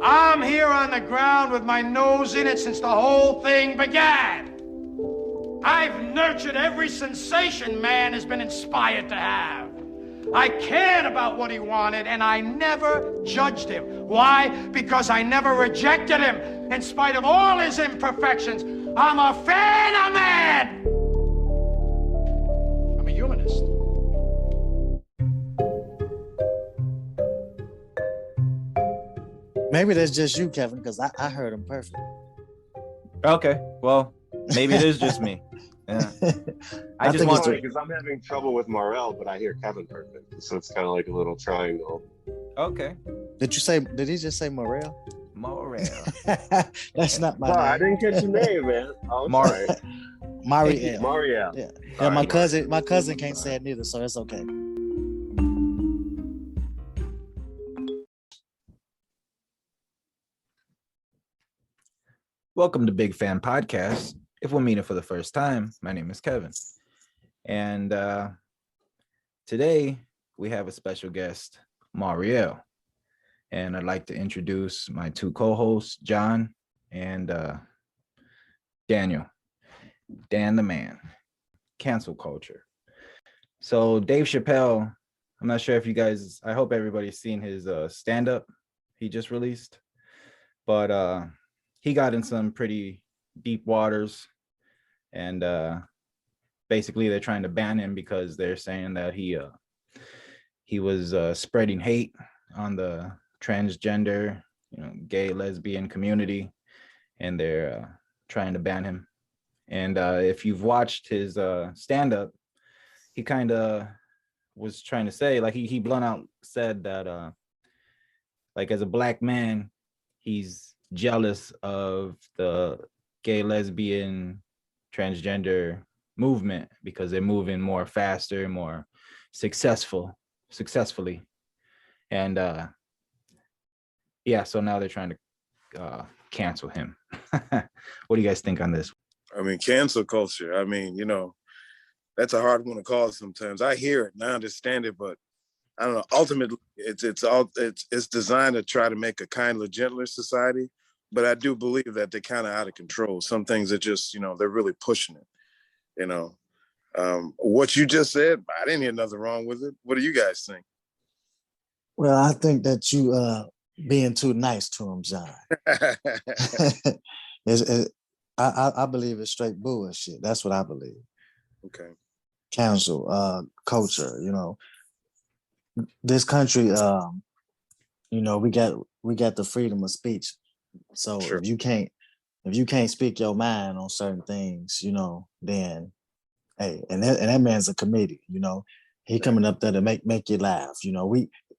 I'm here on the ground with my nose in it since the whole thing began. I've nurtured every sensation man has been inspired to have. I cared about what he wanted, and I never judged him. Why? Because I never rejected him. In spite of all his imperfections, I'm a fan of man! I'm a humanist. Maybe that's just you, Kevin, because I heard him perfect. Okay, well, maybe it is just me. Yeah. I just want to, because I'm having trouble with Morel, but I hear Kevin perfect, so it's kind of like a little triangle. Okay. Did he just say Morel? Morel. That's not my name. I didn't catch your name, man. Oh, sorry. Mariel. Mariel. Yeah. Yeah, my cousin can't say it neither, so it's okay. Welcome to Big Fan Podcast. If we're meeting for the first time, my name is Kevin. And today we have a special guest, Mariel. And I'd like to introduce my two co-hosts, John and Daniel. Dan the Man. Cancel culture. So Dave Chappelle, I'm not sure if you guys, I hope everybody's seen his stand-up he just released. But he got in some pretty deep waters, and basically they're trying to ban him because they're saying that he was spreading hate on the transgender, gay, lesbian community, and they're trying to ban him. And if you've watched his stand-up, he kind of was trying to say, like, he blunt out said that like, as a black man, he's jealous of the gay, lesbian, transgender movement because they're moving more faster, more successfully. And yeah, so now they're trying to cancel him. What do you guys think on this? I mean, cancel culture. I mean, that's a hard one to call sometimes. I hear it and I understand it, but I don't know. Ultimately, it's designed to try to make a kinder, gentler society. But I do believe that they're kind of out of control. Some things are just, they're really pushing it. What you just said, I didn't hear nothing wrong with it. What do you guys think? Well, I think that you being too nice to him, John. I believe it's straight bullshit. That's what I believe. Okay. Cancel culture. This country. We got the freedom of speech. So sure. if you can't speak your mind on certain things, then hey, and that man's a comedian, he coming up there to make you laugh.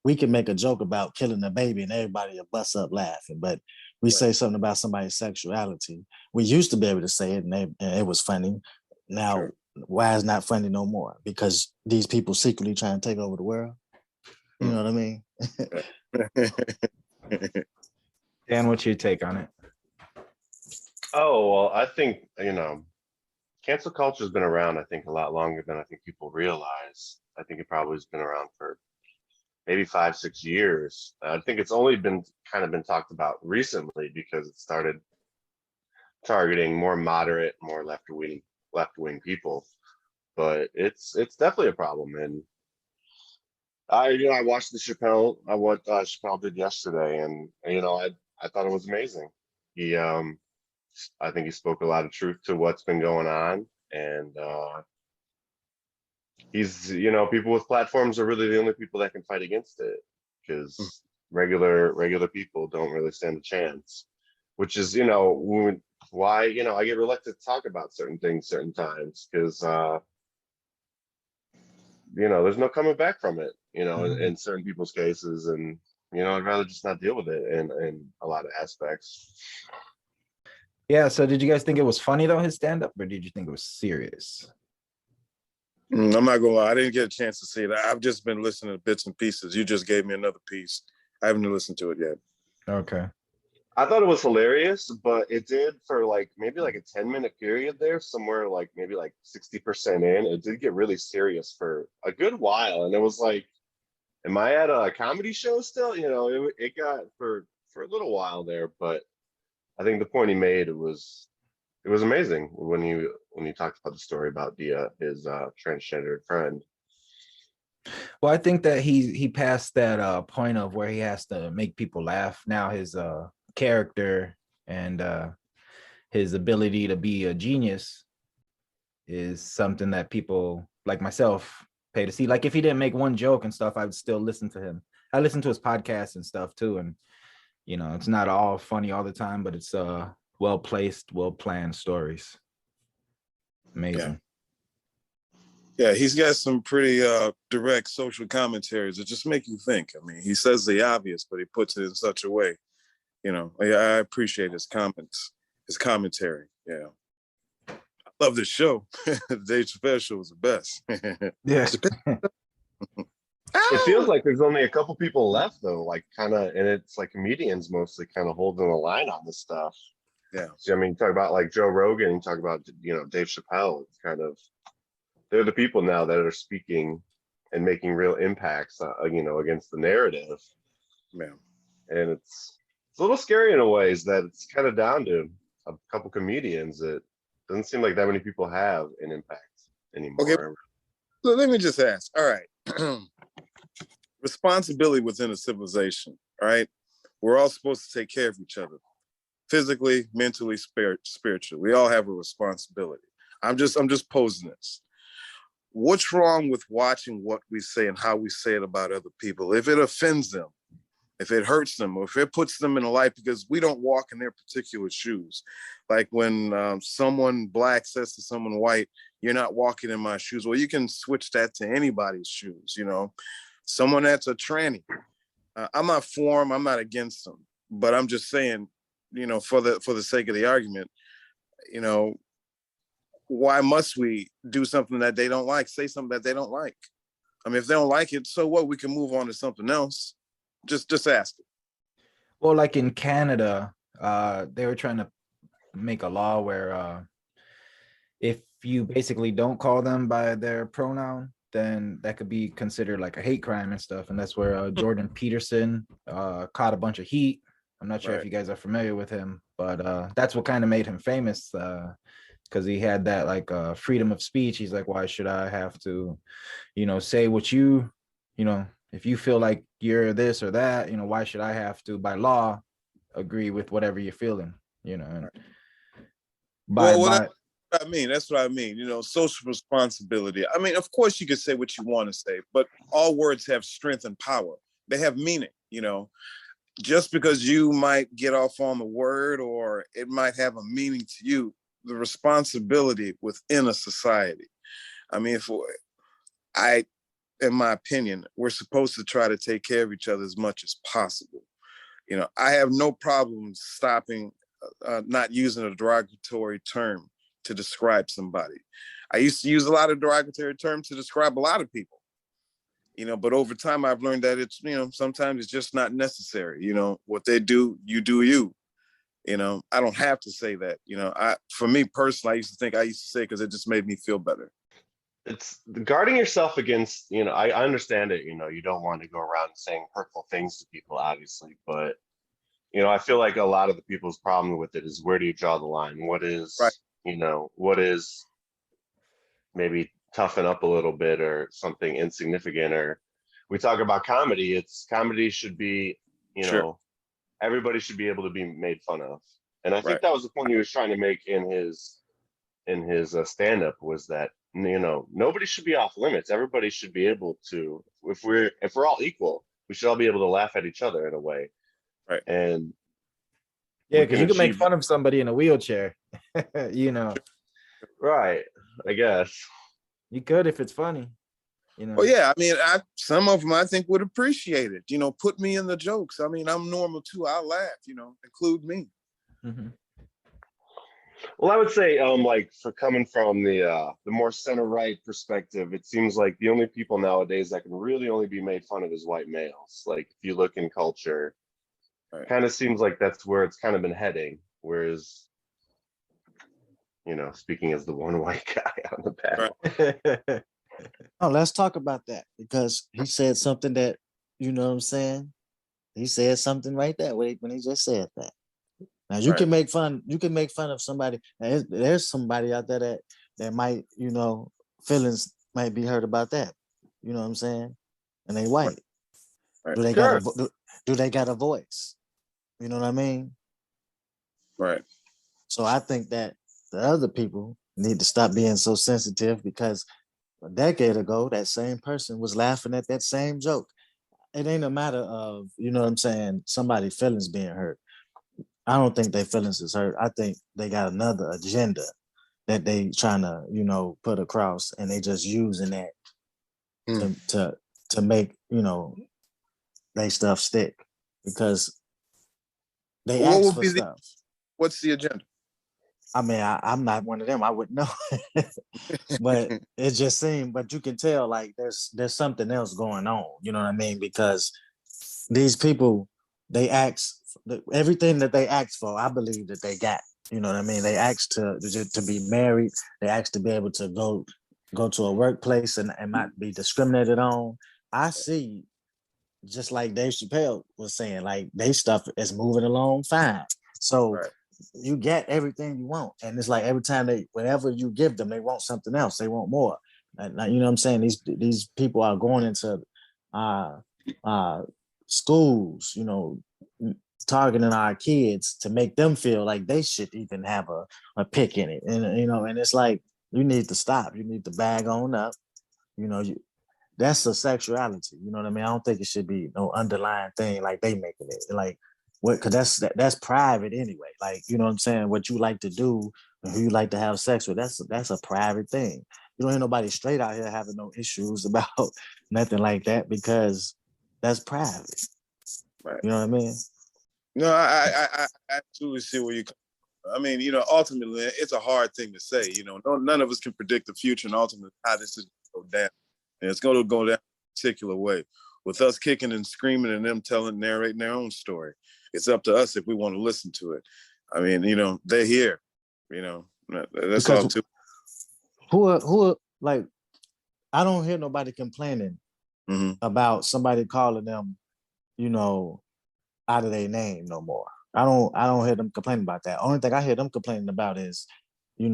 We can make a joke about killing a baby and everybody will bust up laughing, but we say something about somebody's sexuality. We used to be able to say it and it was funny. Now, why is it not funny no more? Because these people secretly trying to take over the world. You know what I mean? Dan, what's your take on it? Oh, well, I think, cancel culture has been around, I think, a lot longer than I think people realize. I think it probably has been around for maybe 5-6 years. I think it's only been talked about recently because it started targeting more moderate, more left-wing people. But it's definitely a problem. And I watched the Chappelle, what Chappelle did yesterday, and I thought it was amazing. I think he spoke a lot of truth to what's been going on, and he's, people with platforms are really the only people that can fight against it, because regular people don't really stand a chance, which is, why, I get reluctant to talk about certain things certain times, because, there's no coming back from it, in certain people's cases, and I'd rather just not deal with it in a lot of aspects. Yeah, so did you guys think it was funny, though, his stand-up, or did you think it was serious? I'm not gonna lie, I didn't get a chance to see it. I've just been listening to bits and pieces. You just gave me another piece. I haven't listened to it yet. Okay. I thought it was hilarious, but it did for maybe a 10-minute period there, somewhere maybe 60% in. It did get really serious for a good while, and it was like, am I at a comedy show still? It got for for a little while there, but I think the point he made it was amazing when he talked about the story about the his transgendered friend. Well, I think that he passed that point of where he has to make people laugh. Now his character and his ability to be a genius is something that people like myself pay to see. Like if he didn't make one joke and stuff, I would still listen to him. I listen to his podcast and stuff too, and you know, it's not all funny all the time, but it's well placed, well planned stories. Amazing. Yeah, he's got some pretty direct social commentaries that just make you think. I mean, he says the obvious, but he puts it in such a way. You know, I appreciate his comments, his commentary. Yeah. I love this show. The Dave Chappelle show was the best. Yeah. It feels like there's only a couple people left though, like kind of, and it's like comedians mostly kind of holding the line on this stuff. Yeah. So, I mean, you talk about like Joe Rogan, you talk about, you know, Dave Chappelle. It's kind of, they're the people now that are speaking and making real impacts, you know, against the narrative. Yeah. And it's a little scary in a ways that it's kind of down to a couple comedians. It doesn't seem like that many people have an impact anymore. Okay. So let me just ask. All right. Responsibility within a civilization. All right. We're all supposed to take care of each other, physically, mentally, spiritually. We all have a responsibility. I'm just posing this. What's wrong with watching what we say and how we say it about other people? If it offends them, if it hurts them, or if it puts them in a light because we don't walk in their particular shoes. Like when someone black says to someone white, you're not walking in my shoes. Well, you can switch that to anybody's shoes, you know. Someone that's a tranny. I'm not for them, I'm not against them. But I'm just saying, you know, for the sake of the argument, you know, why must we do something that they don't like, say something that they don't like? I mean, if they don't like it, so what? We can move on to something else. Just ask it. Well, like in Canada, they were trying to make a law where if you basically don't call them by their pronoun, then that could be considered like a hate crime and stuff. And that's where Jordan Peterson caught a bunch of heat. I'm not sure if you guys are familiar with him, but that's what kind of made him famous. Because he had that like freedom of speech. He's like, why should I have to, you know, say what you know, if you feel like you're this or that, you know, why should I have to, by law, agree with whatever you're feeling, you know? And that's what I mean. You know, social responsibility. I mean, of course you can say what you want to say, but all words have strength and power. They have meaning, you know. Just because you might get off on the word or it might have a meaning to you, the responsibility within a society. I mean, in my opinion, we're supposed to try to take care of each other as much as possible. You know, I have no problem stopping, not using a derogatory term to describe somebody. I used to use a lot of derogatory terms to describe a lot of people, you know, but over time I've learned that it's, you know, sometimes it's just not necessary. You know, what they do, you do you. You know, I don't have to say that. You know, for me personally, I used to say because it just made me feel better. It's guarding yourself against, you know, I understand it, you know, you don't want to go around saying hurtful things to people, obviously, but, you know, I feel like a lot of the people's problem with it is where do you draw the line? What is, right. You know, what is maybe toughen up a little bit or something insignificant? Or we talk about comedy, comedy should be, you know, everybody should be able to be made fun of. And I think that was the point he was trying to make in his stand-up, was that, you know, nobody should be off limits. Everybody should be able to, if we're all equal, we should all be able to laugh at each other in a way. Right. And yeah, because you can make fun of somebody in a wheelchair, you know. Right. I guess. You could if it's funny. You know. Well, yeah, I mean, some of them I think would appreciate it. You know, put me in the jokes. I mean, I'm normal too. I'll laugh, you know, include me. Mm-hmm. Well, I would say, like, for coming from the more center right perspective, it seems like the only people nowadays that can really only be made fun of is white males. Like, if you look in culture, kind of seems like that's where it's kind of been heading. Whereas, you know, speaking as the one white guy on the panel. Oh, let's talk about that, because he said something that, you know what I'm saying, He said something right there when he just said that. Now you Right. can make fun. You can make fun of somebody. There's somebody out there that might, feelings might be hurt about that. You know what I'm saying? And they white. Right. Do they Sure. got do they got a voice? You know what I mean? Right. So I think that the other people need to stop being so sensitive, because a decade ago, that same person was laughing at that same joke. It ain't a matter of, you know what I'm saying, somebody's feelings being hurt. I don't think their feelings is hurt. I think they got another agenda that they trying to, put across, and they just using that Hmm. to make, they stuff stick, because they What ask would for be stuff. what's the agenda? I mean, I'm not one of them. I wouldn't know. But it just seemed, but you can tell like there's something else going on. You know what I mean? Because these people, they ask everything that they asked for. I believe that they got. You know what I mean? They asked to be married. They asked to be able to go to a workplace and not be discriminated on. I see, just like Dave Chappelle was saying, like they stuff is moving along fine. So Right. you get everything you want, and it's like every time whatever you give them, they want something else. They want more. And you know what I'm saying? These people are going into uh, uh, schools, targeting our kids to make them feel like they should even have a pick in it, and it's like you need to stop. You need to bag on up. That's a sexuality. You know what I mean? I don't think it should be no underlying thing like they making it. Like what? Because that's private anyway. Like, you know what I'm saying? What you like to do and who you like to have sex with, that's a private thing. You don't hear nobody straight out here having no issues about nothing like that, because that's private. Right. You know what I mean? No, I absolutely see where you come from. I mean, ultimately, it's a hard thing to say. None of us can predict the future and ultimately how this is going to go down. And it's going to go down a particular way. With us kicking and screaming and them narrating their own story. It's up to us if we want to listen to it. I mean, they're here. That's Because all too. who like, I don't hear nobody complaining Mm-hmm. about somebody calling them, out of their name no more. I don't hear them complaining about that. Only thing I hear them complaining about is, they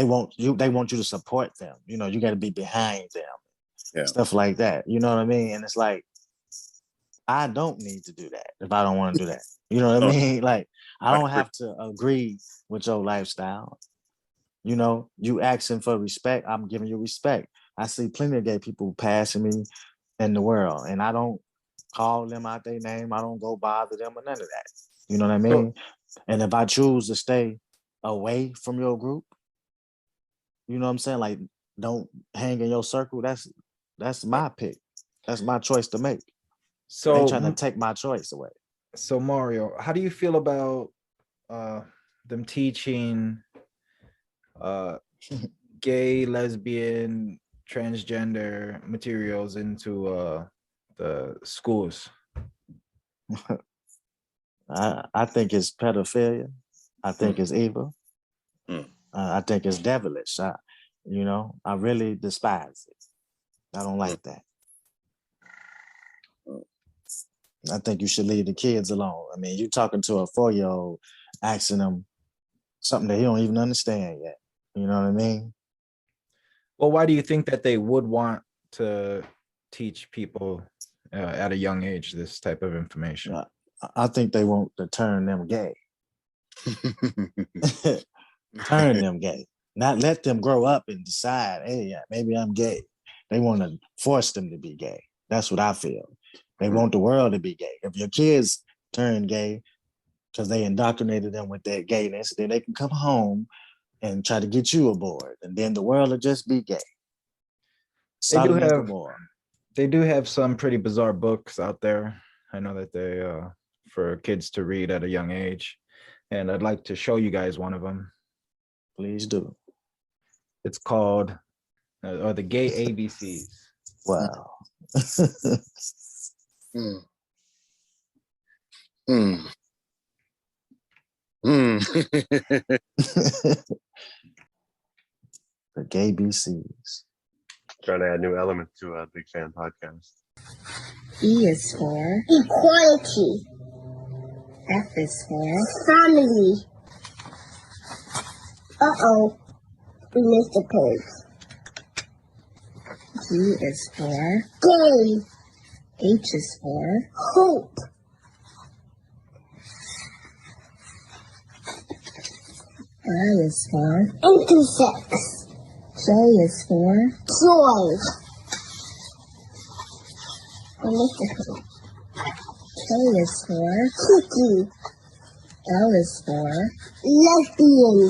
want you to support them. You got to be behind them. Yeah. Stuff like that. You know what I mean? And it's like, I don't need to do that if I don't want to do that. You know what I mean? Like, I don't have to agree with your lifestyle. You asking for respect, I'm giving you respect. I see plenty of gay people passing me in the world, and I don't call them out their name. I don't go bother them or none of that. You know what I mean? And if I choose to stay away from your group, you know what I'm saying? Like, don't hang in your circle. That's my pick. That's my choice to make. They trying to take my choice away. So Mario, how do you feel about them teaching gay, lesbian, transgender materials into the schools? I think it's pedophilia. I think it's evil. I think it's devilish. I really despise it. I don't like that. I think you should leave the kids alone. I mean, you talking to a 4-year-old, asking them something that he don't even understand yet. You know what I mean? Well, why do you think that they would want to teach people at a young age this type of information? I think they want to turn them gay. Turn them gay. Not let them grow up and decide, hey, maybe I'm gay. They want to force them to be gay. That's what I feel. They want the world to be gay. If your kids turn gay because they indoctrinated them with that gayness, then they can come home and try to get you aboard, and then the world will just be gay. They do have some pretty bizarre books out there. I know that they for kids to read at a young age, and I'd like to show you guys one of them. Please do. It's called or the Gay ABCs. Wow. The Gay BCs. Trying to add new element to a Big Fan podcast. E is for equality. F is for family. Uh-oh, we missed the page. G is for gay. H is for hope. I is for intersex. J is for joy. I missed the page. K is for cookie. L is for lesbian.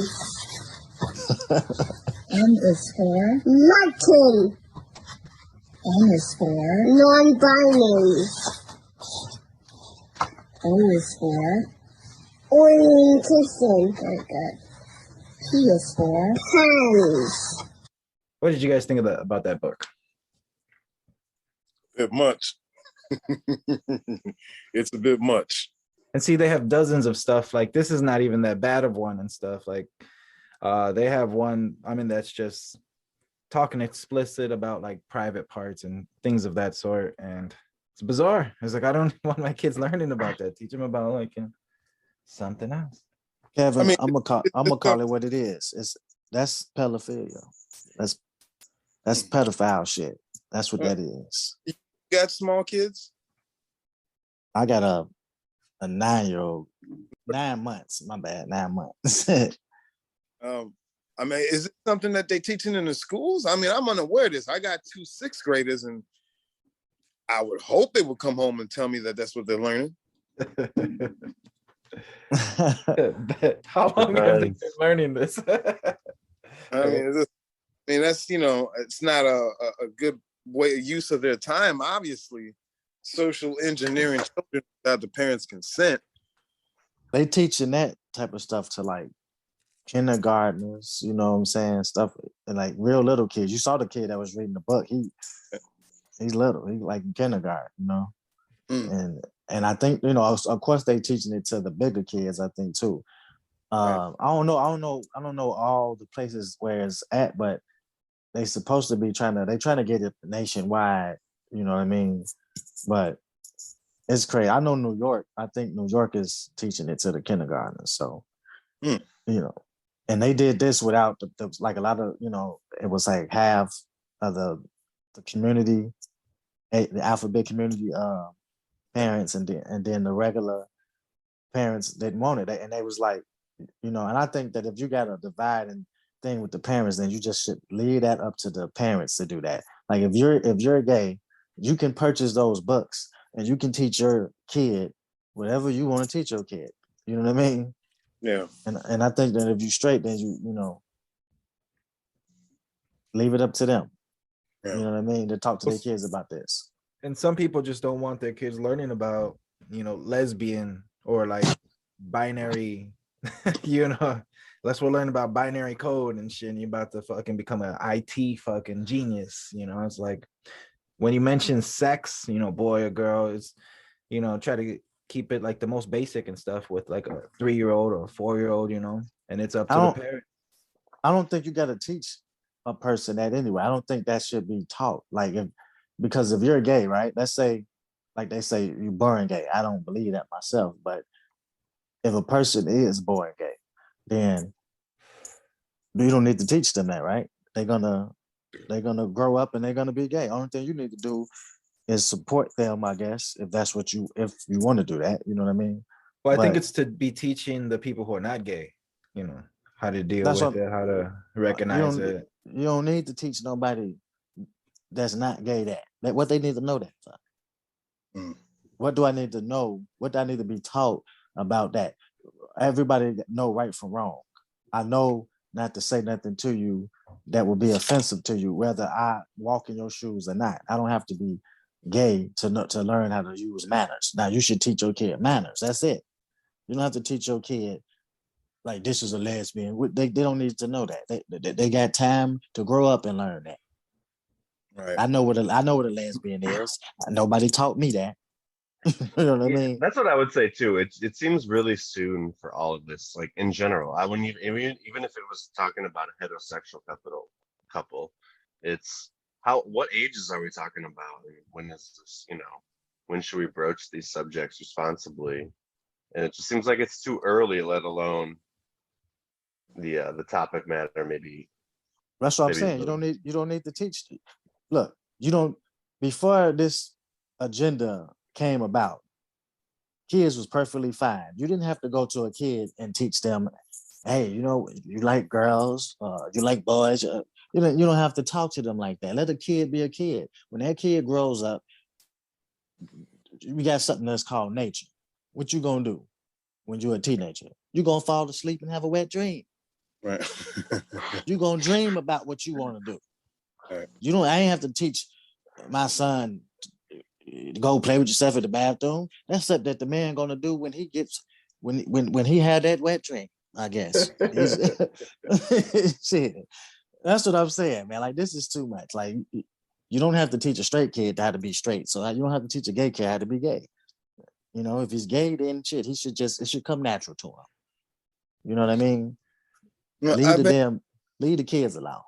M is for Martin. N is for non-binary. O is for orientation. Very good. P is for hands. What did you guys think about that book? A bit much. It's a bit much. And see, they have dozens of stuff. Like, this is not even that bad of one and stuff. Like, they have one, I mean, that's just talking explicit about like private parts and things of that sort. And it's bizarre. It's like, I don't want my kids learning about that. Teach them about like something else. Kevin, I mean, I'm gonna call it what it is. That's pedophilia. That's pedophile shit. That's what that is. You got small kids? I got a 9-year-old, 9 months. My bad, 9 months. I mean, is it something that they teaching in the schools? I mean, I'm unaware of this. I got 2 6th graders, and I would hope they would come home and tell me that that's what they're learning. How long have they been learning this? I mean, that's, you know, it's not a good way use of their time. Obviously, social engineering children without the parents' consent. They teaching that type of stuff to like kindergartners, you know what I'm saying? Stuff and like real little kids. You saw the kid that was reading the book. He's little. He like in kindergarten, you know. And I think, you know, of course they teaching it to the bigger kids, I think too. Right. I don't know all the places where it's at, but they supposed to be trying to get it nationwide, you know what I mean? But it's crazy. I know New York. I think New York is teaching it to the kindergartners. So, you know, and they did this without the like a lot of, you know, it was like half of the community, the alphabet community parents, and then the regular parents didn't want it, and they was like, you know, and I think that if you got a dividing thing with the parents, then you just should leave that up to the parents to do that. Like if you're gay, you can purchase those books and you can teach your kid whatever you want to teach your kid. You know what I mean? Yeah. And I think that if you straight, then you know, leave it up to them. Yeah. You know what I mean? To talk to their kids about this. And some people just don't want their kids learning about, you know, lesbian or like binary, you know, unless we're learning about binary code and shit, and you're about to fucking become an IT fucking genius. You know, it's like when you mention sex, you know, boy or girl, it's, you know, try to keep it like the most basic and stuff with like a 3-year-old or a 4-year-old, you know, and it's up to the parent. I don't think you got to teach a person that anyway. I don't think that should be taught. Like because if you're gay, right? Let's say, like they say, you're born gay. I don't believe that myself, but if a person is born gay, then you don't need to teach them that, right? They're gonna grow up and they're gonna be gay. Only thing you need to do is support them, I guess, if you want to do that. You know what I mean? Well, I think it's to be teaching the people who are not gay, you know, how to deal with it, how to recognize it. You don't need to teach nobody that's not gay that what they need to know that. What do I need to know? What do I need to be taught about that? Everybody know right from wrong. I know not to say nothing to you that will be offensive to you, whether I walk in your shoes or not. I don't have to be gay to learn how to use manners. Now you should teach your kid manners. That's it. You don't have to teach your kid like this is a lesbian. They don't need to know that. They got time to grow up and learn that. Right. I know what a lesbian is. Nobody taught me that. You know what I mean? That's what I would say too. It seems really soon for all of this, like in general. I wouldn't even if it was talking about a heterosexual couple, it's what ages are we talking about? When is this, you know, when should we broach these subjects responsibly? And it just seems like it's too early, let alone the topic matter. Maybe That's what I'm maybe saying. You don't need to teach. Look, you don't. Before this agenda came about, kids was perfectly fine. You didn't have to go to a kid and teach them, hey, you like girls, you like boys. You don't have to talk to them like that. Let a kid be a kid. When that kid grows up, we got something that's called nature. What you gonna do when you're a teenager? You gonna fall asleep and have a wet dream. Right. You gonna dream about what you want to do. Right. I ain't have to teach my son to go play with yourself at the bathroom. That's something that the man gonna do when he gets when he had that wet dream, I guess. Shit. That's what I'm saying, man. Like, this is too much. Like, you don't have to teach a straight kid how to be straight. So you don't have to teach a gay kid how to be gay. If he's gay, then shit, it should come natural to him. You know what I mean? No, Leave the kids alone.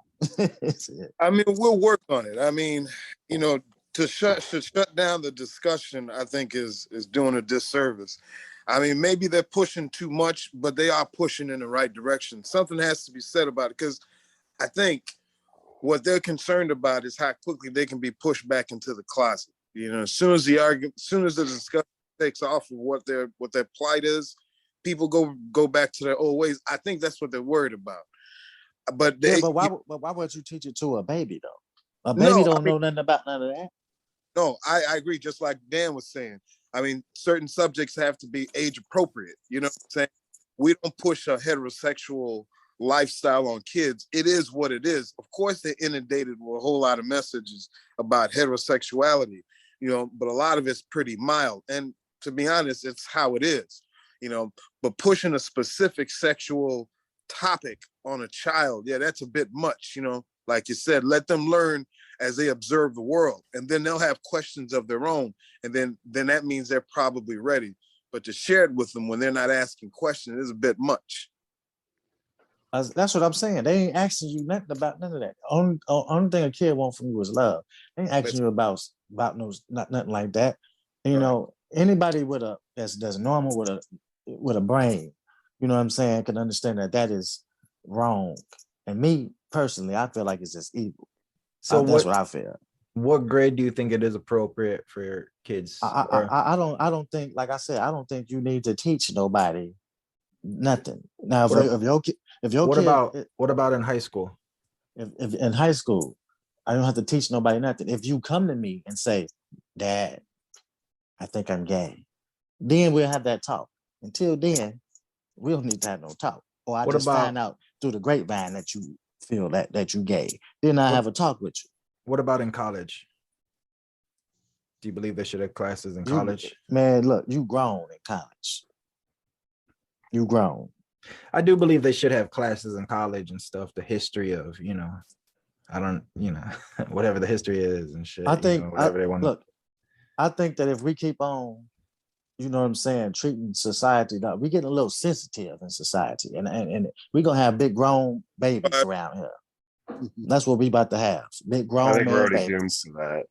I mean, we'll work on it. I mean, to shut down the discussion, I think is doing a disservice. I mean, maybe they're pushing too much, but they are pushing in the right direction. Something has to be said about it, because I think what they're concerned about is how quickly they can be pushed back into the closet. As soon as the discussion takes off of what their plight is, people go back to their old ways. I think that's what they're worried about. But why would you teach it to a baby though? A baby don't know nothing about none of that. No, I agree. Just like Dan was saying, I mean, certain subjects have to be age appropriate. You know what I'm saying? We don't push a heterosexual lifestyle on kids. It is what it is. Of course, they're inundated with a whole lot of messages about heterosexuality, but a lot of it's pretty mild. And to be honest, it's how it is, but pushing a specific sexual topic on a child, yeah, that's a bit much. Like you said, let them learn as they observe the world, and then they'll have questions of their own, and then that means they're probably ready. But to share it with them when they're not asking questions is a bit much. That's what I'm saying. They ain't asking you nothing about none of that. Only thing a kid wants from you is love. They ain't asking you about nothing like that. And, anybody that's normal with a brain, you know what I'm saying, can understand that is wrong. And me personally, I feel like it's just evil. So that's what I feel. What grade do you think it is appropriate for kids? I don't think, like I said, I don't think you need to teach nobody nothing. Now, what about in high school? If in high school, I don't have to teach nobody nothing. If you come to me and say, Dad, I think I'm gay, then we'll have that talk. Until then, we don't need to have no talk. Or I find out through the grapevine that you feel that you gay. Then I have a talk with you. What about in college? Do you believe they should have classes in college? Man, look, you grown in college. You grown. I do believe they should have classes in college and stuff, the history of, I don't, whatever the history is and shit. I think, whatever they want. Look, I think that if we keep on, you know what I'm saying, treating society, we're getting a little sensitive in society, and we're going to have big grown babies around here. That's what we about to have. Big grown I think we're already babies. doomed to that.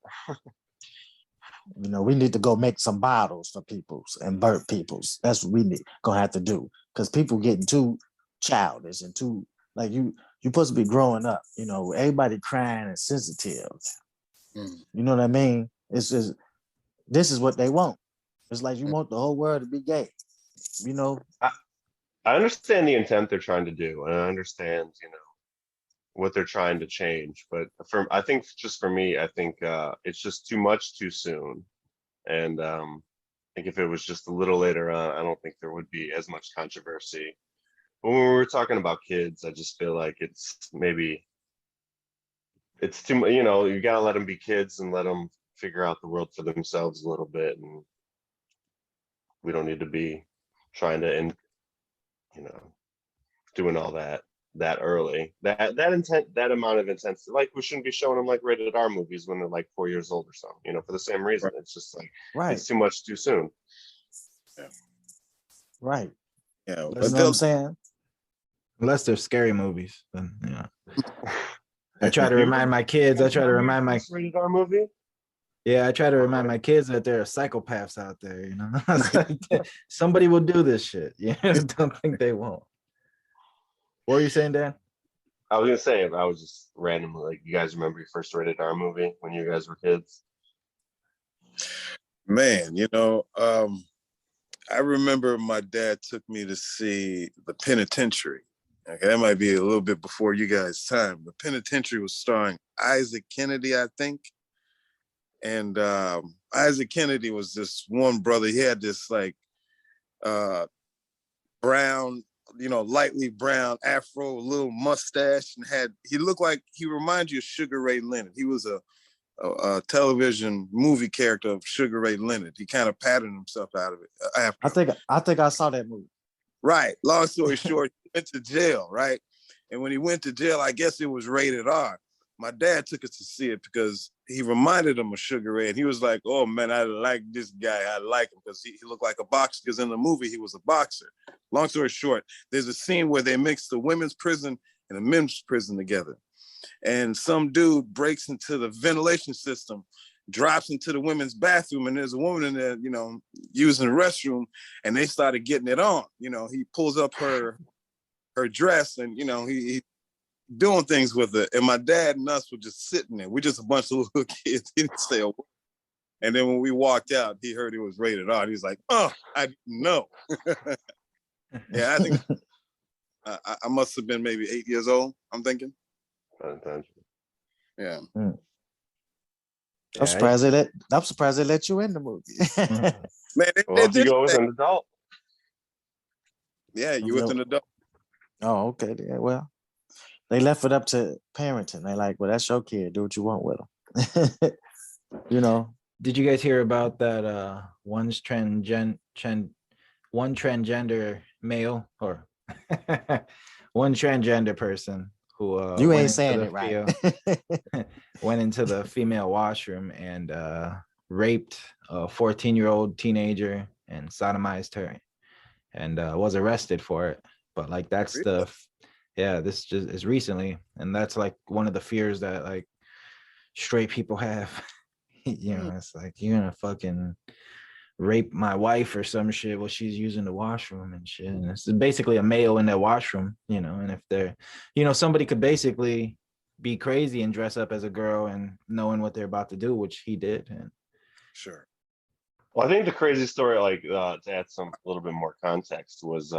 We need to go make some bottles for peoples and birth peoples. That's what we gonna have to do, because people getting too childish and too, like, you're supposed to be growing up. Everybody crying and sensitive. You know what I mean? It's just, this is what they want. It's like you want the whole world to be gay. I understand the intent they're trying to do, and I understand, what they're trying to change. But I think for me, I think it's just too much too soon. And I think if it was just a little later on, I don't think there would be as much controversy. But when we were talking about kids, I just feel like it's too much. You gotta let them be kids and let them figure out the world for themselves a little bit. And we don't need to be trying to, doing all that early, that amount of intensity. Like, we shouldn't be showing them like rated R movies when they're like 4 years old or something, for the same reason. Right. It's just like, it's too much too soon. Yeah. Right. Yeah. But what I'm saying? Unless they're scary movies, then I try to remind my kids. I try to remind my rated R movie. Yeah, I try to remind my kids that there are psychopaths out there, you know. It's like, somebody will do this shit. You don't think they won't. What were you saying, Dan? I was gonna say, I was just randomly like, you guys remember your first rated R movie when you guys were kids? Man, I remember my dad took me to see The Penitentiary. Okay, that might be a little bit before you guys' time. The Penitentiary was starring Isaac Kennedy, I think. And Isaac Kennedy was this one brother. He had this like brown, lightly brown afro, little mustache, and he looked like, he reminds you of Sugar Ray Leonard. He was a television movie character of Sugar Ray Leonard. He kind of patterned himself out of it after. I think I saw that movie. Right. Long story short, he went to jail, right? And when he went to jail, I guess it was rated R. My dad took us to see it because he reminded him of Sugar Ray. And he was like, oh, man, I like this guy. I like him because he looked like a boxer, because in the movie, he was a boxer. Long story short, there's a scene where they mix the women's prison and the men's prison together. And some dude breaks into the ventilation system, drops into the women's bathroom, and there's a woman in there, using the restroom, and they started getting it on. He pulls up her dress, and he doing things with it. And my dad and us were just sitting there. We're just a bunch of little kids. He didn't say a word. And then when we walked out, he heard it was rated R. He was like, "Oh, I didn't know." Yeah, I think I must have been maybe 8 years old, I'm thinking. Yeah. I'm surprised they let you in the movie. Man, well, if you go with an adult. Yeah, you with an adult. Oh, okay. Yeah, well, they left it up to parenting. They like, well, that's your kid. Do what you want with them. Did you guys hear about that one transgender male or one transgender person who you ain't saying it right. went into the female washroom and raped a 14-year-old teenager and sodomized her and was arrested for it. But like that's this just is recently, and that's like one of the fears that like straight people have. It's like, you're gonna fucking rape my wife or some shit while she's using the washroom and shit. And it's basically a male in that washroom, and if they're, somebody could basically be crazy and dress up as a girl and knowing what they're about to do, which he did. And sure. Well, I think the crazy story, like to add a little bit more context, was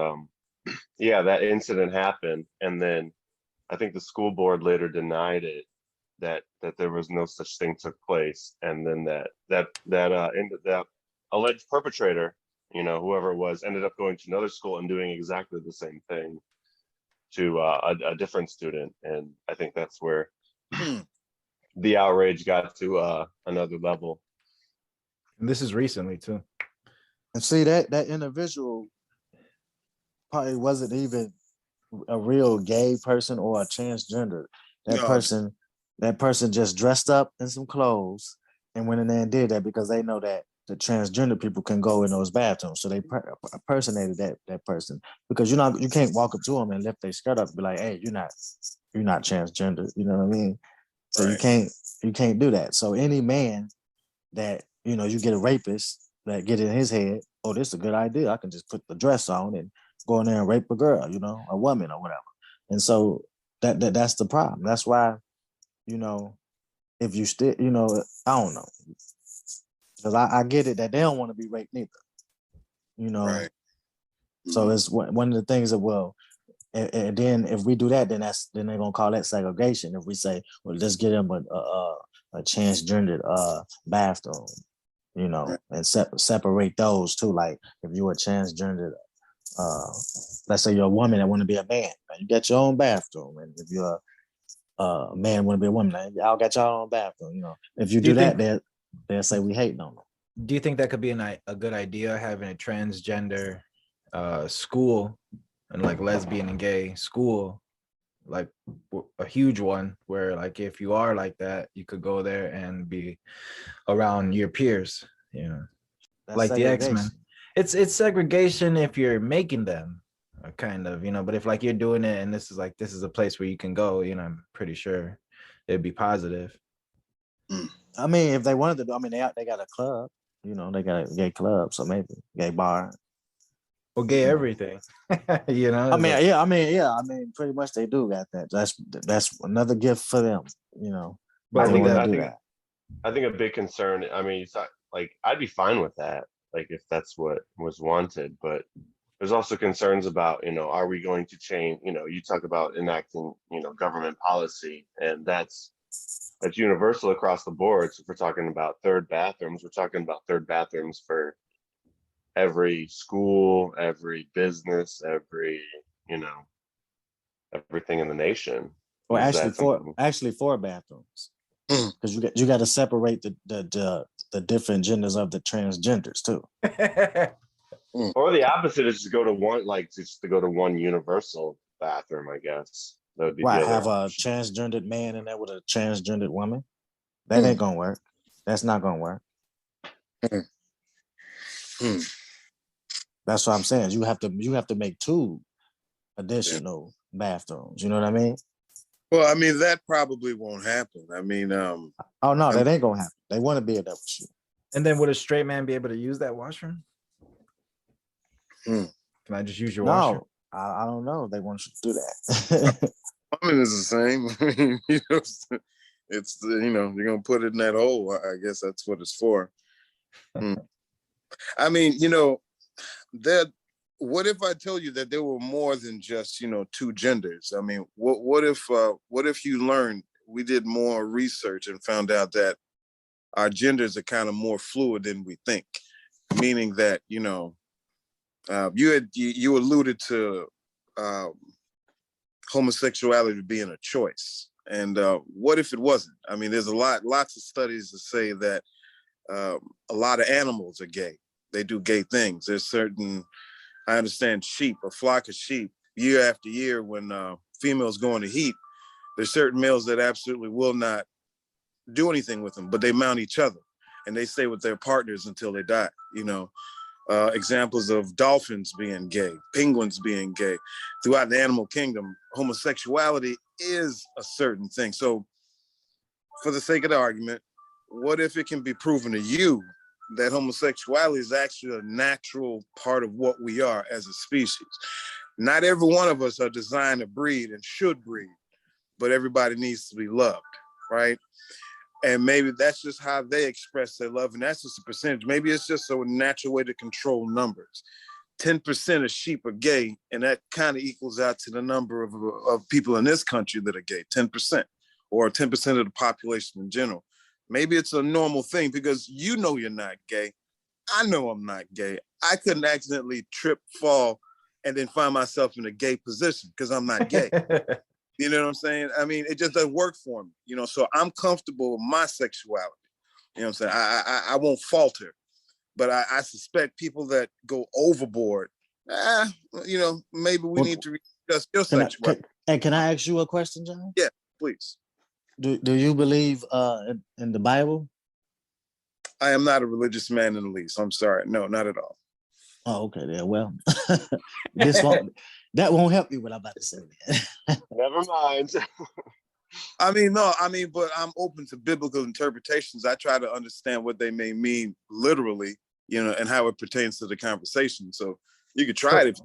that incident happened, and then I think the school board later denied it, that there was no such thing took place, and then that alleged perpetrator, whoever it was, ended up going to another school and doing exactly the same thing to a different student, and I think that's where the outrage got to another level. And this is recently too. And see, that individual probably wasn't even a real gay person or a transgender. That person just dressed up in some clothes and went in there and did that because they know that the transgender people can go in those bathrooms. So they personated that person, because you can't walk up to them and lift their skirt up and be like, hey, you're not transgender. You know what I mean? So right. You can't do that. So any man that, you get a rapist that get in his head, oh, this is a good idea. I can just put the dress on and go in there and rape a girl, a woman or whatever. And so that's the problem. That's why, if you still, I don't know. Because I get it that they don't want to be raped neither. Right. So it's one of the things that, well, and then if we do that, then they're gonna call that segregation. If we say, well, let's get them a transgendered bathroom, and separate those too. Like if you're a transgendered, let's say you're a woman that want to be a man, you got your own bathroom, and if you're a man want to be a woman, y'all got your own bathroom. If you do that, they'll say we hating on them. Do you think that could be a good idea, having a transgender school and like lesbian and gay school, like a huge one where like if you are like that, you could go there and be around your peers, That's like the X-Men. It's segregation if you're making them, kind of, but if like you're doing it and this is a place where you can go, I'm pretty sure it'd be positive. I mean, if they wanted to do, I mean, they got a club, you know, they got a gay club, so maybe gay bar. Or gay Yeah. everything. You know, I it's mean, like, I mean, pretty much they do got that. That's another gift for them, you know. but If I they think want that to do I think that. I think a big concern. I mean, it's not like I'd be fine with that, like if that's what was wanted. But there's also concerns about, are we going to change? You talk about enacting, government policy, and that's universal across the board. So if we're talking about third bathrooms, we're talking about third bathrooms for every school, every business, you know, everything in the nation. Or Is that something? actually four bathrooms. Mm. Because you got to separate the different genders of the transgenders too. Or the opposite is to go to one, like just to go to one universal bathroom, I guess. That would be the Right, other have a option. transgendered man in there with a transgendered woman. That ain't gonna work. That's not gonna work. Mm. That's what I'm saying. You have to make two additional bathrooms. You know what I mean? Well, I mean, that probably won't happen. I mean, Oh no, that ain't gonna happen. They want to be in there with you. and then would a straight man be able to use that washroom? Hmm. Can I just use your washroom? No, I don't know. They want you to do that. I mean, it's the same. I mean, it's you're gonna put it in that hole. I guess that's what it's for. I mean, that. What if I told you that there were more than just two genders? I mean, what if you learned, we did more research and found out that our genders are kind of more fluid than we think, meaning that you alluded to homosexuality being a choice, and what if it wasn't? I mean, there's lots of studies that say that a lot of animals are gay. They do gay things. There's certain, I understand, sheep, a flock of sheep, year after year, when females go into heat, there's certain males that absolutely will not do anything with them, but they mount each other and they stay with their partners until they die. Examples of dolphins being gay, penguins being gay. Throughout the animal kingdom, homosexuality is a certain thing. So for the sake of the argument, what if it can be proven to you that homosexuality is actually a natural part of what we are as a species? Not every one of us are designed to breed and should breed, but everybody needs to be loved, right? And maybe that's just how they express their love, and that's just a percentage. Maybe it's just a natural way to control numbers. 10% of sheep are gay, and that kind of equals out to the number of people in this country that are gay, 10%, or 10% of the population in general. Maybe it's a normal thing because you're not gay. I know I'm not gay. I couldn't accidentally trip, fall, and then find myself in a gay position because I'm not gay. You know what I'm saying? I mean, it just doesn't work for me, so I'm comfortable with my sexuality. You know what I'm saying? I won't falter, but I suspect people that go overboard, maybe we need to discuss your sexuality. Can I ask you a question, John? Yeah, please. Do you believe in the Bible? I am not a religious man in the least. I'm sorry. No, not at all. Oh, okay. Yeah. Well, that won't help you. What I'm about to say. Never mind. But I'm open to biblical interpretations. I try to understand what they may mean literally, and how it pertains to the conversation. So you could try it.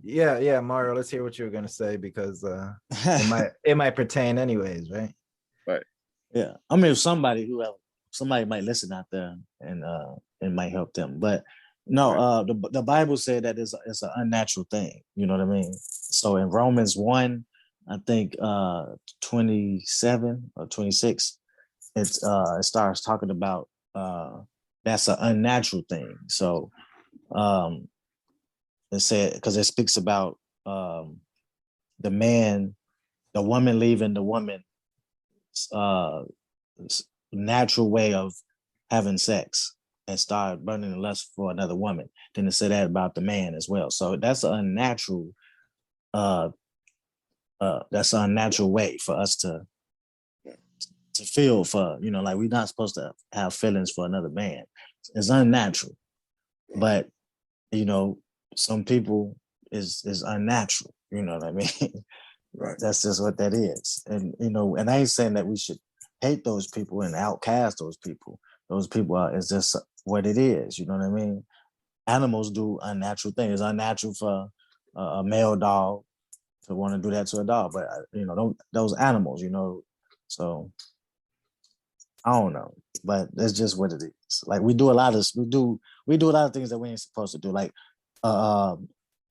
Yeah, Mario. Let's hear what you were gonna say because it might pertain anyways, right? Right. Yeah. I mean, if somebody might listen out there and it might help them, but. No, the Bible said that it's an unnatural thing. You know what I mean? So in Romans 1, I think 27 or 26, it starts talking about that's an unnatural thing. So it said, because it speaks about the woman leaving the woman's natural way of having sex and start burning the lust for another woman. Then it said that about the man as well. So that's an unnatural way for us to feel for, like we're not supposed to have feelings for another man. It's unnatural. But, some people is unnatural. You know what I mean? Right. That's just what that is. And, and I ain't saying that we should hate those people and outcast those people. Those people are, it's just what it is. You know what I mean? Animals do unnatural things. It's unnatural for a male dog to want to do that to a dog, but you know, those animals, you know. So I don't know, but that's just what it is. Like we do a lot of a lot of things that we ain't supposed to do. Like uh,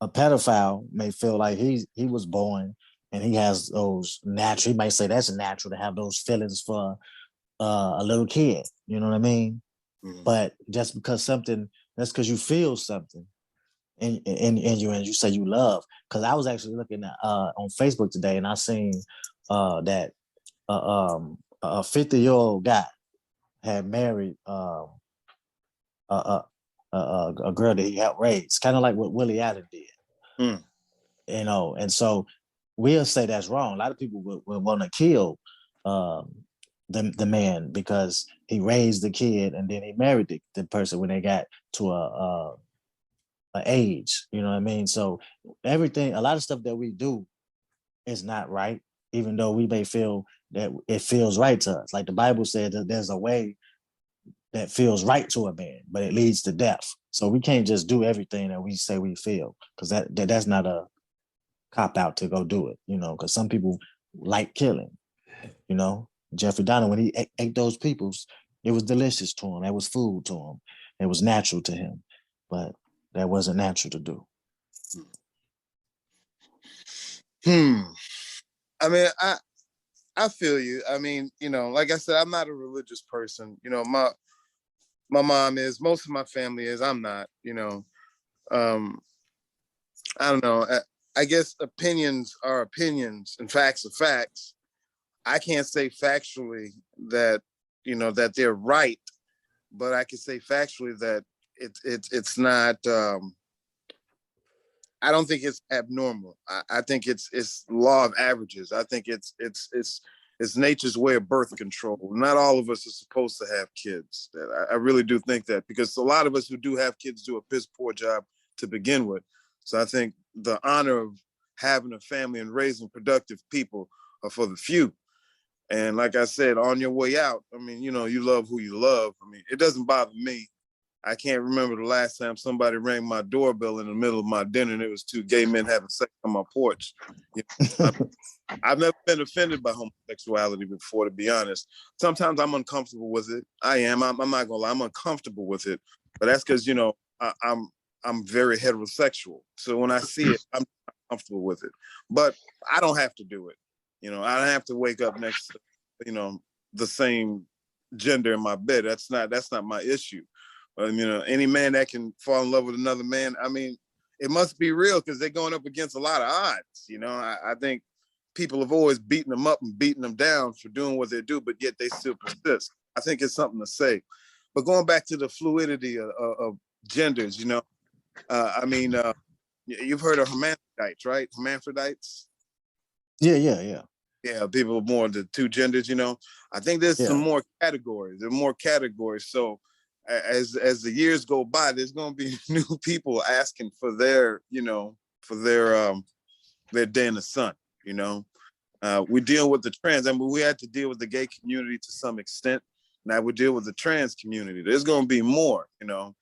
a pedophile may feel like he was born and he has those natural. He might say that's natural to have those feelings for a little kid. You know what I mean? Mhm. But just because that's because you feel something in you and you say you love. Because I was actually looking at on Facebook today and I seen that a 50-year-old guy had married a, a girl that he helped raise, kind of like what Willie Allen did. Mm. You know, and so we'll say that's wrong. A lot of people will want to kill the man because he raised the kid and then he married the person when they got to a age. You know what I mean? So everything, a lot of stuff that we do is not right, even though we may feel that it feels right to us. Like the Bible said that there's a way that feels right to a man, but it leads to death. So we can't just do everything that we say we feel, because that's not a cop out to go do it, you know, because some people like killing, you know. Jeffrey Dahmer, when he ate those peoples, it was delicious to him. That was food to him. It was natural to him, but that wasn't natural to do. I mean, I feel you. I mean, you know, like I said, I'm not a religious person. You know, my mom is, most of my family is, I'm not, you know. I don't know. I guess opinions are opinions and facts are facts. I can't say factually that, you know, that they're right, but I can say factually that it's not, I don't think it's abnormal. I think it's law of averages. I think it's nature's way of birth control. Not all of us are supposed to have kids. I really do think that, because a lot of us who do have kids do a piss poor job to begin with. So I think the honor of having a family and raising productive people are for the few. And like I said, on your way out, I mean, you know, you love who you love. I mean, it doesn't bother me. I can't remember the last time somebody rang my doorbell in the middle of my dinner and it was two gay men having sex on my porch. You know, I've never been offended by homosexuality before, to be honest. Sometimes I'm uncomfortable with it. I am. I'm not gonna lie. I'm uncomfortable with it, but that's because, you know, I'm very heterosexual. So when I see it, I'm comfortable with it. But I don't have to do it. You know, I don't have to wake up next to, you know, the same gender in my bed. That's not my issue. You know, any man that can fall in love with another man, I mean, it must be real, because they're going up against a lot of odds. You know, I think people have always beaten them up and beaten them down for doing what they do, but yet they still persist. I think it's something to say. But going back to the fluidity of genders, you know, I mean, you've heard of hermaphrodites, right? Hermaphrodites. Yeah. Yeah, people more the two genders, you know. I think there's some Yeah. more categories. There are more categories. So as the years go by, there's going to be new people asking for their, you know, for their day in the sun. You know, we deal with the trans. I mean, we had to deal with the gay community to some extent. Now we deal with the trans community. There's going to be more. You know,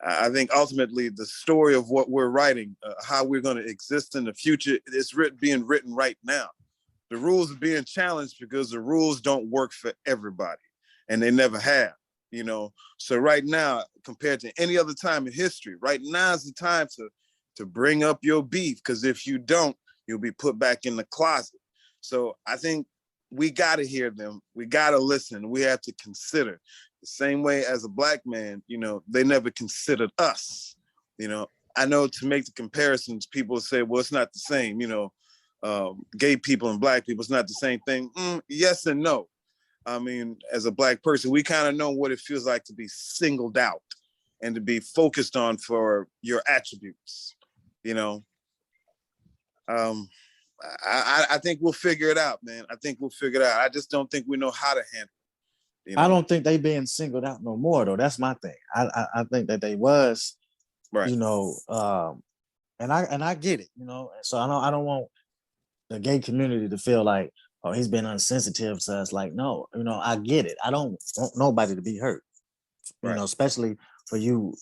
I think ultimately the story of what we're writing, how we're going to exist in the future, is being written right now. The rules are being challenged because the rules don't work for everybody, and they never have, you know. So right now, compared to any other time in history, right now is the time to bring up your beef, because if you don't, you'll be put back in the closet. So I think we got to hear them. We got to listen. We have to consider. The same way as a Black man, you know, they never considered us. You know, I know to make the comparisons, people say, well, it's not the same, you know. Gay people and Black people, it's not the same thing. Yes and no. I mean, as a Black person, we kind of know what it feels like to be singled out and to be focused on for your attributes, you know. I think we'll figure it out, man. I think we'll figure it out. I just don't think we know how to handle it, you know? I don't think they being singled out no more though. That's my thing. I think that they was, Right. you know, and I get it, you know. So I don't want the gay community to feel like, or he's been unsensitive to us. Like, no, I get it. I don't want nobody to be hurt. Right. Especially for you,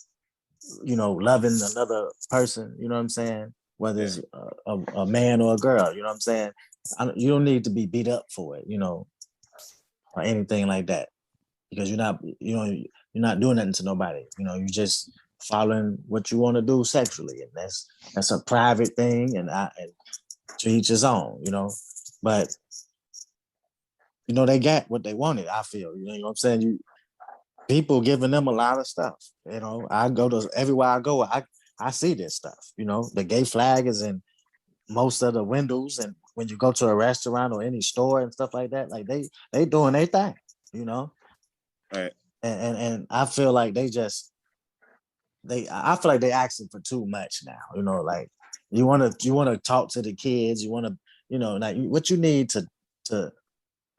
loving another person. You know what I'm saying? Whether it's a man or a girl. You know what I'm saying? You don't need to be beat up for it. Or anything like that, because you're not doing nothing to nobody. You just following what you want to do sexually, and that's a private thing, and to each his own. But they got what they wanted. I feel. You know what I'm saying? People giving them a lot of stuff. I go to everywhere I go. I see this stuff. The gay flag is in most of the windows, and when you go to a restaurant or any store and stuff like that, like they doing their thing. Right. And I feel like I feel like they asking for too much now. Like you want to talk to the kids. You want to, like what you need to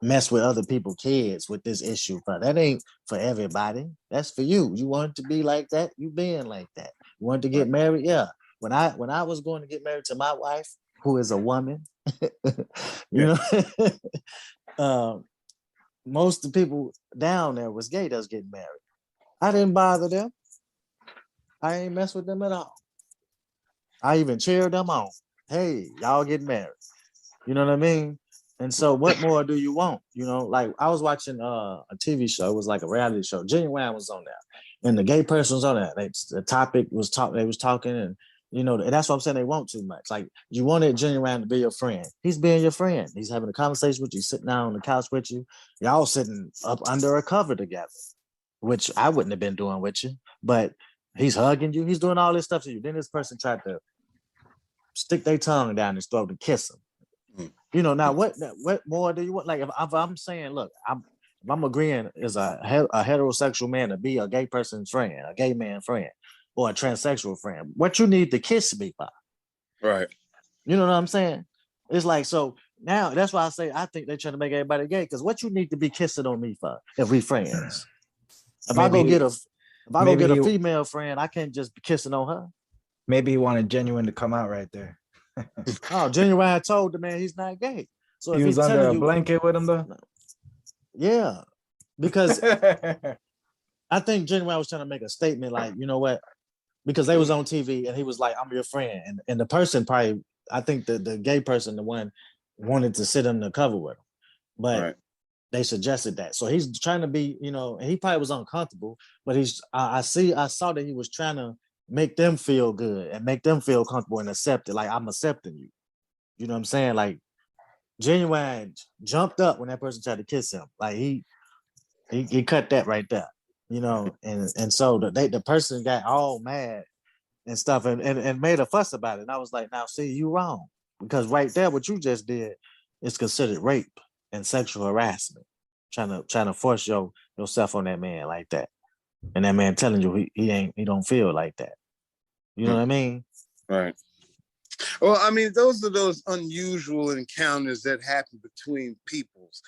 mess with other people's kids with this issue. But that ain't for everybody. That's for you. You want it to be like that. You being like that. You want to get married. Yeah. When I was going to get married to my wife, who is a woman, most of the people down there was gay that was getting married. I didn't bother them. I ain't mess with them at all. I even cheered them on. Hey, y'all getting married. You know what I mean? And so what more do you want? Like I was watching a TV show. It was like a reality show. Genuine was on there. And the gay person was on there. The topic was they was talking, and and that's what I'm saying. They want too much. Like you wanted Genuine to be your friend. He's being your friend. He's having a conversation with you, sitting down on the couch with you. Y'all sitting up under a cover together, which I wouldn't have been doing with you. But he's hugging you. He's doing all this stuff to you. Then this person tried to stick their tongue down his throat and kiss him. Now what more do you want? Like if I'm saying, look, if I'm agreeing as a heterosexual man to be a gay person's friend, a gay man friend, or a transsexual friend, what you need to kiss me for? Right. You know what I'm saying? It's like, so now that's why I say I think they're trying to make everybody gay, because what you need to be kissing on me for if we friends? If I go get a female friend, I can't just be kissing on her. Maybe he wanted Genuine to come out right there. Oh, Genuine told the man he's not gay. So he if was he's under a telling you, blanket with him though. Yeah, because I think Genuine was trying to make a statement, like, you know what? Because they was on TV and he was like, "I'm your friend," and the person probably, I think the gay person, the one, wanted to sit on the cover with him, but they suggested that. So he's trying to be, and he probably was uncomfortable, but I saw that he was trying to make them feel good and make them feel comfortable and accepted. Like, I'm accepting you. You know what I'm saying? Like, Genuine jumped up when that person tried to kiss him. Like he cut that right there. And so the person got all mad and stuff and made a fuss about it. And I was like, now see, you wrong. Because right there, what you just did is considered rape and sexual harassment. Trying to force yourself on that man like that. And that man telling you he don't feel like that. You know what I mean? Right. Well, I mean, those are those unusual encounters that happen between peoples.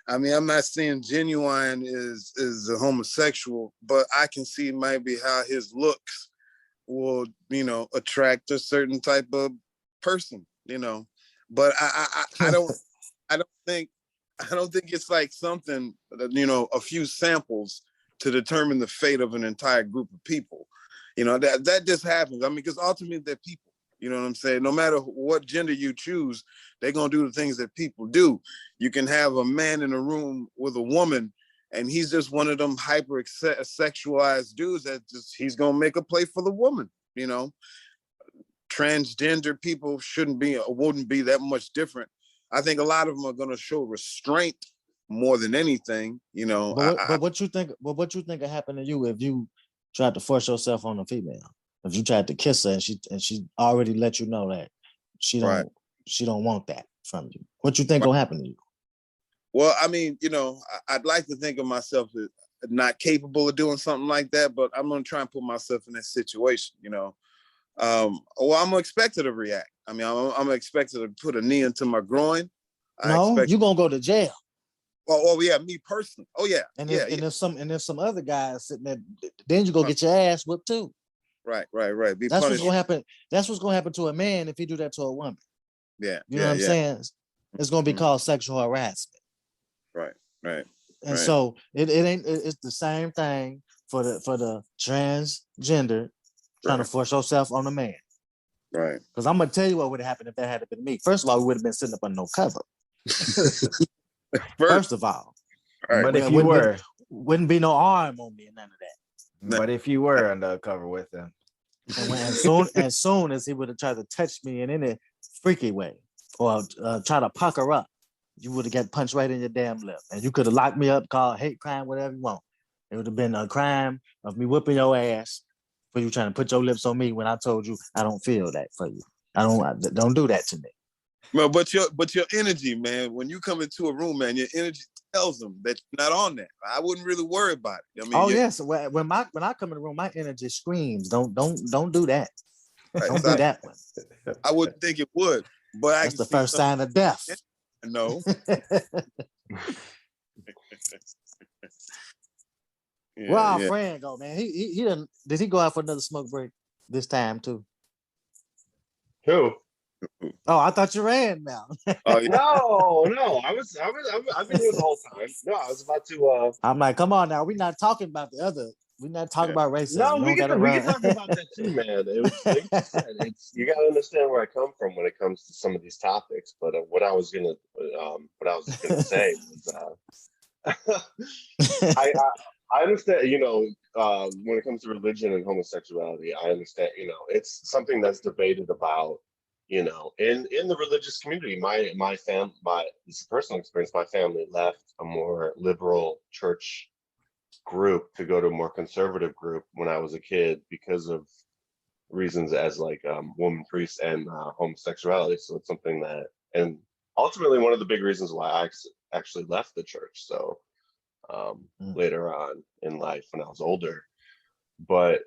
I mean, I'm not saying Genuine is a homosexual, but I can see maybe how his looks will, attract a certain type of person, But I don't think it's like something that, a few samples to determine the fate of an entire group of people. That just happens. I mean, because ultimately they're people. You know what I'm saying? No matter what gender you choose, they're going to do the things that people do. You can have a man in a room with a woman, and he's just one of them hyper sexualized dudes that he's going to make a play for the woman, Transgender people wouldn't be that much different. I think a lot of them are going to show restraint more than anything, But what you think will happen to you if you tried to force yourself on a female? If you tried to kiss her and she already let you know that she don't want that from you, what you think will happen to you? Well, I mean, I'd like to think of myself as not capable of doing something like that, but I'm gonna try and put myself in that situation. I'm expected to react. I mean, I'm expected to put a knee into my groin. You're gonna go to jail. Oh yeah, me personally. Oh yeah, and if some other guys sitting there, then you go get your ass whipped too. Right. That's punished. What's gonna happen. That's what's gonna happen to a man if he do that to a woman. Yeah. You know what I'm saying? it's gonna be called sexual harassment. Right. Right. And Right. so it's the same thing for the transgender trying to Right. force yourself on a man. Right. Because I'm gonna tell you what would have happened if that had been me. First of all, we would have been sitting up on no cover. First of all, Right. But if Well, you were, wouldn't be no arm on me and none of that. but if you were undercover with him, And when as soon as he would have tried to touch me in any freaky way or try to pucker up, you would have got punched right in your damn lip, and you could have locked me up, called hate crime, whatever you want. It would have been a crime of me whooping your ass for you trying to put your lips on me when I told you I don't feel that for you. Don't do that to me. Well, but your energy, man, when you come into a room, man, your energy tells them that you're not on that. I wouldn't really worry about it. I mean, Oh yes, when I come in the room, my energy screams. Don't do that. right, Don't so do that one. I wouldn't think it would, but I That's can the see first sign of death. no. Yeah, Where our yeah. friend go, man? He did he go out for another smoke break this time too? Who? Oh, I thought you ran now. Oh, yeah. No. I've been here the whole time. No, I was about to. I'm like, come on now. We're not talking about the other. We're not talking about racism. No, You we don't can gotta we can run. talk about that too, man. It was like you said, it's you got to understand where I come from when it comes to some of these topics. But what I was gonna say was I understand, when it comes to religion and homosexuality, I understand, it's something that's debated about, in the religious community. This is a personal experience. My family left a more liberal church group to go to a more conservative group when I was a kid because of reasons as like woman priests and homosexuality. So it's something that, and ultimately one of the big reasons why I actually left the church. So later on in life when I was older. But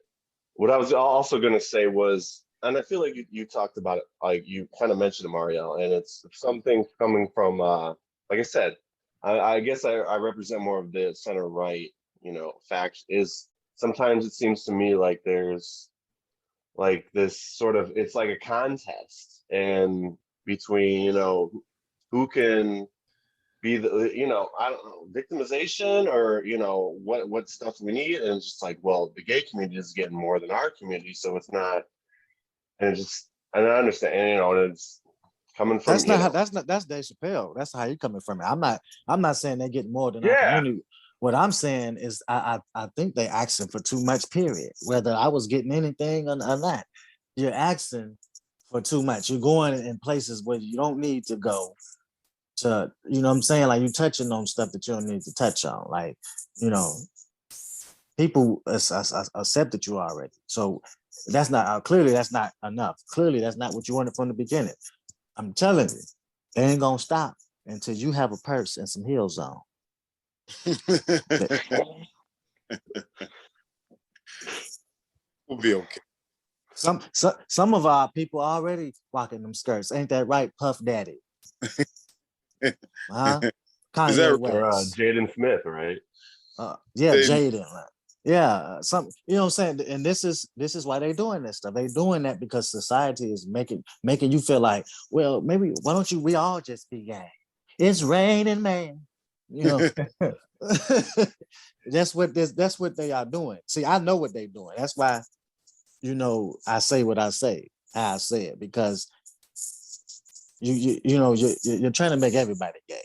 what I was also going to say was, and I feel like you talked about it, like you kind of mentioned it, Marielle, and it's something coming from, like I said, I guess I represent more of the center right, fact is sometimes it seems to me like there's like this sort of, it's like a contest and between, who can be the, I don't know, victimization or, what stuff we need. And it's just like, well, the gay community is getting more than our community. So it's not, and and I understand, and it's coming from, That's Dave Chappelle. That's how you coming from it. I'm not saying they get more than our yeah, community. What I'm saying is I think they asking for too much, period. Whether I was getting anything or not. You're asking for too much. You're going in places where you don't need to go to, you know what I'm saying? Like you're touching on stuff that you don't need to touch on. Like, people accepted you already. So that's not clearly that's not enough. Clearly that's not what you wanted from the beginning. I'm telling you, they ain't gonna stop until you have a purse and some heels on. We'll be okay. Some of our people already rocking them skirts. Ain't that right, Puff Daddy? Huh? Is that Kanye or West. Jaden Smith, right? Yeah, Jaden. Yeah, some, you know what I'm saying? And this is why they doing this stuff. They doing that because society is making you feel like, well, maybe why don't we all just be gay? It's raining, man. That's what they are doing. See, I know what they're doing. That's why, I say what I say, how I say it, because you're trying to make everybody gay.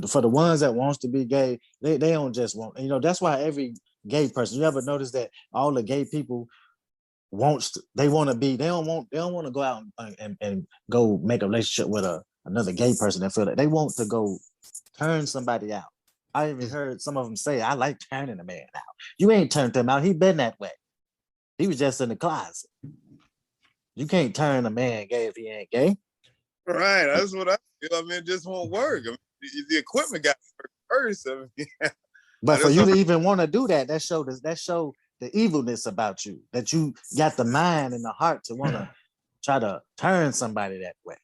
For the ones that wants to be gay, they don't just want, that's why every gay person, you ever notice that all the gay people they don't want to go out and go make a relationship with another gay person and feel that they want to go turn somebody out. I even heard some of them say, I like turning a man out. You ain't turned him out. He been that way. He was just in the closet. You can't turn a man gay if he ain't gay. Right, that's what I feel. I mean, it just won't work. I mean, the equipment got first. I mean, but for you to even want to do that, that show the evilness about you, that you got the mind and the heart to want to try to turn somebody that way.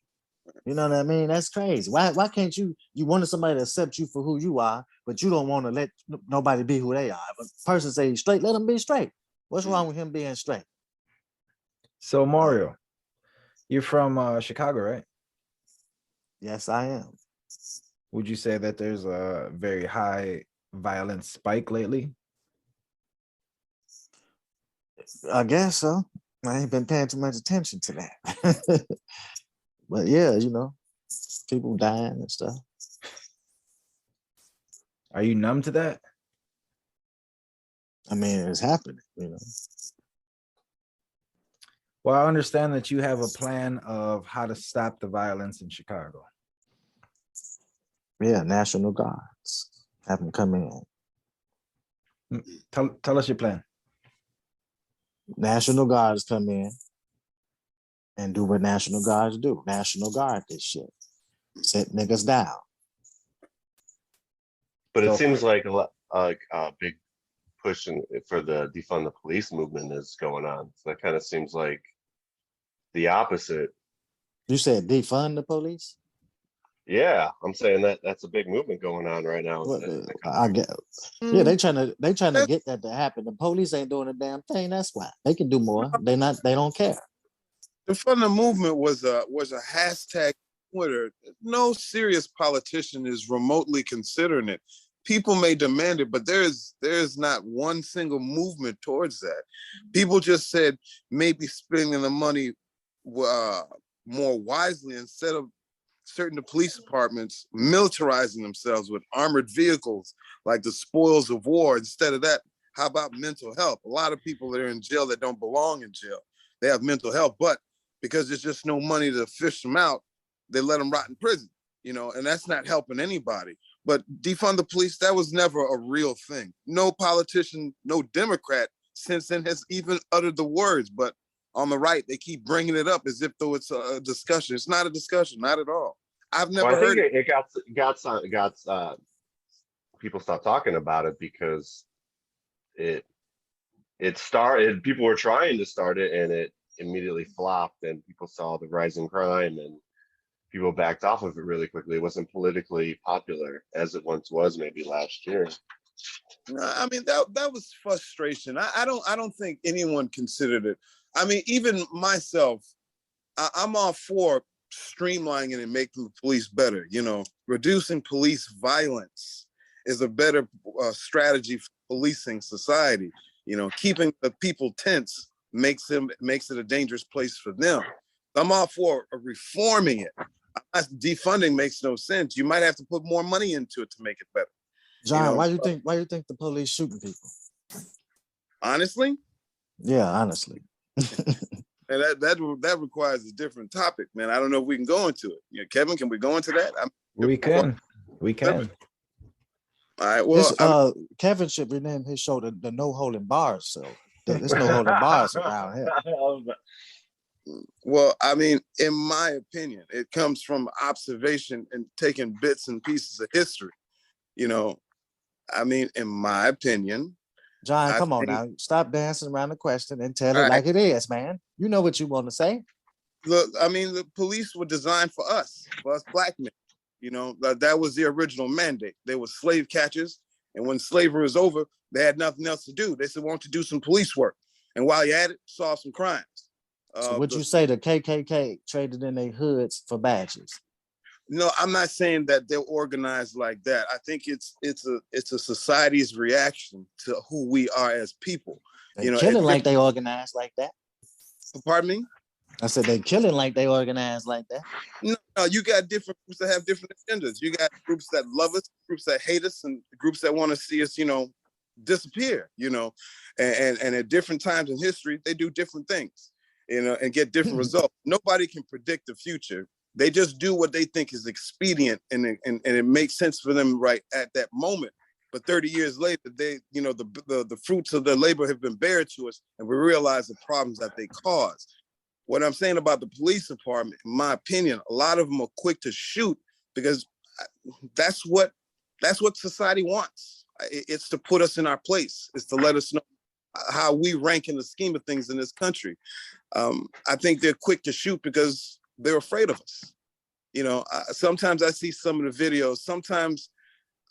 You know what I mean? That's crazy. Why can't you wanted somebody to accept you for who you are, but you don't want to let nobody be who they are? If a person say he's straight, let him be straight. What's wrong with him being straight? So Mario, you're from Chicago, right? Yes, I am. Would you say that there's a very high violence spike lately? I guess so. I ain't been paying too much attention to that. But yeah, people dying and stuff. Are you numb to that? I mean, it's happening, Well, I understand that you have a plan of how to stop the violence in Chicago. Yeah, National Guards have them come in. Tell us your plan. National Guards come in and do what National Guards do. National Guard this shit. Set niggas down. But it So- seems like a big push for the defund the police movement is going on. So that kind of seems like the opposite. You said defund the police? Yeah, I'm saying that's a big movement going on right now. What I get. Yeah, they trying to get that to happen. The police ain't doing a damn thing. That's why they can do more. They don't care. The Fund the Movement was a hashtag Twitter. No serious politician is remotely considering it. People may demand it, but there's not one single movement towards that. People just said maybe spending the money more wisely instead of certain police departments militarizing themselves with armored vehicles like the spoils of war. Instead of that, how about mental health? A lot of people that are in jail that don't belong in jail, they have mental health, but because there's just no money to fish them out, they let them rot in prison, and that's not helping anybody. But defund the police, that was never a real thing. No politician, no Democrat since then has even uttered the words, but on the right, they keep bringing it up as if though it's a discussion. It's not a discussion, not at all. I've never heard it. It got people stopped talking about it because it started. People were trying to start it, and it immediately flopped, and people saw the rising crime, and people backed off of it really quickly. It wasn't politically popular as it once was, maybe last year. I mean, that was frustration. I don't think anyone considered it. I mean, even myself, I'm all for streamlining and making the police better. Reducing police violence is a better strategy for policing society. Keeping the people tense makes it a dangerous place for them. I'm all for reforming it. Defunding makes no sense. You might have to put more money into it to make it better. John, why you think the police shooting people? Honestly? Yeah, honestly. And that requires a different topic, man. I don't know if we can go into it. Kevin, can we go into that? We can. All right. Well, Kevin should rename his show the No Holding Bars. So there's no holding bars around here. Well, I mean, in my opinion, it comes from observation and taking bits and pieces of history. I mean, in my opinion. John, come on now. Stop dancing around the question and tell it like it is, man. You know what you want to say. Look, I mean, the police were designed for us black men. That was the original mandate. They were slave catchers. And when slavery was over, they had nothing else to do. They said, why don't you do some police work? And while you're at it, solve some crimes. So would you say the KKK traded in their hoods for badges? No, I'm not saying that they're organized like that. I think it's a society's reaction to who we are as people. They killing like they organized like that. Pardon me? I said they killing like they organized like that. No, you got different groups that have different agendas. You got groups that love us, groups that hate us, and groups that want to see us, disappear. And at different times in history, they do different things, and get different results. Nobody can predict the future. They just do what they think is expedient, and it makes sense for them right at that moment. But 30 years later, they, the fruits of their labor have been bared to us, and we realize the problems that they caused. What I'm saying about the police department, in my opinion, a lot of them are quick to shoot because that's what society wants. It's to put us in our place. It's to let us know how we rank in the scheme of things in this country. I think they're quick to shoot because they're afraid of us. Sometimes I see some of the videos. Sometimes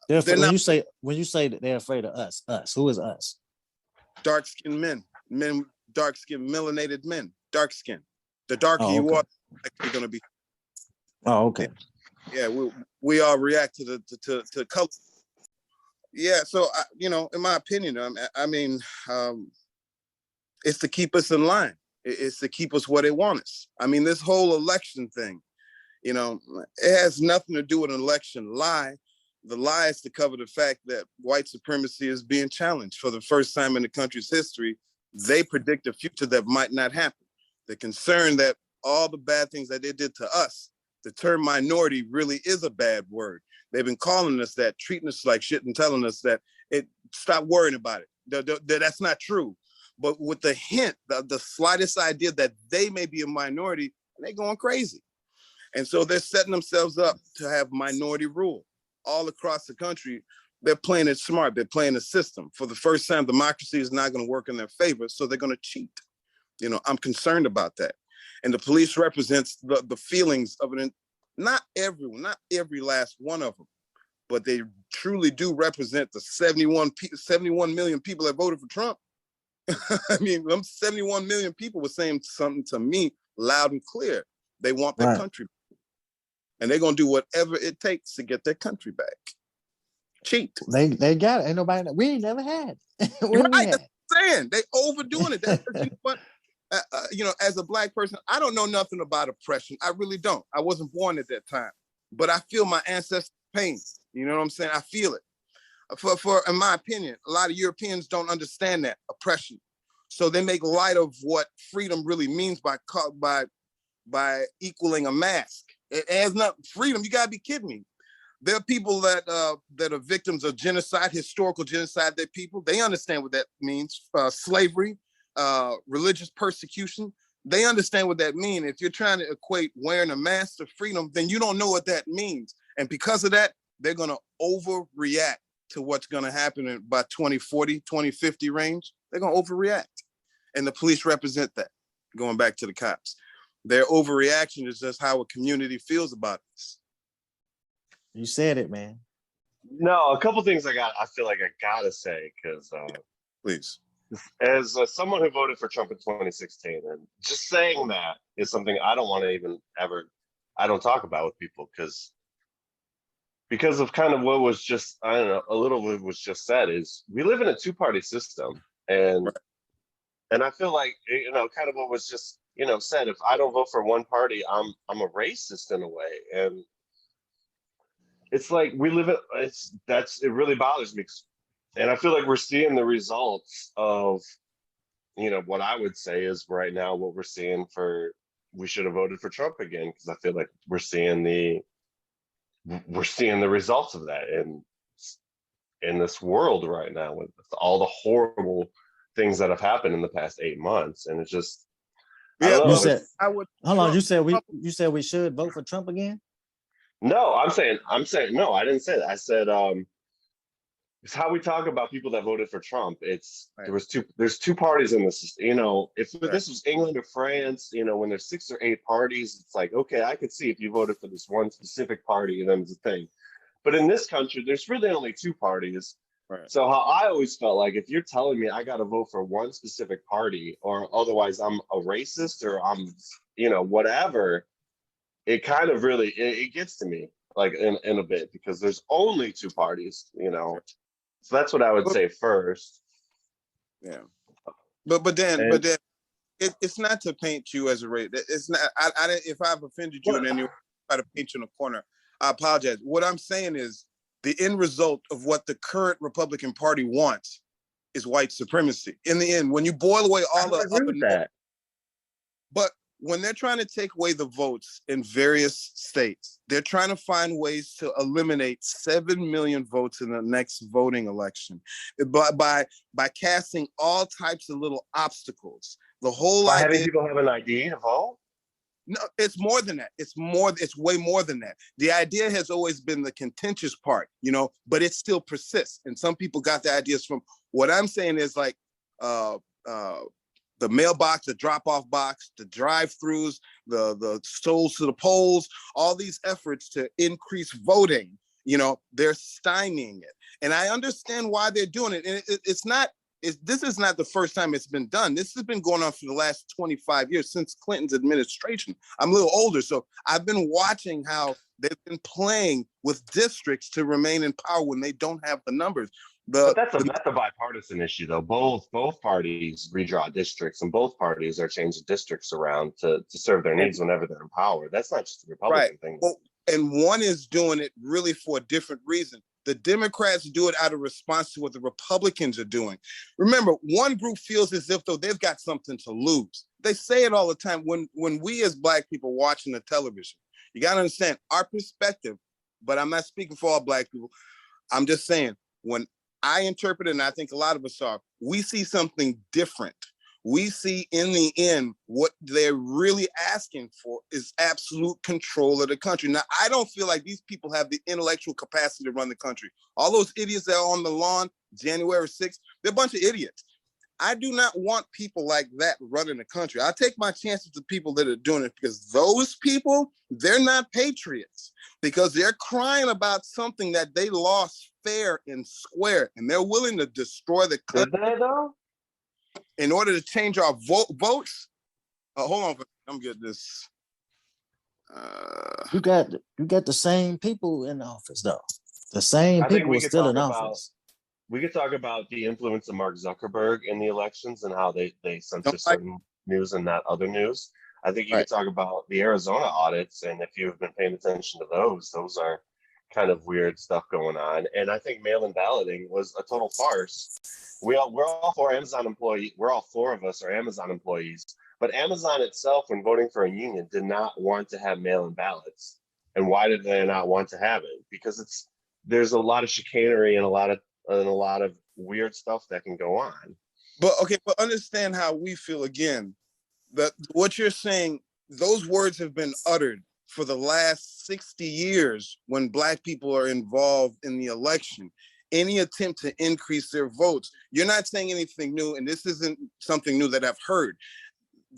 they're not. When you say that they're afraid of us, who is us? Dark-skinned men, dark-skinned, melanated men, dark skin. The darker you are, you're gonna be. Oh, okay. Yeah, we all react to color. Yeah, so in my opinion, I mean, it's to keep us in line. It's to keep us where they want us. I mean, this whole election thing, it has nothing to do with an election lie. The lie is to cover the fact that white supremacy is being challenged for the first time in the country's history. They predict a future that might not happen. They're concerned that all the bad things that they did to us, the term minority really is a bad word. They've been calling us that, treating us like shit and telling us that stop worrying about it. That's not true. But with the hint, the slightest idea that they may be a minority, they're going crazy. And so they're setting themselves up to have minority rule all across the country. They're playing it smart. They're playing the system. For the first time, democracy is not going to work in their favor, so they're going to cheat. I'm concerned about that. And the police represents the feelings of not everyone, not every last one of them, but they truly do represent the 71 million people that voted for Trump. I mean, them 71 million people were saying something to me loud and clear. They want their country. And they're going to do whatever it takes to get their country back. Cheat. They got it. Ain't nobody, we ain't never had. Right, that's what I'm saying. They overdoing it. You know what? As a Black person, I don't know nothing about oppression. I really don't. I wasn't born at that time. But I feel my ancestors' pain. You know what I'm saying? I feel it. In my opinion, a lot of Europeans don't understand that oppression. So they make light of what freedom really means by equaling a mask. It has not freedom. You gotta be kidding me. There are people that are victims of genocide, historical genocide. They're people. They understand what that means. Slavery, religious persecution. They understand what that means. If you're trying to equate wearing a mask to freedom, then you don't know what that means. And because of that, they're gonna overreact to what's gonna happen by 2040, 2050 range. They're gonna overreact. And the police represent that, going back to the cops. Their overreaction is just how a community feels about this. You said it, man. No, a couple things I feel like I gotta say, because please. As someone who voted for Trump in 2016, and just saying that is something I don't want to even ever, I don't talk about with people because of kind of what was just, I don't know, a little bit was just said is we live in a two-party system, and I feel like, kind of what was just, said, if I don't vote for one party, I'm a racist in a way. And it's like we live it really bothers me. And I feel like we're seeing the results of, what I would say is right now what we're seeing we should have voted for Trump again, because I feel like we're seeing the results of that in this world right now with all the horrible things that have happened in the past 8 months. And it's just, You said we should vote for Trump again? No, I'm saying no, I didn't say that. I said it's how we talk about people that voted for Trump. There's two parties in this. If this was England or France, when there's 6 or 8 parties, it's like, okay, I could see if you voted for this one specific party, then it's a thing. But in this country, there's really only 2 parties. Right. So how I always felt like, if you're telling me I got to vote for one specific party, or otherwise I'm a racist, or I'm, whatever, it kind of really, it gets to me, like in a bit, because there's only 2 parties, So that's what I would say first. Yeah. But then it's not to paint you as a race. It's not, if I've offended you in any way, try to paint you in a corner, I apologize. What I'm saying is, the end result of what the current Republican Party wants is white supremacy. In the end, when you boil away all the other that. But when they're trying to take away the votes in various states, they're trying to find ways to eliminate 7 million votes in the next voting election by casting all types of little obstacles. The whole idea, having people have an ID to vote? No, it's more than that. It's way more than that. The idea has always been the contentious part, but it still persists. And some people got the ideas from, what I'm saying is like the mailbox, the drop-off box, the drive-throughs, the souls to the polls, all these efforts to increase voting, they're stymieing it. And I understand why they're doing it. And this is not the first time it's been done. This has been going on for the last 25 years, since Clinton's administration. I'm a little older, so I've been watching how They've been playing with districts to remain in power when they don't have the numbers. But that's a bipartisan issue, though. Both parties redraw districts, and both parties are changing districts around to serve their needs whenever they're in power. That's not just a Republican thing. Well, and one is doing it really for a different reason. The Democrats do it out of response to what the Republicans are doing. Remember, one group feels as if though they've got something to lose. They say it all the time. When we as Black people watching the television, you got to understand our perspective, but I'm not speaking for all Black people. I'm just saying, when I interpret it, and I think a lot of us are, we see something different. We see in the end, what they're really asking for is absolute control of the country. Now, I don't feel like these people have the intellectual capacity to run the country. All those idiots that are on the lawn, January 6th, they're a bunch of idiots. I do not want people like that running the country. I take my chances with people that are doing it, because those people, they're not patriots, because they're crying about something that they lost fair and square, and they're willing to destroy the country. Did they, though? In order to change our votes. Hold on, I'm getting this. You got the same people in office, though. The same people are still in office. We could talk about the influence of Mark Zuckerberg in the elections and how they censor certain news and not other news. I think you could talk about the Arizona audits, and if you've been paying attention to those are kind of weird stuff going on. And I think mail-in balloting was a total farce. We're all for Amazon employees. We're all four of us are Amazon employees. But Amazon itself, when voting for a union, did not want to have mail-in ballots. And why did they not want to have it? Because there's a lot of chicanery and a lot of weird stuff that can go on. But understand how we feel again. That what you're saying, those words have been uttered for the last 60 years when Black people are involved in the election. Any attempt to increase their votes, you're not saying anything new, and this isn't something new that I've heard.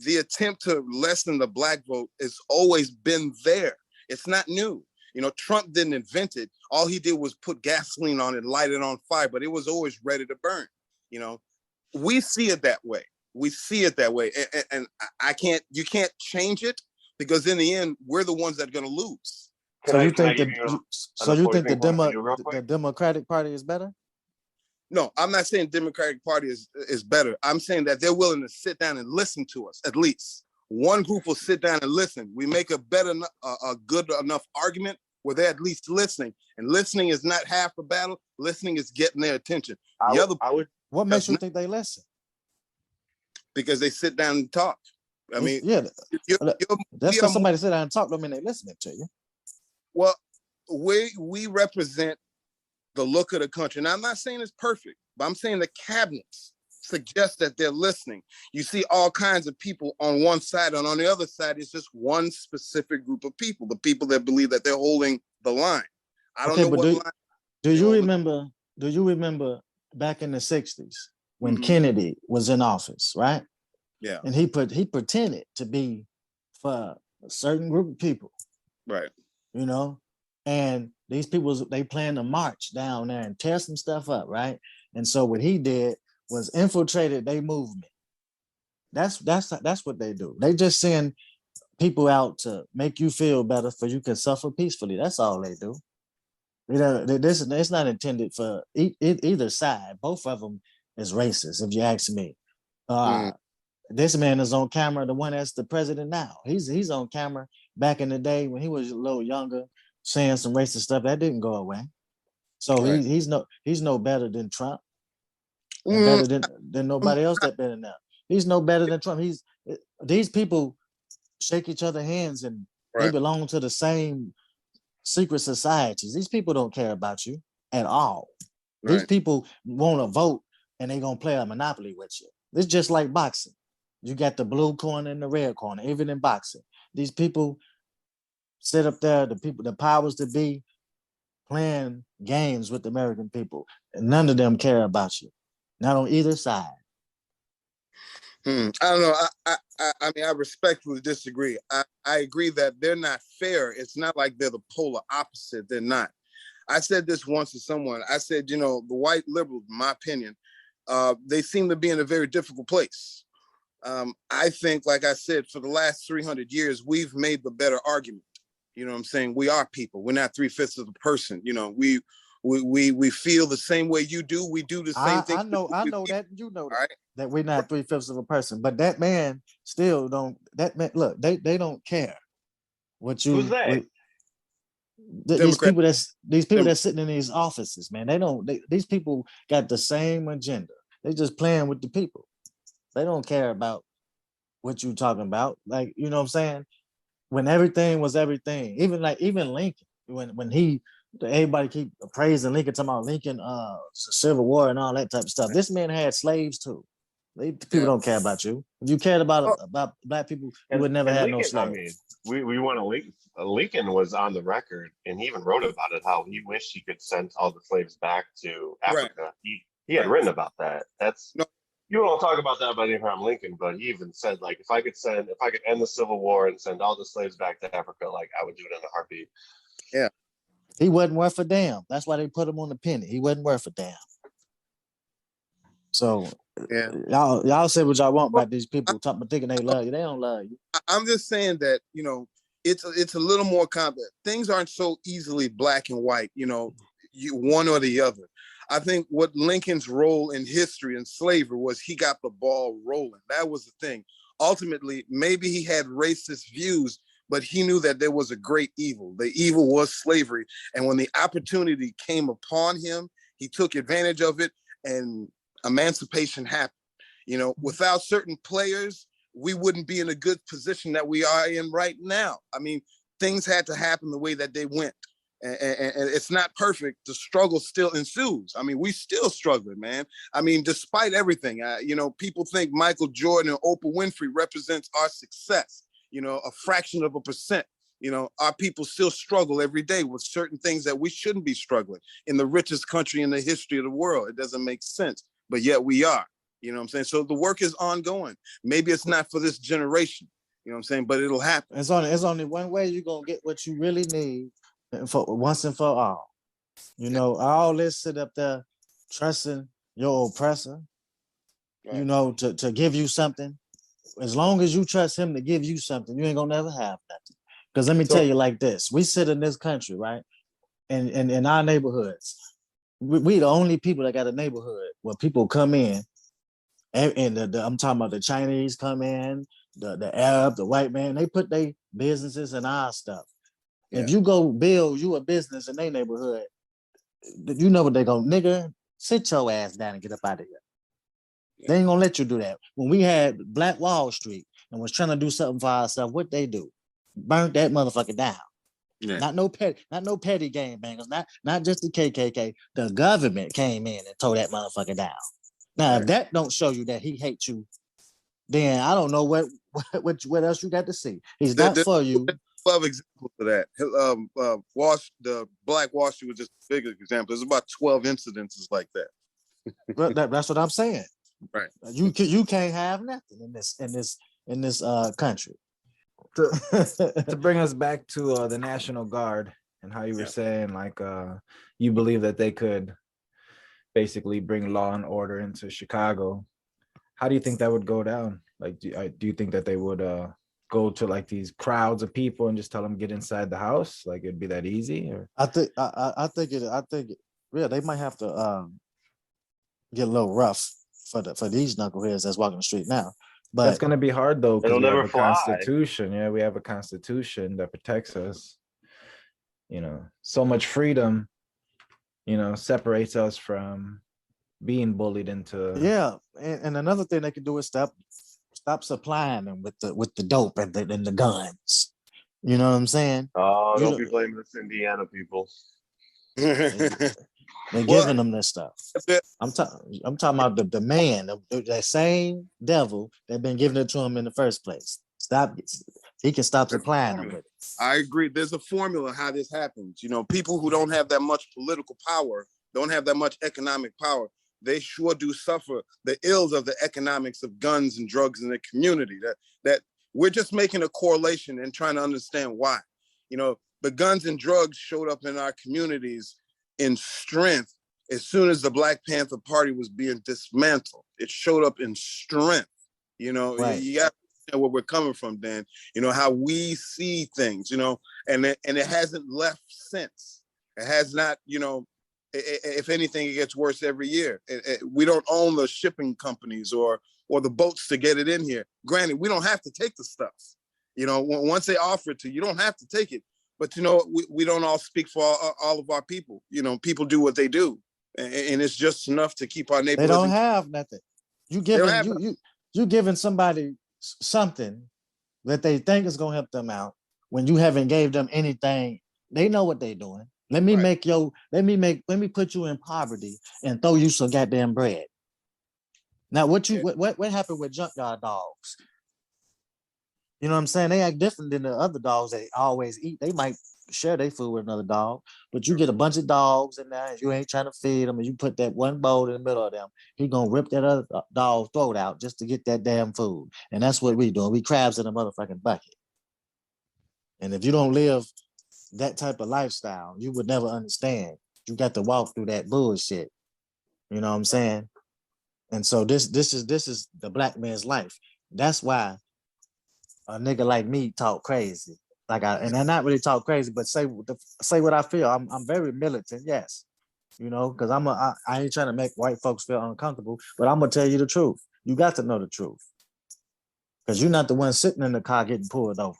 The attempt to lessen the Black vote has always been there. It's not new. You know, Trump didn't invent it. All he did was put gasoline on it, light it on fire, but it was always ready to burn. You know, we see it that way. We see it that way. And you can't change it, because in the end, we're the ones that are going to lose. So you think the Democratic Party is better? No, I'm not saying Democratic Party is better. I'm saying that they're willing to sit down and listen to us. At least one group will sit down and listen. We make a good enough argument where they're at least listening. And listening is not half the battle. Listening is getting their attention. What makes you think they listen? Because they sit down and talk. I mean, yeah, that's because somebody sit down and talk. Don't mean they're listening to you. Well, we represent the look of the country. Now, I'm not saying it's perfect, but I'm saying the cabinets suggest that they're listening. You see all kinds of people on one side, and on the other side, it's just one specific group of people, the people that believe that they're holding the line. I don't know what line. Do you remember back in the 60s when Kennedy was in office, right? Yeah. And he pretended to be for a certain group of people. Right. You know, and these people, they plan to march down there and tear some stuff up, right? And so what he did was infiltrated their movement. That's what they do. They just send people out to make you feel better so you can suffer peacefully. That's all they do. You know, it's not intended for either side. Both of them is racist, if you ask me. This man is on camera, the one that's the president now. He's on camera. Back in the day when he was a little younger, saying some racist stuff, that didn't go away. So he's no better than Trump. Better than nobody else that been in there. He's no better than Trump. These people shake each other hands and they belong to the same secret societies. These people don't care about you at all. These people want to vote and they gonna play a monopoly with you. It's just like boxing. You got the blue corner and the red corner, even in boxing. These people sit up there, the powers to be, playing games with the American people, and none of them care about you, not on either side. I don't know. I mean, I respectfully disagree. I agree that they're not fair. It's not like they're the polar opposite. They're not. I said this once to someone. I said, you know, the white liberals, in my opinion, they seem to be in a very difficult place. I think, like I said, for the last 300 years, we've made the better argument. You know what I'm saying? We are people. We're not 3/5 of a person. You know, we feel the same way you do. We do the same thing. I know that, you know that, right? that we're not 3/5 of a person, but that man still don't. That man, look, they don't care what Who's you. they? Democrat. These people that's sitting in these offices, man. They don't. These people got the same agenda. They just playing with the people. They don't care about what you talking about. Like, you know what I'm saying? When everything was everything, even Lincoln, when he everybody keep praising Lincoln, talking about Lincoln, Civil War and all that type of stuff. This man had slaves too. People don't care about you. If you cared about black people, you would never have no Lincoln, I slaves. mean, we want to link. Lincoln was on the record, and he even wrote about it, how he wished he could send all the slaves back to Right. Africa. He had written about that. That's No. You don't talk about that about Abraham Lincoln, but he even said, like, if I could end the Civil War and send all the slaves back to Africa, like, I would do it in a heartbeat. Yeah. He wasn't worth a damn. That's why they put him on the penny. He wasn't worth a damn. So Yeah. y'all say what y'all want about these people thinking they love you. They don't love you. I'm just saying that, you know, it's a little more complex. Things aren't so easily black and white, you know, one or the other. I think what Lincoln's role in history and slavery was, he got the ball rolling. That was the thing. Ultimately, maybe he had racist views, but he knew that there was a great evil. The evil was slavery. And when the opportunity came upon him, he took advantage of it, and emancipation happened. You know, without certain players, we wouldn't be in a good position that we are in right now. I mean, things had to happen the way that they went. And it's not perfect. The struggle still ensues. I mean, we still struggling, man. I mean, despite everything, you know, people think Michael Jordan and Oprah Winfrey represents our success, you know, a fraction of a percent. You know, our people still struggle every day with certain things that we shouldn't be struggling in the richest country in the history of the world. It doesn't make sense, but yet we are. You know what I'm saying? So the work is ongoing. Maybe it's not for this generation, you know what I'm saying, but it'll happen. It's only one way you're gonna get what you really need for once and for all. You know, all this sit up there trusting your oppressor, Right. you know, to give you something. As long as you trust him to give you something, you ain't gonna never have nothing. Because let me tell you like this: we sit in this country, right? And in our neighborhoods, we the only people that got a neighborhood where people come in, and I'm talking about the Chinese come in, the Arab, the white man, they put their businesses in our stuff. Yeah. If you go build you a business in their neighborhood, you know what they gonna, nigga, sit your ass down and get up out of here. Yeah. They ain't gonna let you do that. When we had Black Wall Street and was trying to do something for ourselves, what they do? Burnt that motherfucker down. Yeah. Not no petty gangbangers, not just the KKK. The government came in and tore that motherfucker down. Now, if that don't show you that he hates you, then I don't know what else you got to see. He's not for you. Love examples of that. The Black Wall Street was just a bigger example. There's about 12 incidences like that. That's what I'm saying. Right. You can't have nothing in this country. To bring us back to the National Guard and how you were saying, like, you believe that they could basically bring law and order into Chicago. How do you think that would go down? Like, do you think that they would go to like these crowds of people and just tell them get inside the house? Like, it'd be that easy? Or I think they might have to get a little rough for these knuckleheads that's walking the street now. But that's gonna be hard though, because we have a fly. constitution. Yeah, we have a constitution that protects us. You know, so much freedom, you know, separates us from being bullied into. Yeah, and another thing they can do is stop supplying them with the dope and the guns. You know what I'm saying? Oh, don't be blaming us Indiana people. They're giving them this stuff. I'm talking about the man, that same devil that been giving it to him in the first place. He can stop supplying them with it. I agree. There's a formula how this happens. You know, people who don't have that much political power, don't have that much economic power, they sure do suffer the ills of the economics of guns and drugs in the community. That we're just making a correlation and trying to understand why. You know, the guns and drugs showed up in our communities in strength as soon as the Black Panther Party was being dismantled. It showed up in strength. You know, right. You got where we're coming from, Dan. You know, how we see things, you know, and it hasn't left since. It has not, you know, if anything, it gets worse every year. We don't own the shipping companies or the boats to get it in here. Granted, we don't have to take the stuff. You know, once they offer it to you, you don't have to take it. But, you know, we don't all speak for all of our people. You know, people do what they do. And it's just enough to keep our neighborhoods. They don't have nothing. You giving somebody something that they think is gonna help them out when you haven't gave them anything. They know what they're doing. Let me put you in poverty and throw you some goddamn bread. Now what happened with junkyard dogs? You know what I'm saying? They act different than the other dogs they always eat. They might share their food with another dog, but you get a bunch of dogs in there and you ain't trying to feed them, and you put that one bowl in the middle of them, he gonna rip that other dog's throat out just to get that damn food. And that's what we doing. We crabs in a motherfucking bucket. And if you don't live that type of lifestyle, you would never understand. You got to walk through that bullshit. You know what I'm saying? And so this is the black man's life. That's why a nigga like me talk crazy. And I not really talk crazy, but say what I feel. I'm very militant, yes. You know, because I ain't trying to make white folks feel uncomfortable, but I'm gonna tell you the truth. You got to know the truth. Because you're not the one sitting in the car getting pulled over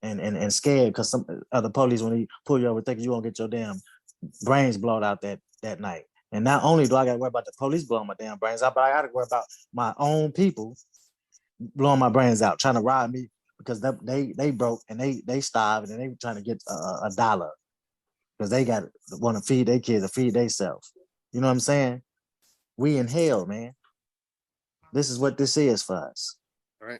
and scared because some other police, when they pull you over, thinking you won't get your damn brains blown out that night. And not only do I gotta worry about the police blowing my damn brains out, but I gotta worry about my own people blowing my brains out, trying to rob me because they broke and they starved and they trying to get a dollar because they want to feed their kids or feed themselves. You know what I'm saying? We in hell, man. This is what this is for us. Right.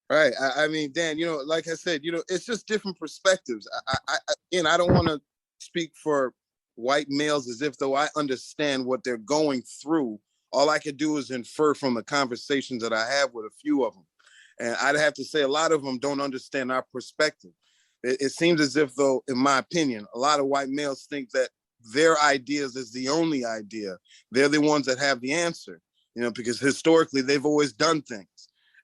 Right. I mean, Dan, you know, like I said, you know, it's just different perspectives. I don't want to speak for white males as if though I understand what they're going through. All I could do is infer from the conversations that I have with a few of them. And I'd have to say a lot of them don't understand our perspective. It seems as if though, in my opinion, a lot of white males think that their ideas is the only idea. They're the ones that have the answer, you know, because historically they've always done things.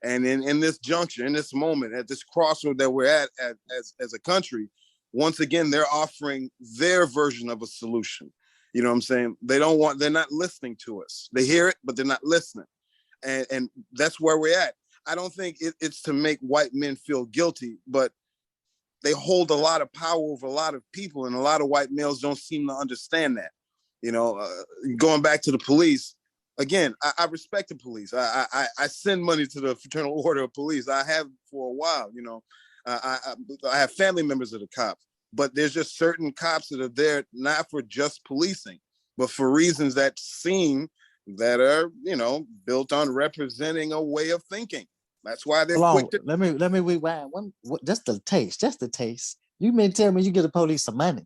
And in this juncture, in this moment, at this crossroad that we're at as a country, once again, they're offering their version of a solution. You know what I'm saying? They're not listening to us. They hear it, but they're not listening. And that's where we're at. I don't think it's to make white men feel guilty, but they hold a lot of power over a lot of people, and a lot of white males don't seem to understand that. You know, going back to the police, again, I respect the police. I send money to the Fraternal Order of Police. I have for a while, you know. I have family members of the cops, but there's just certain cops that are there not for just policing, but for reasons that seem that are, you know, built on representing a way of thinking. That's why they're quick to. Let me rewind just a taste. You mean tell me you get the police some money?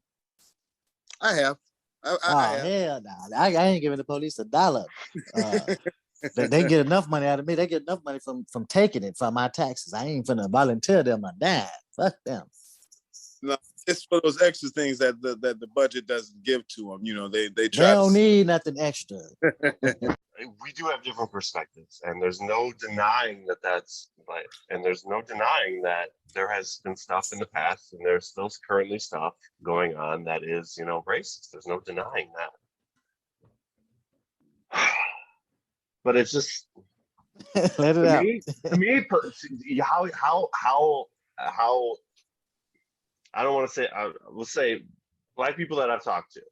I have. I have. Hell no. I ain't giving the police $1. They get enough money out of me. They get enough money from taking it from my taxes. I ain't finna volunteer them a dime. Fuck them. No, it's for those extra things that the budget doesn't give to them. You know, they try. They don't need nothing extra. We do have different perspectives, and there's no denying that's right. And there's no denying that there has been stuff in the past, and there's still currently stuff going on that is, you know, racist. There's no denying that. But it's just let it out. To me, how I don't want to say. We'll say black people that I've talked to,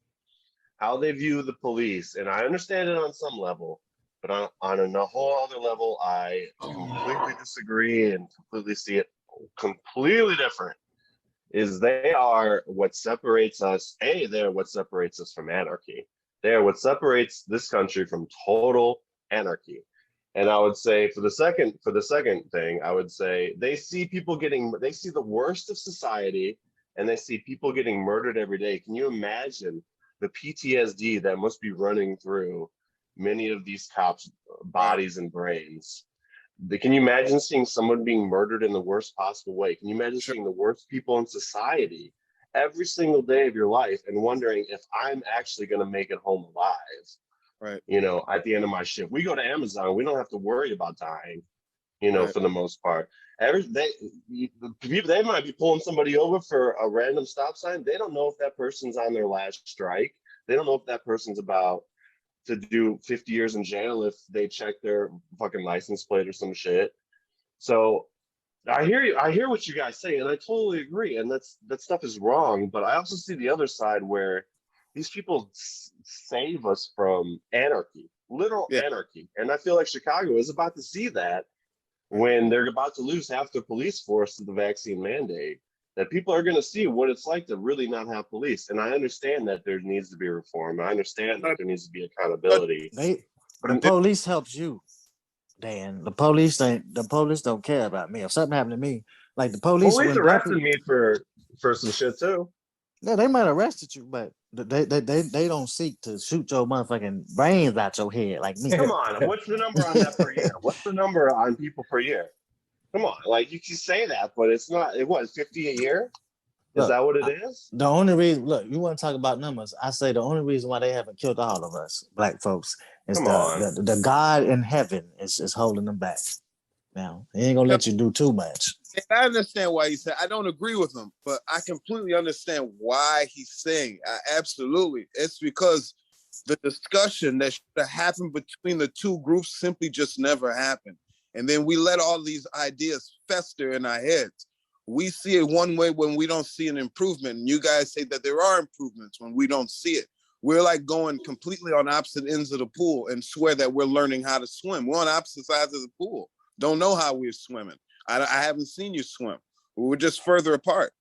how they view the police, and I understand it on some level, but on a whole other level, I completely disagree and completely see it completely different. Is they are what separates us. They're what separates us from anarchy. They are what separates this country from total anarchy. And I would say for the second thing, I would say they see the worst of society, and they see people getting murdered every day. Can you imagine the PTSD that must be running through many of these cops' bodies and brains? Can you imagine seeing someone being murdered in the worst possible way? Can you imagine seeing the worst people in society every single day of your life and wondering if I'm actually going to make it home alive? Right. You know, at the end of my shift, we go to Amazon. We don't have to worry about dying. you know, Right. for the most part. They might be pulling somebody over for a random stop sign. They don't know if that person's on their last strike. They don't know if that person's about to do 50 years in jail if they check their fucking license plate or some shit. So I hear you. I hear what you guys say, and I totally agree. And that stuff is wrong. But I also see the other side where these people save us from anarchy, literal Yeah. anarchy. And I feel like Chicago is about to see that when they're about to lose half their police force to the vaccine mandate. That people are going to see what it's like to really not have police. And I understand that there needs to be reform. I understand that there needs to be accountability. The police helps you, Dan. The police don't care about me. If something happened to me, like the police Arrested me for some shit too. Yeah, they might have arrested you, but they don't seek to shoot your motherfucking brains out your head like me. Come on, what's the number on that per year? What's the number on people per year? Come on, like you can say that, but it's not. It was 50 a year. Is that what it is? The only reason, look, you want to talk about numbers? I say the only reason why they haven't killed all of us, black folks, is the God in heaven is holding them back. Now he ain't gonna let you do too much. I understand why he said. I don't agree with him, but I completely understand why he's saying. Absolutely, it's because the discussion that should have happened between the two groups simply just never happened. And then we let all these ideas fester in our heads. We see it one way when we don't see an improvement. And you guys say that there are improvements when we don't see it. We're like going completely on opposite ends of the pool and swear that we're learning how to swim. We're on opposite sides of the pool. Don't know how we're swimming. I haven't seen you swim. We're just further apart.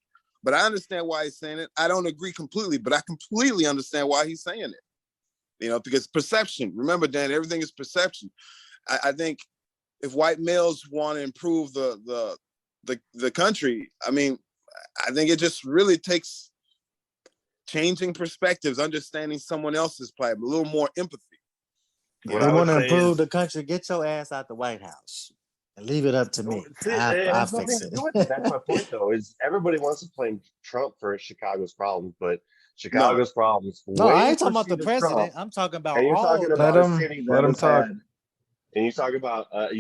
But I understand why he's saying it. I don't agree completely, but I completely understand why he's saying it. You know, because perception. Remember, Dan, everything is perception. I think if white males want to improve the country, I mean, I think it just really takes changing perspectives, understanding someone else's plight, a little more empathy. If they want to improve the country, get your ass out the White House and leave it up to me. I'll fix it. That's my point, though, is everybody wants to blame Trump for Chicago's problems, but Chicago's problems. No, I ain't talking about the president. I'm talking about and you're all. talking about a city that has talk. And you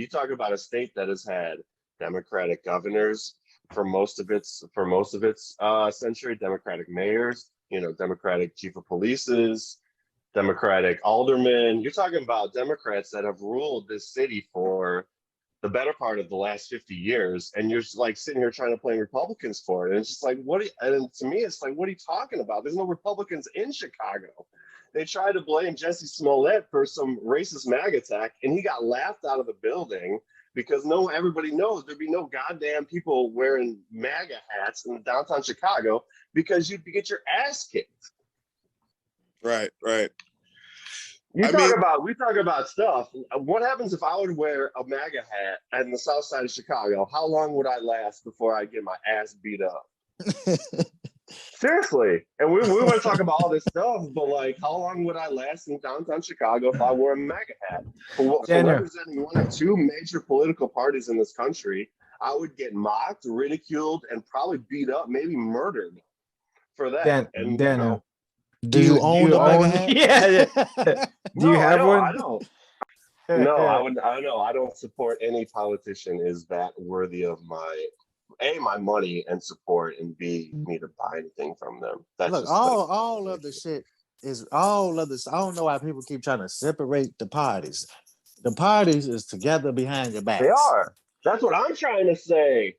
talk about a state that has had Democratic governors for most of its century, Democratic mayors, you know, Democratic chief of polices, Democratic aldermen. You're talking about Democrats that have ruled this city for the better part of the last 50 years, and you're just like sitting here trying to blame Republicans for it. And it's just like, and to me, it's like, what are you talking about? There's no Republicans in Chicago. They tried to blame Jesse Smollett for some racist MAGA attack, and he got laughed out of the building because everybody knows there'd be no goddamn people wearing MAGA hats in downtown Chicago because you'd get your ass kicked. Right. We talk about stuff. What happens if I would wear a MAGA hat in the south side of Chicago? How long would I last before I get my ass beat up? Seriously. And we want to talk about all this stuff, but like, how long would I last in downtown Chicago if I wore a MAGA hat? For representing one of two major political parties in this country, I would get mocked, ridiculed, and probably beat up, maybe murdered for that. Daniel. Do you own the MAGA hat? Yeah. Do you have one? I don't. No, I don't support any politician is that worthy of my money and support, and B, me to buy anything from them. That's look, all of the shit is all of this. I don't know why people keep trying to separate the parties. The parties is together behind your back. They are. That's what I'm trying to say.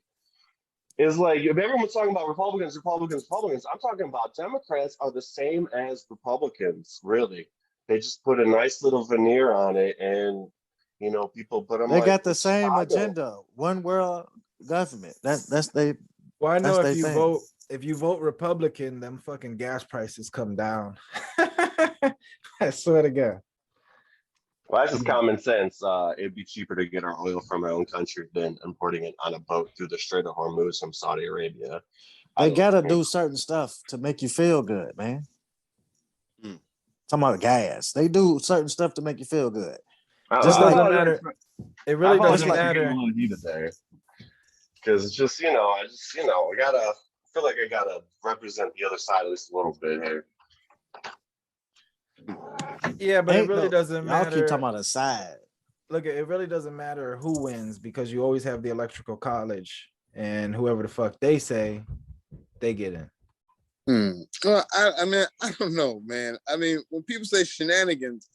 Is like, if everyone's talking about Republicans, I'm talking about Democrats are the same as Republicans, really. They just put a nice little veneer on it, and, you know, people put them. They got the same agenda, one world government. That's they. Well, I know if you vote Republican, them fucking gas prices come down. I swear to God. Well, that's just common sense. It'd be cheaper to get our oil from our own country than importing it on a boat through the Strait of Hormuz from Saudi Arabia. They gotta do certain stuff to make you feel good, man. Talking about gas, they do certain stuff to make you feel good. Just doesn't matter. It really doesn't matter. Because it's just, I feel like I gotta represent the other side at least a little bit here. Yeah, but it really doesn't matter. Y'all keep talking about the side. look, it really doesn't matter who wins because you always have the electoral college, and whoever the fuck they say, they get in. Well, I mean, I don't know, man. I mean, when people say shenanigans,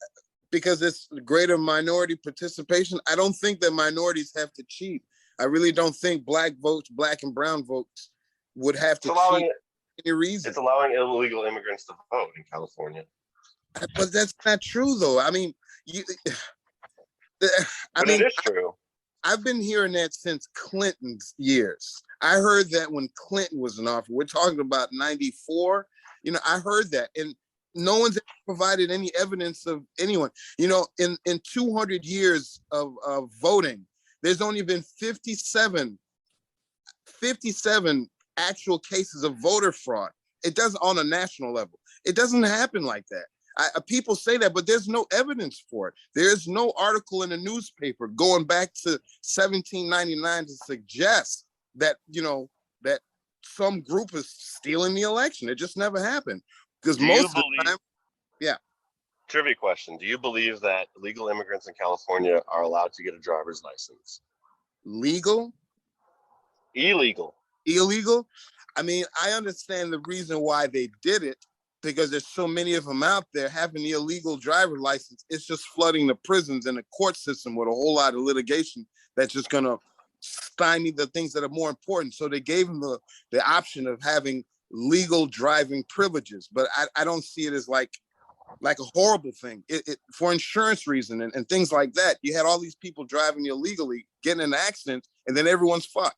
because it's greater minority participation, I don't think that minorities have to cheat. I really don't think black votes, black and brown votes, would have to cheat for any reason. It's allowing illegal immigrants to vote in California. But that's not true, though. I mean, But it is true. I've been hearing that since Clinton's years. I heard that when Clinton was in office. We're talking about 94. You know, I heard that. And no one's provided any evidence of anyone. You know, in 200 years of voting, there's only been 57 actual cases of voter fraud. It doesn't on a national level. It doesn't happen like that. People say that, but there's no evidence for it. There's no article in a newspaper going back to 1799 to suggest that, you know, that some group is stealing the election. It just never happened. Because most of the time, yeah. Trivia question. Do you believe that illegal immigrants in California are allowed to get a driver's license? Legal? Illegal. Illegal? I mean, I understand the reason why they did it, because there's so many of them out there having the illegal driver license. It's just flooding the prisons and the court system with a whole lot of litigation that's just going to stymie the things that are more important. So they gave them the option of having legal driving privileges. But I don't see it as like a horrible thing. It for insurance reason and things like that. You had all these people driving illegally, getting in accidents, and then everyone's fucked.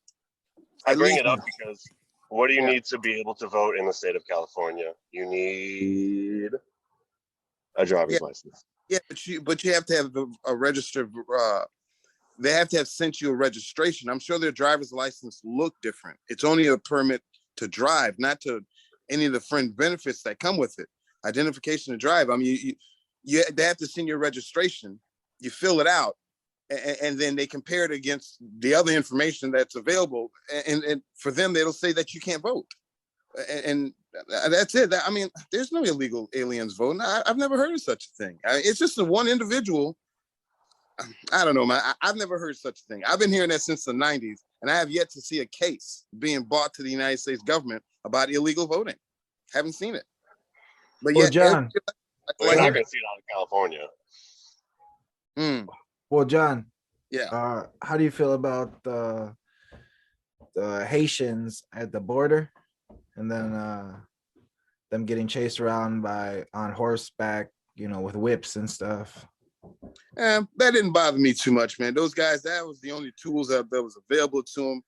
I bring it up because what do you need to be able to vote in the state of California? You need a driver's license. Yeah, but you have to have a registered. They have to have sent you a registration. I'm sure their driver's license look different. It's only a permit to drive, not to any of the fringe benefits that come with it. Identification to drive. I mean, they have to send you a registration. You fill it out, and then they compare it against the other information that's available. And for them, it'll say that you can't vote. And that's it. I mean, there's no illegal aliens voting. I've never heard of such a thing. It's just a one individual. I don't know, man. I've never heard such a thing. I've been hearing that since the 90s, and I have yet to see a case being brought to the United States government about illegal voting. Haven't seen it. But well, yet, John, we're not going to see it out of California. Well, John, yeah. How do you feel about the Haitians at the border, and then them getting chased around on horseback, you know, with whips and stuff? That didn't bother me too much, man. Those guys, that was the only tools that was available to them.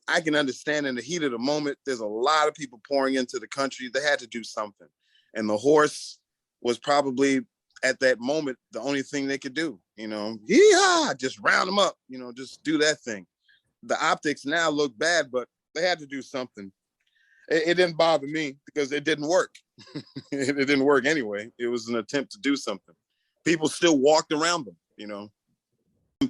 I can understand in the heat of the moment, there's a lot of people pouring into the country. They had to do something. And the horse was probably at that moment the only thing they could do, you know, yeehaw, just round them up, you know, just do that thing. The optics now look bad, but they had to do something. It didn't bother me because it didn't work. It didn't work anyway. It was an attempt to do something. People still walked around them, you know.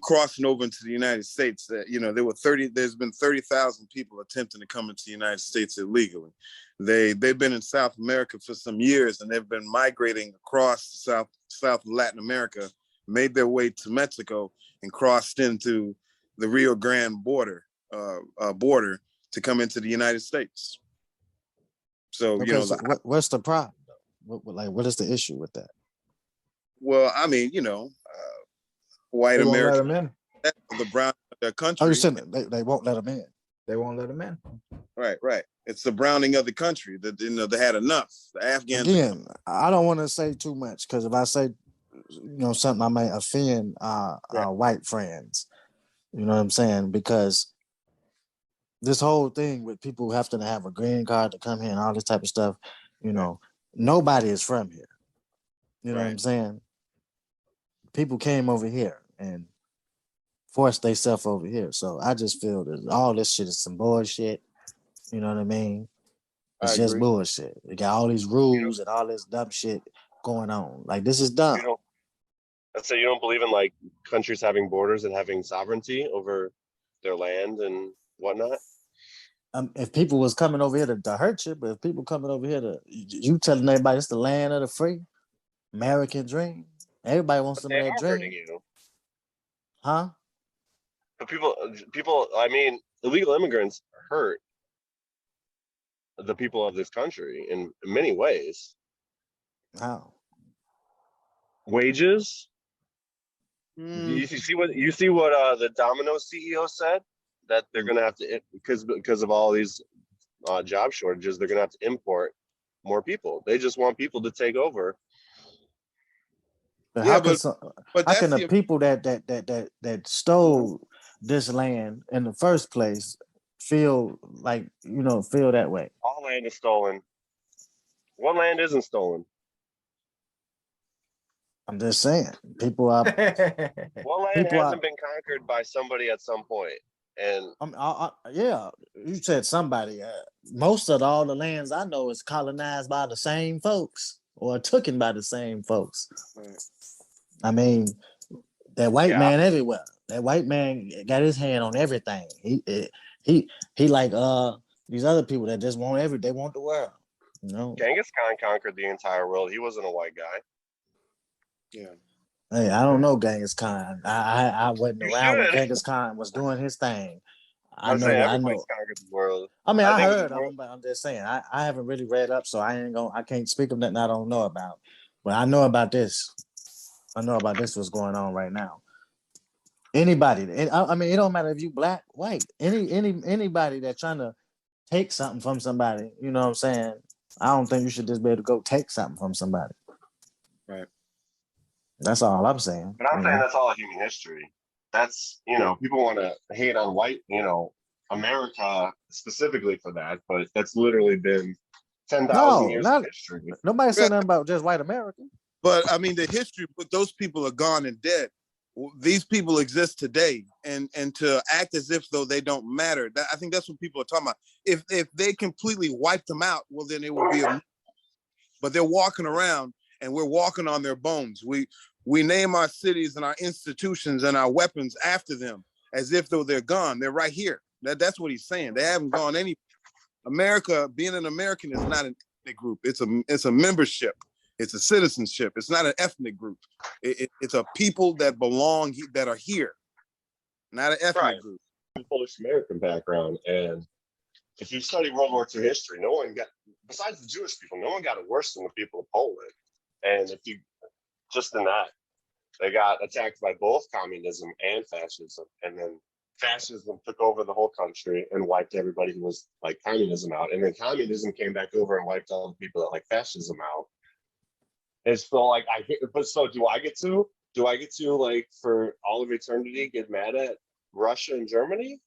Crossing over into the United States, you know, there's been 30,000 people attempting to come into the United States illegally. They've been in South America for some years, and they've been migrating across South of Latin America, made their way to Mexico, and crossed into the Rio Grande border to come into the United States. So, okay, you know, so what's the problem? What is the issue with that? Well, I mean, you know, white Americans, the brown their country. Oh, you said they won't let them in. They won't let them in. Right. It's the browning of the country that, you know, they had enough. The Afghans. Again, I don't want to say too much because if I say, you know, something, I may offend our white friends. You know what I'm saying? Because this whole thing with people having to have a green card to come here and all this type of stuff, you know, nobody is from here. You know what I'm saying? People came over here and forced themselves over here. So I just feel that all this shit is some bullshit. You know what I mean? It's just bullshit. They got all these rules and all this dumb shit going on. Like, this is dumb. Let's say you don't believe in like countries having borders and having sovereignty over their land and whatnot. If people was coming over here to hurt you, but if people coming over here you telling everybody it's the land of the free, American dream. Everybody wants some of that dream. You. Huh? But people. I mean, illegal immigrants hurt the people of this country in many ways. How? Wages. Mm, You see what the Domino's CEO said, that they're going to have to, because of all these job shortages, they're going to have to import more people. They just want people to take over. But yeah, but how can that's the the people that stole this land in the first place feel like feel that way? All land is stolen. What land isn't stolen? I'm just saying, people are What land people hasn't are. been conquered by somebody at some point? And Yeah, you said somebody. Most of all the lands I know is colonized by the same folks or taken by the same folks. I mean, that white yeah, man everywhere. That white man got his hand on everything. He like these other people that just want they want the world. You know. Genghis Khan conquered the entire world. He wasn't a white guy. yeah. Hey, I don't know Genghis Khan. I wasn't You around when should. Genghis Khan was doing his thing. I I'm saying know. I everybody's know. conquered the world. I mean, I I think the heard of world. him, but I'm just saying I haven't really read up, so I can't speak of nothing I don't know about. But I know about this. I know about this. What's going on right now? Anybody, I mean, it don't matter if you black, white, anybody that's trying to take something from somebody. You know what I'm saying? I don't think you should just be able to go take something from somebody. Right. That's all I'm saying. But I'm You saying know? that's all human history. That's, people want to hate on white, America specifically for that, but that's literally been 10,000 No, years of not history. nobody Yeah, said nothing about just white America. but I mean, the history, but those people are gone and dead. These people exist today, and to act as if though they don't matter. I think that's what people are talking about. If they completely wipe them out, well, then it would be a. But they're walking around, and we're walking on their bones. We name our cities and our institutions and our weapons after them, as if though they're gone. They're right here. That's what he's saying. They haven't gone any. America, being an American is not an ethnic group. It's a membership. It's a citizenship. It's not an ethnic group. It's a people that belong, that are here, not an Right. ethnic group. Polish American background. And if you study World War II history, no one got, besides the Jewish people, no one got it worse than the people of Poland. And if you, just in that, they got attacked by both communism and fascism. And then fascism took over the whole country and wiped everybody who was like communism out. And then communism came back over and wiped all the people that like fascism out. It's so like but so do I get to like for all of eternity get mad at Russia and Germany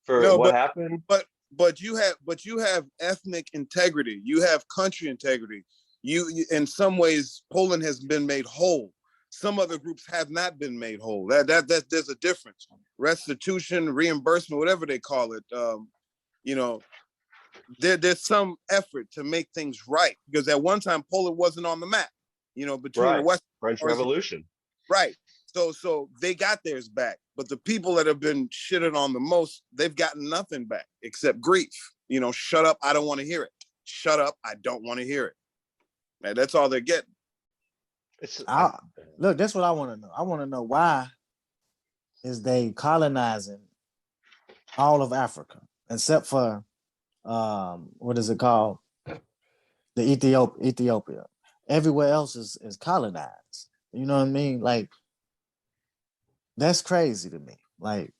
for No, what happened? but you have ethnic integrity. You have country integrity. You in some ways, Poland has been made whole. Some other groups have not been made whole. That there's a difference. Restitution, reimbursement, whatever they call it. You know, there's some effort to make things right, because at one time Poland wasn't on the map. Between the Right. West, French Revolution. right. So they got theirs back, but the people that have been shitted on the most, they've gotten nothing back except grief. Shut up, I don't want to hear it. Shut up, I don't want to hear it. Man, that's all they're getting. Look, that's what I want to know. I want to know why is they colonizing all of Africa except for what is it called? The Ethiopia. Everywhere else is colonized. You know what I mean? Like, that's crazy to me. Like,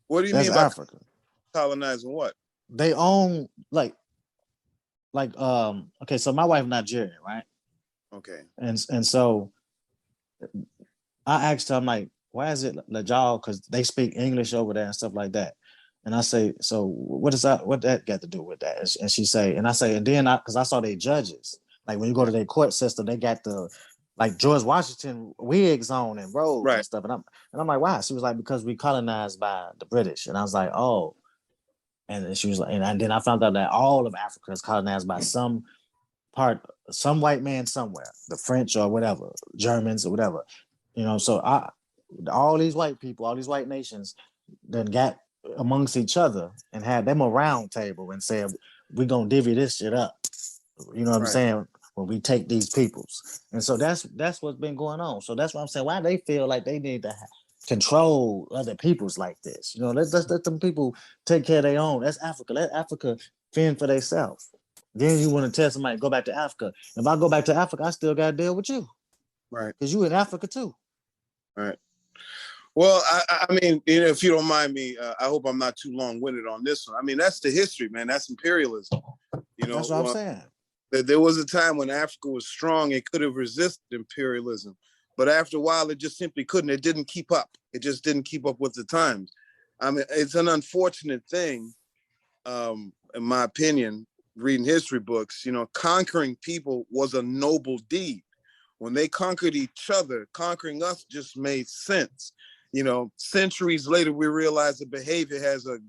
What do you that's mean by Africa. colonizing what? They own okay, so my wife Nigerian, right? Okay. And so I asked her, I'm like, why is it Lajal? Because they speak English over there and stuff like that. And I say, so what that got to do with that? And she say, and I say, and then because I saw they judges, like when you go to their court system, they got the like George Washington wigs on and robes Right. and stuff. And I'm like, why? She was like, because we colonized by the British. And I was like, oh. And then she was like, and then I found out that all of Africa is colonized by some white man somewhere, the French or whatever, Germans or whatever. So all these white people, all these white nations then got amongst each other and had them a round table and said, we're going to divvy this shit up. You know what I'm saying? When we take these peoples. And so that's what's been going on. So that's what I'm saying. Why they feel like they need to control other peoples like this. You know, let's let them people take care of their own. That's Africa. Let Africa fend for themselves. Then you want to tell somebody go back to Africa. If I go back to Africa, I still got to deal with you, Right. because you in Africa too. Right. Well, I mean, if you don't mind me, I hope I'm not too long-winded on this one. I mean, that's the history, man. That's imperialism. You know, that's what I'm saying. There was a time when Africa was strong. It could have resisted imperialism. But after a while, it just simply couldn't. It didn't keep up. It just didn't keep up with the times. I mean, it's an unfortunate thing, in my opinion, reading history books. You know, conquering people was a noble deed. When they conquered each other, conquering us just made sense. You know, centuries later, we realize that behavior has a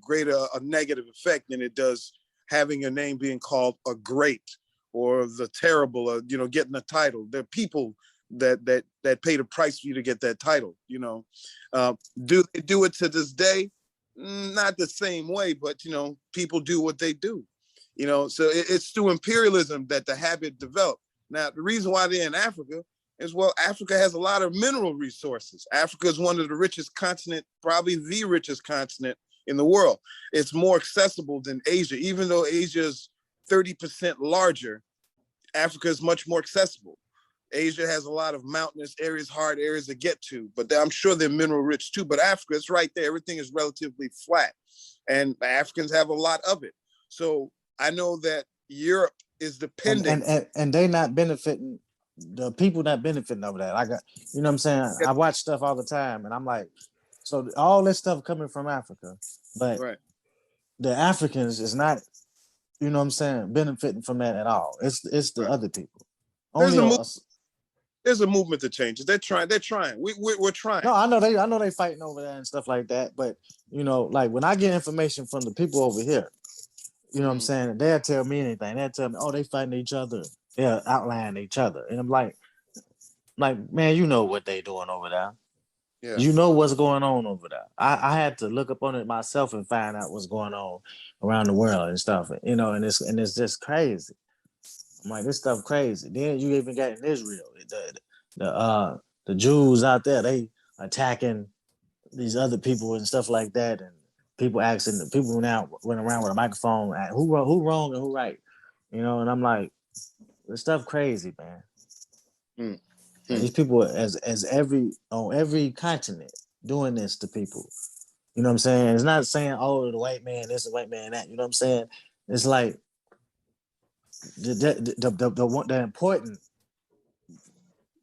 negative effect than it does having your name being called a great or the terrible, or, you know, getting a title. There are people that pay the price for you to get that title, you know. Do they do it to this day? Not the same way, but, you know, people do what they do, you know. So it's through imperialism that the habit developed. Now, the reason why they're in Africa is, well, Africa has a lot of mineral resources. Africa is one of the richest continent, probably the richest continent in the world. It's more accessible than Asia. Even though Asia is 30% larger, Africa is much more accessible. Asia has a lot of mountainous areas, hard areas to get to, but I'm sure they're mineral rich too. But Africa, it's right there. Everything is relatively flat, and Africans have a lot of it. So I know that Europe is depending. And they not benefiting, the people not benefiting over that. I got, you know what I'm saying? I watch stuff all the time, and I'm like, so all this stuff coming from Africa, but Right. the Africans is not, you know what I'm saying, benefiting from that at all. It's the Right. other people. There's a movement to change it. They're trying. We're trying. No, I know they fighting over that and stuff like that. But you know, like when I get information from the people over here, you know what I'm saying, they'll tell me anything. They'll tell me, oh, they fighting each other. They'll outline each other. And I'm like, man, you know what they doing over there. Yeah. You know what's going on over there. I had to look up on it myself and find out what's going on around the world and stuff. You know, and it's just crazy. I'm like, this stuff crazy. Then you even got in Israel, the Jews out there, they attacking these other people and stuff like that, and people asking, the people now went around with a microphone, who wrong and who right, you know. And I'm like, this stuff crazy, man. And these people as on every continent doing this to people. You know what I'm saying? It's not saying, oh, the white man this, the white man that. You know what I'm saying? It's like the important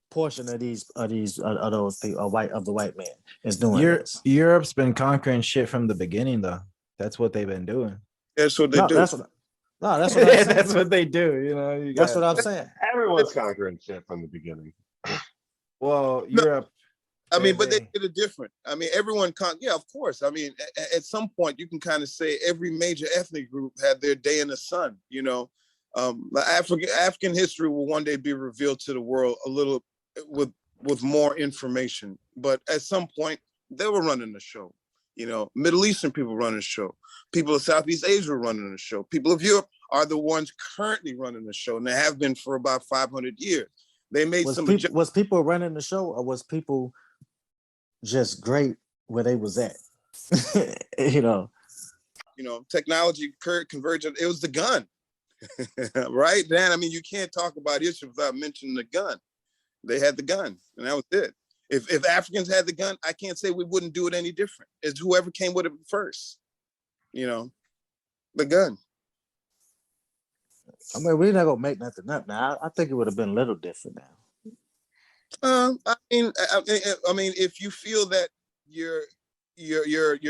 portion of those people, of the white man is doing this. Europe's been conquering shit from the beginning, though. That's what they've been doing. That's what they do. That's what I'm saying. That's what they do. You know, that's what I'm saying. Everyone's conquering shit from the beginning. Well, Europe. I mean, but they did it different. I mean, everyone yeah, of course. I mean, at some point, you can kind of say every major ethnic group had their day in the sun. You know, African history will one day be revealed to the world a little with more information. But at some point, they were running the show. You know, Middle Eastern people running the show. People of Southeast Asia are running the show. People of Europe are the ones currently running the show, and they have been for about 500 years. They made was people running the show, or was people just great where they was at? You know, technology convergence. It was the gun, right, Dan? I mean, you can't talk about Israel without mentioning the gun. They had the gun, and that was it. If Africans had the gun, I can't say we wouldn't do it any different. It's whoever came with it first. You know, the gun. I mean, we're not gonna make nothing up now. I think it would have been a little different now. I mean, if you feel that you're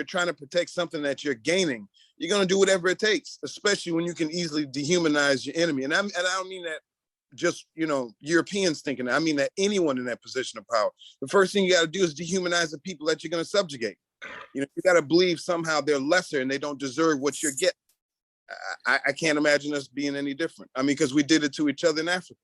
trying to protect something that you're gaining, you're gonna do whatever it takes, especially when you can easily dehumanize your enemy. And I don't mean that just Europeans thinking that. I mean that anyone in that position of power. The first thing you got to do is dehumanize the people that you're gonna subjugate. You got to believe somehow they're lesser and they don't deserve what you're getting. I can't imagine us being any different. I mean, because we did it to each other in Africa.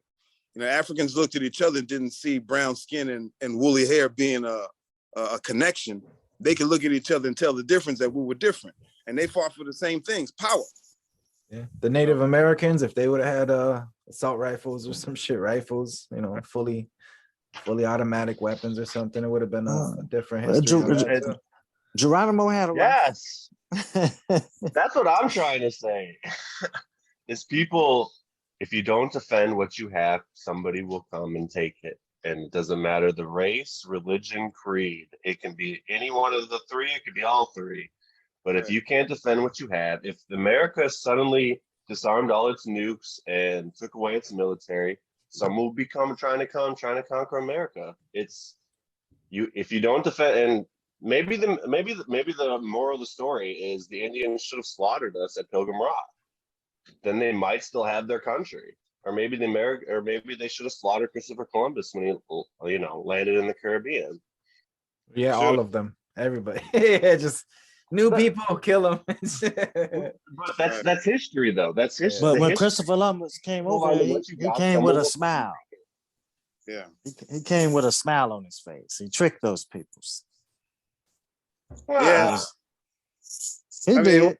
Africans looked at each other and didn't see brown skin and woolly hair being a connection. They could look at each other and tell the difference, that we were different. And they fought for the same things, power. Yeah. The Native Americans, if they would have had assault rifles or some shit rifles, fully fully automatic weapons or something, it would have been a different Uh, history. Ger- on that And too. Geronimo had a yes, rifle. that's what I'm trying to say. Is people, if you don't defend what you have, somebody will come and take it. And it doesn't matter the race, religion, creed. It can be any one of the three, it could be all three. But if Right. you can't defend what you have, if America suddenly disarmed all its nukes and took away its military, some will become trying to conquer America. It's you if you don't defend, and maybe the moral of the story is the Indians should have slaughtered us at Pilgrim Rock. Then they might still have their country. Or maybe they should have slaughtered Christopher Columbus when he, landed in the Caribbean. Yeah, Sure. all of them, everybody. Yeah, just new But- people kill them. But that's history, though. That's history. But the when history. Christopher Columbus came Well, over I know here, what you he got, came some with will- a smile. Yeah. He came with a smile on his face. He tricked those peoples. Yeah. He I mean, did.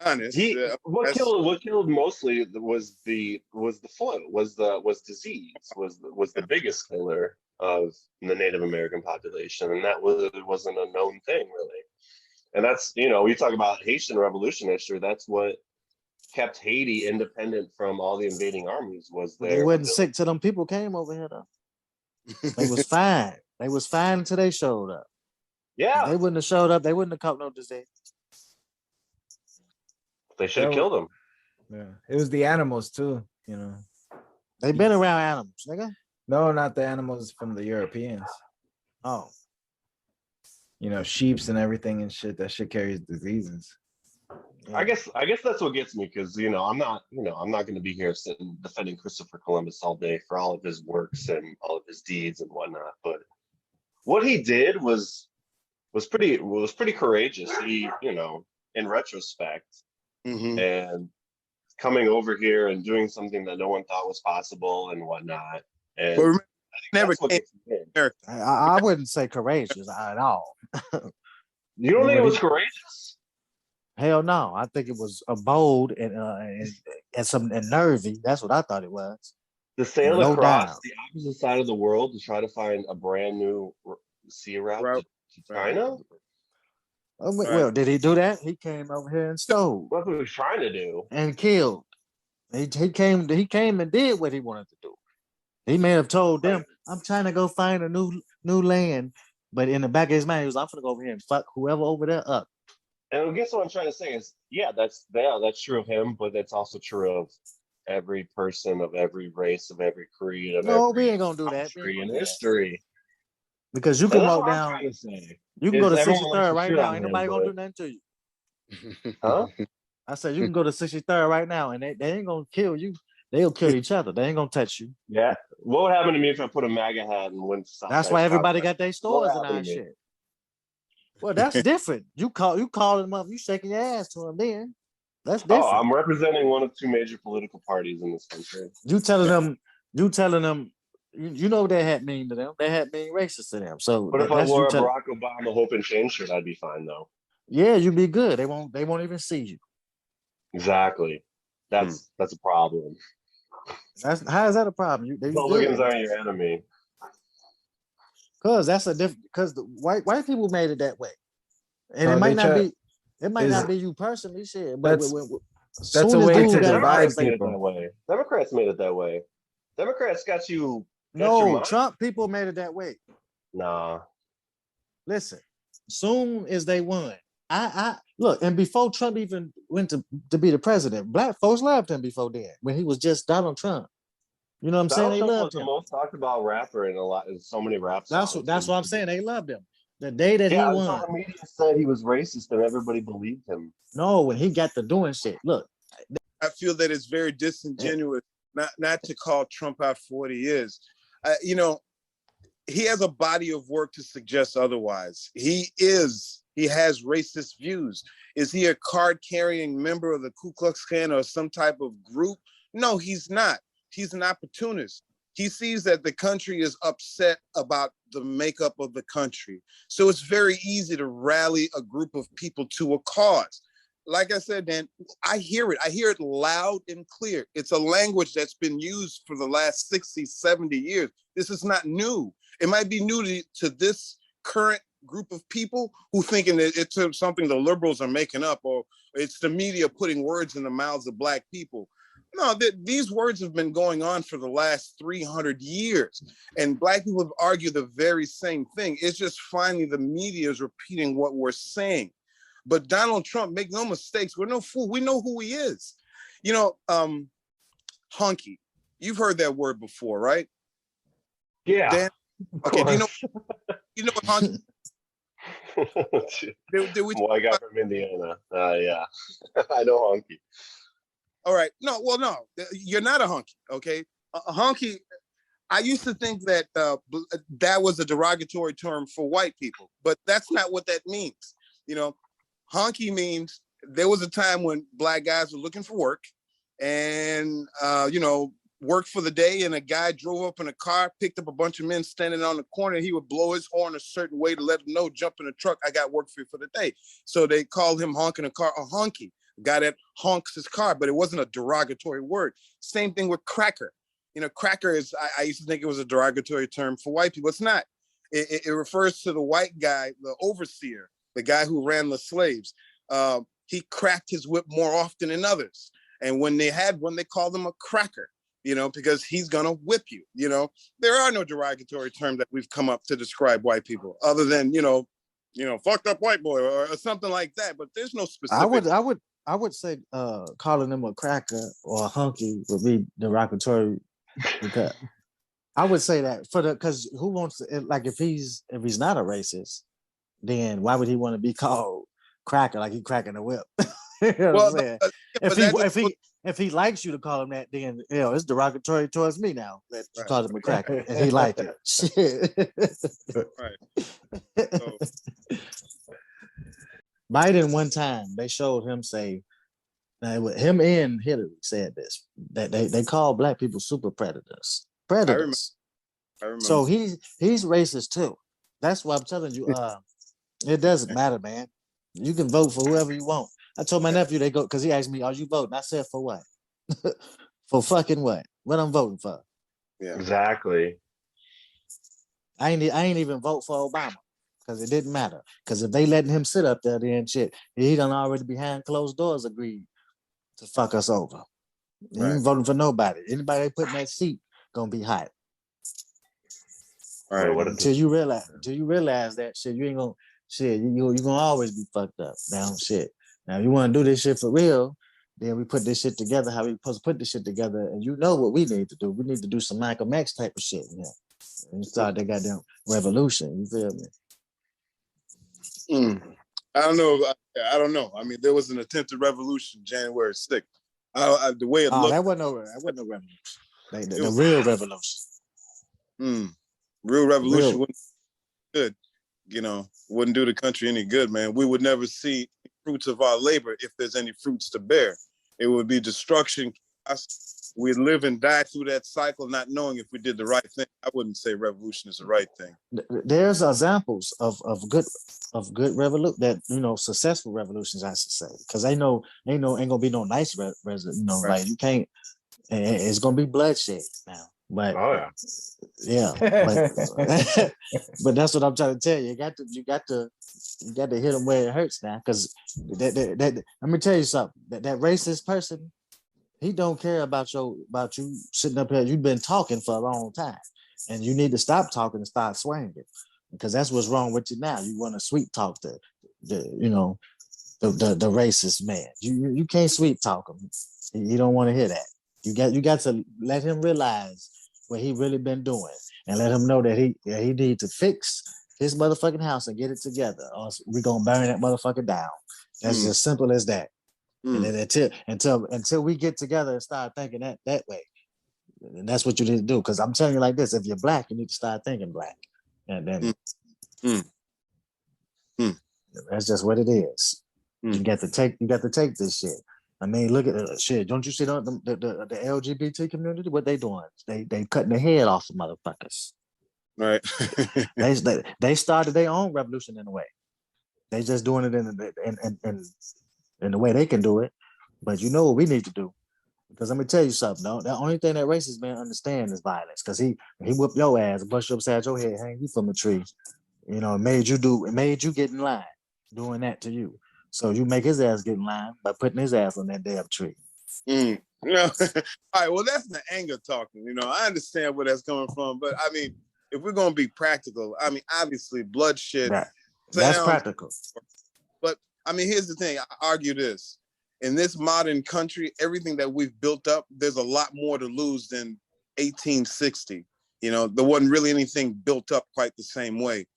Honest. What that's- killed mostly was the flu, was disease, was the biggest killer of the Native American population, and that wasn't a known thing really. And that's, you talk about Haitian revolution history, that's what kept Haiti independent from all the invading armies was But their they wasn't ability- sick till them people came over here though. They was fine. They was fine until they showed up. If Yeah, they wouldn't have showed up, they wouldn't have caught no disease. they should have That killed them. Yeah, it was the animals too. They been around animals, nigga. No, not the animals from the Europeans. Oh, Sheeps and everything and shit. That shit carries diseases. yeah. I guess that's what gets me, because I'm not going to be here sitting defending Christopher Columbus all day for all of his works and all of his deeds and whatnot. But what he did was pretty courageous. He, in retrospect, Mhm. and coming over here and doing something that no one thought was possible and whatnot. And But remember, I think never that's what came gets me in. America. I wouldn't say courageous at all. You don't think it was courageous? Hell no. I think it was a bold and nervy. That's what I thought it was. To sail No across doubt. the opposite side of the world to try to find a brand new sea route to China? Well, did he do that? He came over here and stole That's what he was trying to do. and killed. He came and did what he wanted to do. He may have told them, "I'm trying to go find a new land," but in the back of his mind, he was, "I'm gonna go over here and fuck whoever over there up." And I guess what I'm trying to say is, that's true of him, but that's also true of every person of every race, of every creed, of No, every we ain't gonna do that. We ain't country gonna in do that. history. Because you And can that's walk what I'm down. trying to say. You can go to Is everyone 63rd likes to right shit now. on Ain't him, nobody gonna but- do nothing to you. Huh? I said you can go to 63rd right now, and they ain't gonna kill you. They'll kill each other. They ain't gonna touch you. Yeah. What would happen to me if I put a MAGA hat and went to South That's Side why everybody Southside? got their stores and happened our to me? shit. Well, that's different. You calling them up, you shaking your ass to them then. That's different. Oh, I'm representing one of two major political parties in this country. You telling them, you know what that hat mean to them. That hat mean racist to them. So But if I that's wore you a tell, Barack Obama Hope and Change shirt, I'd be fine though. yeah, you be good. They won't even see you. Exactly. That's a problem. That's how is that a problem? You Republicans good. aren't your enemy. Cause that's a different. Because the white people made it that way, and No, it might they not try- be. It might not be you personally, shit. But That's- soon that's a as way dude to got divide arrested- Made it people. that way. Democrats made it that way. Democrats got you. got your No, mind. Trump people made it that way. Nah. Listen, soon as they won, I look, and before Trump even went to be the president, black folks loved him before then when he was just Donald Trump. You know what I'm saying? Donald They Trump was loved the him. most talked about rapper in so many rap songs. That's what I'm saying. They loved him. The day that Yeah, he until won. the media said he was racist and everybody believed him. No, when he got to doing shit. Look, I feel that it's very disingenuous not to call Trump out for what he is. He has a body of work to suggest otherwise. He has racist views. Is he a card-carrying member of the Ku Klux Klan or some type of group? No, he's not. He's an opportunist. He sees that the country is upset about the makeup of the country. So it's very easy to rally a group of people to a cause. like I said, Dan, I hear it. I hear it loud and clear. It's a language that's been used for the last 60, 70 years. This is not new. It might be new to this current group of people who thinking that it's something the liberals are making up, or it's the media putting words in the mouths of Black people. No, these words have been going on for the last 300 years. And Black people have argued the very same thing. It's just finally the media is repeating what we're saying. But Donald Trump, make no mistakes, we're no fool. We know who he is. You know, hunky. You've heard that word before, right? Yeah. Dan? Okay, do you know what hunky? Did we Well, I got from Indiana. Yeah, I know hunky. All right. No, well, no, you're not a hunky, okay? A hunky, I used to think that that was a derogatory term for white people, but that's not what that means. You know, hunky means there was a time when Black guys were looking for work and, you know, worked for the day, and a guy drove up in a car, picked up a bunch of men standing on the corner, and he would blow his horn a certain way to let them know, jump in the truck, I got work for you for the day. So they called him honking a car a hunky. Guy that honks his car, but it wasn't a derogatory word. Same thing with cracker. You know, cracker is, I used to think it was a derogatory term for white people. It's not. It refers to the white guy, the overseer, the guy who ran the slaves. He cracked his whip more often than others. And when they had one, they called him a cracker, you know, because he's gonna whip you, you know. There are no derogatory terms that we've come up to describe white people other than, you know, fucked up white boy or something like that. But there's no specific. I would say calling him a cracker or a hunky would be derogatory, because I would say that because who wants to, like, if he's not a racist, then why would he want to be called cracker, like he cracking a whip? You know what I'm saying? If he likes you to call him that, then it's derogatory towards me now that you called him a cracker and he liked it. Shit. Right. So, Biden, one time they showed him say, now him and Hillary said this, that they call Black people super predators. Predators. I remember. So he's racist too. That's why I'm telling you, it doesn't matter, man. You can vote for whoever you want. I told my nephew, they go, because he asked me, are you voting? I said, for what? For fucking what? What I'm voting for? Yeah. Exactly. I ain't even vote for Obama, because it didn't matter. Because if they letting him sit up there, then shit, he done already behind closed doors agreed to fuck us over. He ain't voting for nobody. Anybody they put in that seat gonna be hot. All right. Until you realize that shit, you ain't gonna shit. You gonna always be fucked up. Now shit. Now you want to do this shit for real, then we put this shit together how we supposed to put this shit together, and you know what we need to do. We need to do some Malcolm X type of shit. Yeah. And start that goddamn revolution. You feel me? I don't know. I don't know. I mean, there was an attempted revolution January 6th. The way it looked. That wasn't no revolution. The real revolution. Real revolution wouldn't be good. You know, wouldn't do the country any good, man. We would never see fruits of our labor if there's any fruits to bear. It would be destruction. We live and die through that cycle, not knowing if we did the right thing. I wouldn't say revolution is the right thing. There's examples of good revolution, that successful revolutions, I should say, because ain't gonna be no nice right. Like you can't. It's gonna be bloodshed now. But but, but that's what I'm trying to tell you. You got to hit them where it hurts now, because that let me tell you something. That racist person, he don't care about you sitting up here. You've been talking for a long time, and you need to stop talking and start swinging, because that's what's wrong with you now. You want to sweet talk the racist man. You can't sweet talk him. You don't want to hear that. You got to let him realize what he really been doing, and let him know that he need to fix his motherfucking house and get it together, or we're gonna burn that motherfucker down. That's just simple as that. And then until we get together and start thinking that way, and that's what you need to do. Because I'm telling you like this: if you're Black, you need to start thinking Black, and then that's just what it is. You got to take this shit. I mean, look at shit. Don't you see the LGBT community? What they doing? They cutting the head off the motherfuckers. Right. they started their own revolution in a way. They just doing it in in the way they can do it. But you know what we need to do? Because let me tell you something, though. The only thing that racist man understand is violence. Because he whipped your ass, bust you upside your head, hang you from a tree. You know, it made you get in line, doing that to you. So you make his ass get in line by putting his ass on that damn tree. You know, all right. Well, that's the anger talking. You know, I understand where that's coming from, but I mean, if we're gonna be practical, I mean, obviously, bloodshed. That's practical. But I mean, here's the thing. I argue this: in this modern country, everything that we've built up, there's a lot more to lose than 1860. You know, there wasn't really anything built up quite the same way.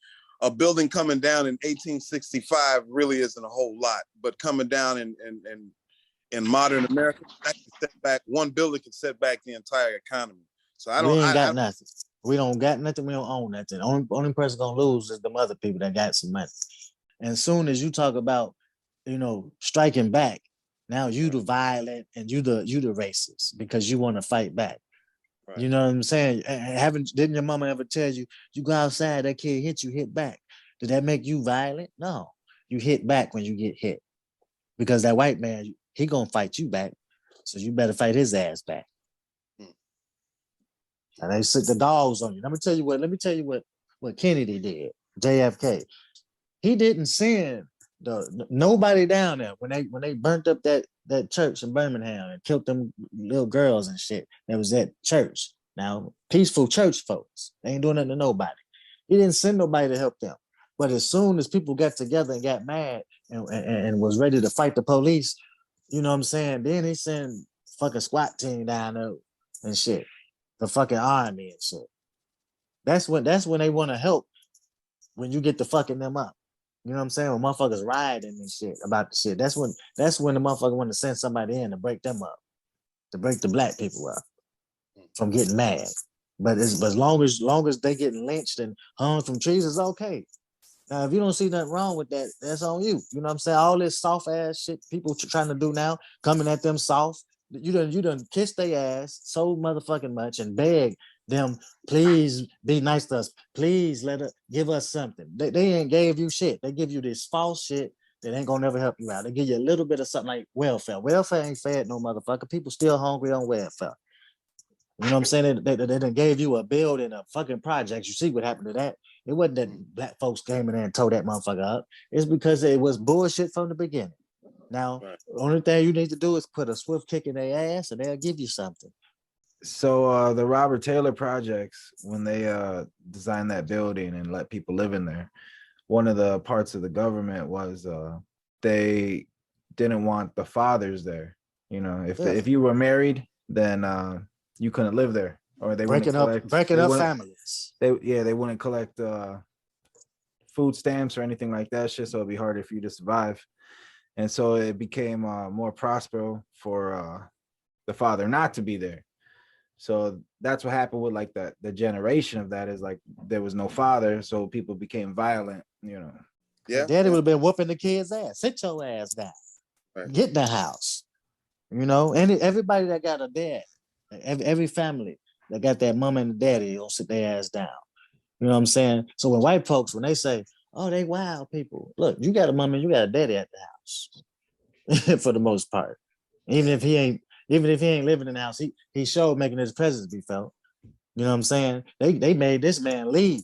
A building coming down in 1865 really isn't a whole lot, but coming down in modern America, that can set back one building can set back the entire economy. So We ain't got nothing. We don't got nothing. We don't own nothing. Only person gonna lose is them other people that got some money. And soon as you talk about, you know, striking back, now you the violent and you the racist because you want to fight back. Right. You know what I'm saying? Didn't your mama ever tell you, you go outside, that kid hit you, hit back? Did that make you violent? No. You hit back when you get hit. Because that white man, he gonna fight you back. So you better fight his ass back. And they sit the dogs on you. Let me tell you what Kennedy did, JFK. He didn't send nobody down there when they burnt up that church in Birmingham and killed them little girls and shit that was at church. Now, peaceful church folks, they ain't doing nothing to nobody. He didn't send nobody to help them. But as soon as people got together and got mad and was ready to fight the police, you know what I'm saying? Then he sent fucking SWAT team down there and shit. The fucking army and shit. That's when they want to help when you get to fucking them up. You know what I'm saying? When motherfuckers rioting and shit about the shit. That's when the motherfucker want to send somebody in to break them up, to break the black people up from getting mad. But as long as they getting lynched and hung from trees, it's okay. Now, if you don't see nothing wrong with that, that's on you. You know what I'm saying? All this soft ass shit people trying to do now, coming at them soft. You done kiss their ass so motherfucking much and beg them, please be nice to us. Please give us something. They ain't gave you shit. They give you this false shit that ain't gonna never help you out. They give you a little bit of something like welfare. Welfare ain't fed no motherfucker. People still hungry on welfare. You know what I'm saying? They done gave you a building, a fucking project. You see what happened to that? It wasn't that black folks came in there and tore that motherfucker up. It's because it was bullshit from the beginning. Now, the only thing you need to do is put a swift kick in their ass and they'll give you something. So the Robert Taylor projects, when they designed that building and let people live in there, one of the parts of the government was they didn't want the fathers there. You know, if you were married, then you couldn't live there, or they breaking up families. They wouldn't collect food stamps or anything like that shit, so it'd be harder for you to survive. And so it became more prosperous for the father not to be there. So that's what happened with like the generation of that is like there was no father, so people became violent, you know. Yeah, daddy would have been whooping the kid's ass. Sit your ass down. Right. Get in the house. You know, and everybody that got a dad, every family that got that mom and daddy, will sit their ass down. You know what I'm saying? So when white folks, when they say, oh, they wild people, look, you got a mom and you got a daddy at the house for the most part. Even if he ain't living in the house, he showed making his presence be felt. You know what I'm saying? They made this man leave.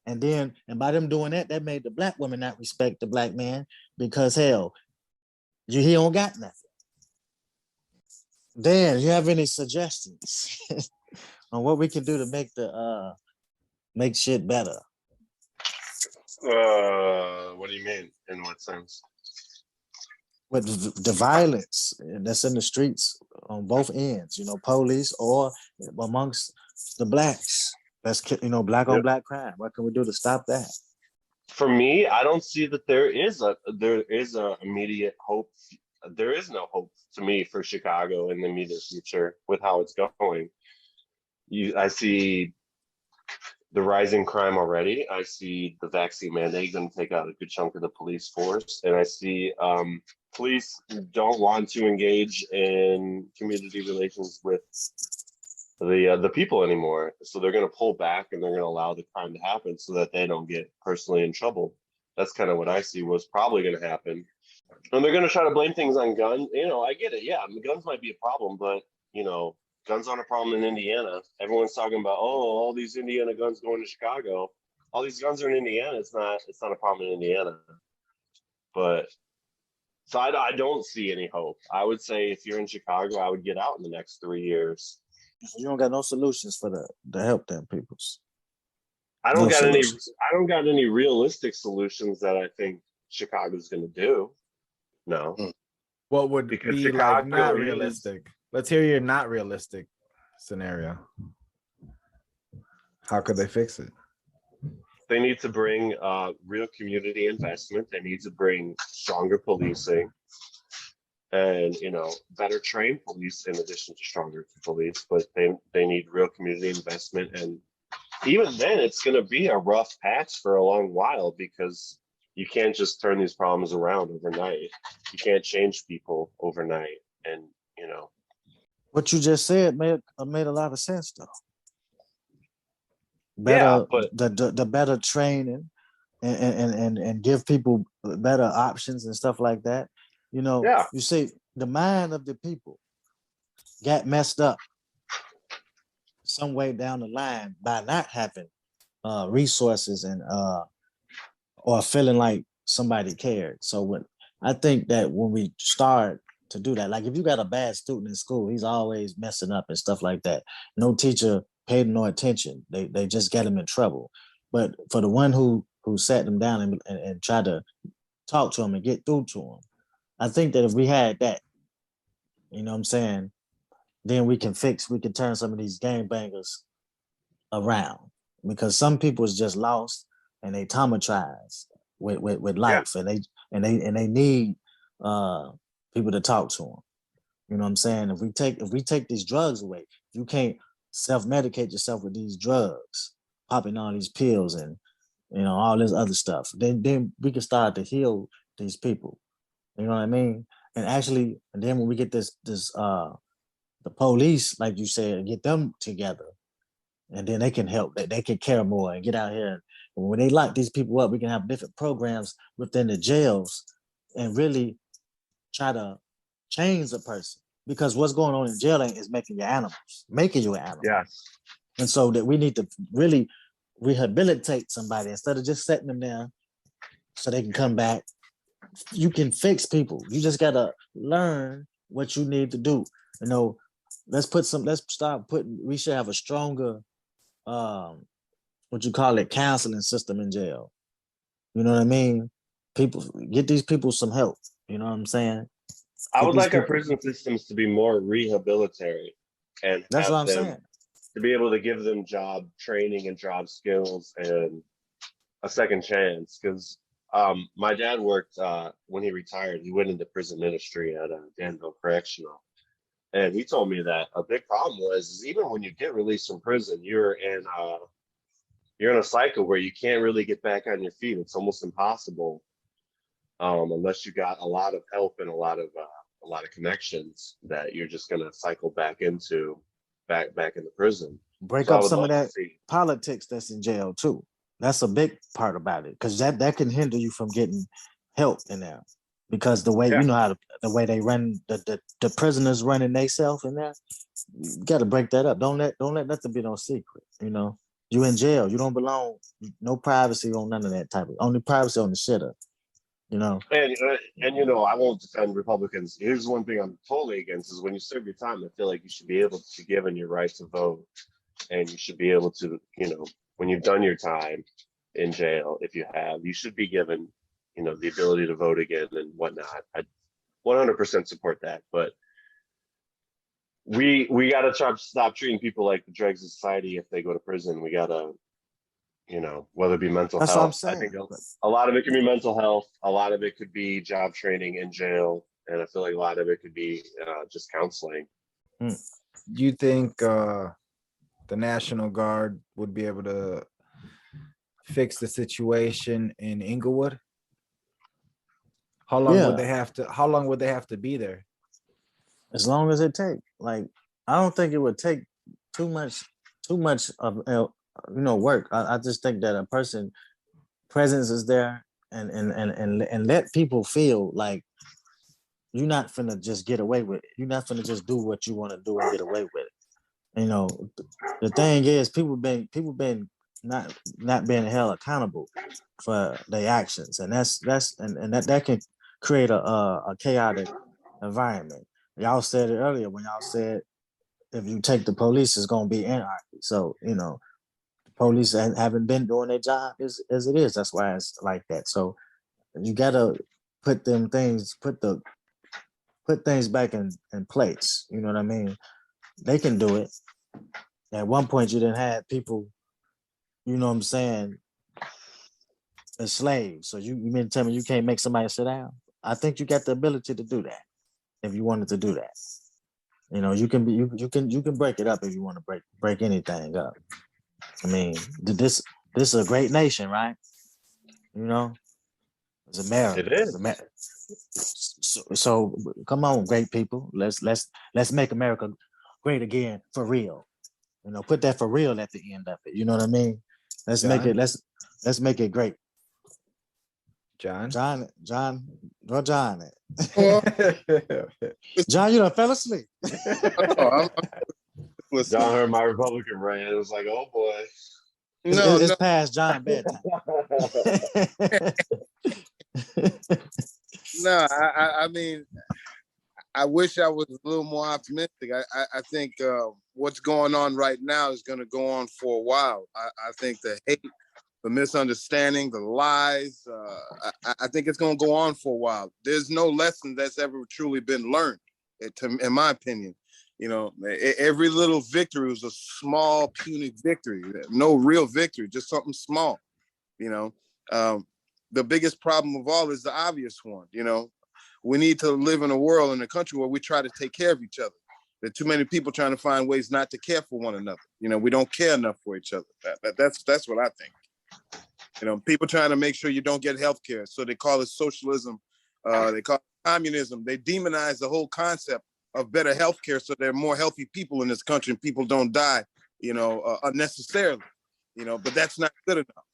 And by them doing that made the black woman not respect the black man because hell, he don't got nothing. Dan, you have any suggestions on what we can do to make shit better? What do you mean? In what sense? With the violence that's in the streets on both ends, you know, police or amongst the blacks. That's, you know, black on black crime. What can we do to stop that? For me, I don't see that there is a immediate hope. There is no hope to me for Chicago in the immediate future with how it's going. I see the rising crime already. I see the vaccine mandate going to take out a good chunk of the police force, and I see police don't want to engage in community relations with the people anymore. So they're going to pull back and they're going to allow the crime to happen so that they don't get personally in trouble. That's kind of what I see was probably going to happen. And they're going to try to blame things on guns. You know, I get it. Yeah, I mean, guns might be a problem, but, you know, guns aren't a problem in Indiana. Everyone's talking about, oh, all these Indiana guns going to Chicago. All these guns are in Indiana. It's not a problem in Indiana. But so I don't see any hope. I would say if you're in Chicago, I would get out in the next 3 years. You don't got no solutions for to help them peoples. I don't No got any. solutions. I don't got any realistic solutions that I think Chicago's going to do. No, What would because be Chicago like not is- realistic? Let's hear your not realistic scenario. How could they fix it? they need to bring real community investment. They need to bring stronger policing, and better trained police in addition to stronger police. But they need real community investment, and even then, it's going to be a rough patch for a long while because you can't just turn these problems around overnight. You can't change people overnight, and What you just said made a lot of sense though. yeah, Better but the better training and give people better options and stuff like that. yeah, You see, the mind of the people got messed up some way down the line by not having resources and or feeling like somebody cared. So I think that when we start to do that, like if you got a bad student in school, he's always messing up and stuff like that. No teacher paid no attention. They just get him in trouble. But for the one who sat them down and tried to talk to him and get through to him, I think that if we had that, you know what I'm saying, then we can turn some of these gangbangers around, because some people is just lost and they traumatized with life, yeah. and they need people to talk to them. You know what I'm saying? If we take these drugs away, you can't self-medicate yourself with these drugs, popping all these pills and all this other stuff. Then we can start to heal these people. You know what I mean? And then when we get this the police, like you said, get them together, and then they can help. They can care more and get out here. And when they lock these people up, we can have different programs within the jails and really try to change a person. Because what's going on in jail is making you an animal. Yes. And so that we need to really rehabilitate somebody instead of just setting them there so they can come back. You can fix people. You just gotta learn what you need to do. We should have a stronger counseling system in jail. You know what I mean? Get these people some help. You know what I'm saying? I Get would these like our people- prison systems to be more rehabilitatory and That's have what I'm them saying. to be able to give them job training and job skills and a second chance. Because my dad worked when he retired. He went into prison ministry at Danville Correctional, and he told me that a big problem was even when you get released from prison, you're in a cycle where you can't really get back on your feet. It's almost impossible unless you got a lot of help and a lot of connections, that you're just gonna cycle back into prison. Break So I up would some of love to that see. politics that's in jail too. That's a big part about it, because that can hinder you from getting help in there. Because the way Yeah. the way they run the prisoners running themselves in there, you got to break that up. Don't let nothing be no secret. You in jail, you don't belong. No privacy on none of that type of. Only privacy on the shitter. And I won't defend Republicans. Here's one thing I'm totally against: is when you serve your time, I feel like you should be able to be given your right to vote, and you should be able to, when you've done your time in jail, if you should be given, the ability to vote again and whatnot. I 100% support that, but we got to try to stop treating people like the dregs of society if they go to prison. We got to, whether it be mental That's health. what I'm saying. I think a lot of it can be mental health. A lot of it could be job training in jail. And I feel like a lot of it could be just counseling. Do you think the National Guard would be able to fix the situation in Inglewood? How long would they have to be there? As long as it take. Like, I don't think it would take too much of work. I just think that a person presence is there, and let people feel like you're not finna just get away with it. You're not finna just do what you want to do and get away with it. You know, the thing is, people been not being held accountable for their actions, and that can create a chaotic environment. Y'all said it earlier when y'all said if you take the police, it's gonna be anarchy. So you know, the police haven't been doing their job as it is. That's why it's like that. So you gotta put things back in place. You know what I mean? They can do it. At one point, you didn't have people, you know what I'm saying, as slaves. So you mean to tell me you can't make somebody sit down? I think you got the ability to do that if you wanted to do that. You know, you can break it up if you want to break anything up. I mean, this is a great nation, right? You know, it's America. It is. So come on, great people. Let's make America great again for real. You know, put that for real at the end of it. You know what I mean? Let's make it great. John. John, where John at? Well, John, you done fell asleep. listen, John heard my Republican rant. It was like, oh boy. It's past John bedtime. No, I mean, I wish I was a little more optimistic. I think what's going on right now is going to go on for a while. I think the hate, the misunderstanding, the lies, I think it's going to go on for a while. There's no lesson that's ever truly been learned, in my opinion. You know, every little victory was a small, puny victory. No real victory, just something small. You know, the biggest problem of all is the obvious one. You know, we need to live in a world, in a country where we try to take care of each other. There are too many people trying to find ways not to care for one another. You know, we don't care enough for each other. That's what I think. You know, people trying to make sure you don't get health care. So they call it socialism. They call it communism. They demonize the whole concept of better health care so there are more healthy people in this country and people don't die, you know, unnecessarily. You know, but that's not good enough.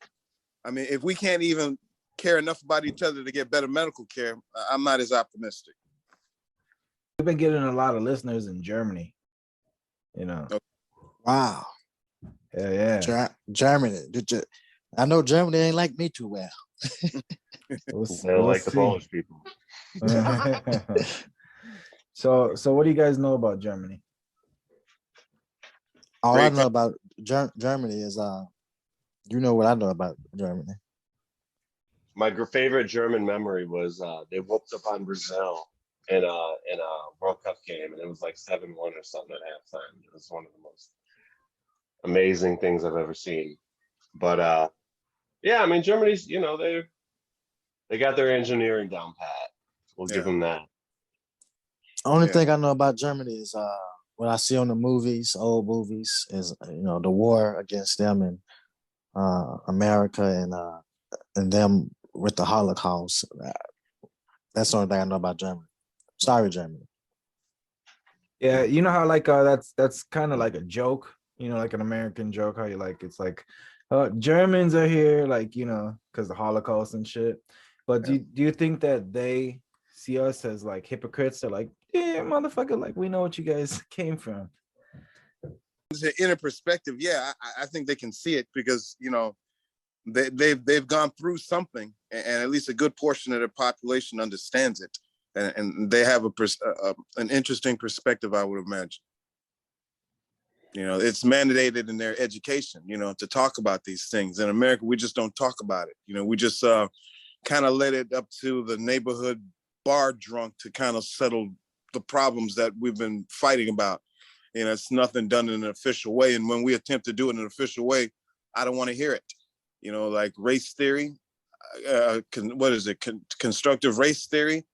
I mean, if we can't even care enough about each other to get better medical care, I'm not as optimistic. We've been getting a lot of listeners in Germany. You know. Wow. Yeah. Germany. I know Germany ain't like me too well. They don't like the Polish people. So what do you guys know about Germany? All I know about Germany is you know what I know about Germany. My favorite German memory was they whooped up on Brazil in a World Cup game, and it was like 7-1 or something at halftime. It was one of the most amazing things I've ever seen. But yeah, I mean, Germany's, you know, they got their engineering down pat. We'll give them that. Only thing I know about Germany is what I see on the movies, old movies, is you know the war against them and America and them with the Holocaust. That's the only thing I know about Germany. Sorry, Germany. Yeah, you know how like that's kind of like a joke, you know, like an American joke. How you like it's like Germans are here, like you know, because the Holocaust and shit. But do you think that they see us as like hypocrites? They're like, yeah, motherfucker, like we know what you guys came from. The inner perspective, yeah, I think they can see it because you know they've gone through something, and at least a good portion of their population understands it, and they have an interesting perspective, I would imagine. You know, it's mandated in their education, you know, to talk about these things. In America, we just don't talk about it. You know, we just kind of let it up to the neighborhood bar drunk to kind of settle the problems that we've been fighting about. You know, it's nothing done in an official way. And when we attempt to do it in an official way, I don't want to hear it. You know, like race theory, what is it? Constructive race theory.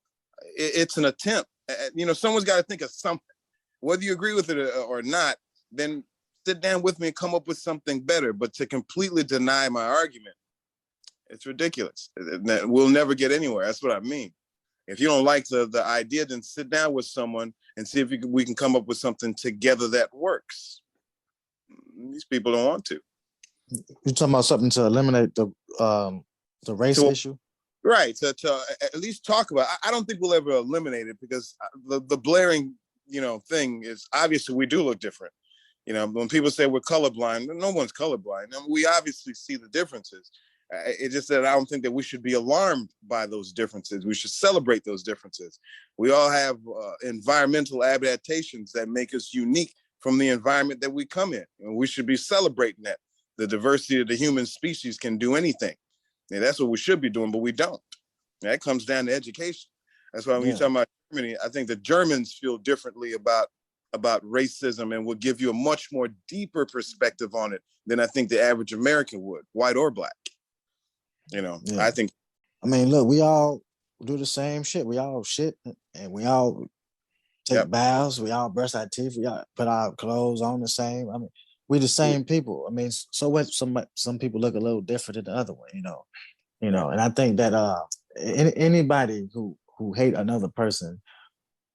It's an attempt. You know, someone's got to think of something. Whether you agree with it or not, then sit down with me and come up with something better. But to completely deny my argument, it's ridiculous. We'll never get anywhere. That's what I mean. If you don't like the idea, then sit down with someone and see if we can come up with something together that works. These people don't want to. You're talking about something to eliminate the race issue? Right, to at least talk about it. I don't think we'll ever eliminate it because the blaring, thing is obviously we do look different. When people say we're colorblind, no one's colorblind. I mean, we obviously see the differences. It's just that I don't think that we should be alarmed by those differences. We should celebrate those differences. We all have environmental adaptations that make us unique from the environment that we come in. And we should be celebrating that. The diversity of the human species can do anything. And that's what we should be doing, but we don't. And that comes down to education. That's why when you're talking about Germany, I think the Germans feel differently about racism and will give you a much more deeper perspective on it than I think the average American would, white or black. I think. I mean, look, we all do the same shit. We all shit and we all take baths. We all brush our teeth. We all put our clothes on the same. I mean, we the same people. I mean, so what? Some people look a little different than the other one, And I think that anybody who hate another person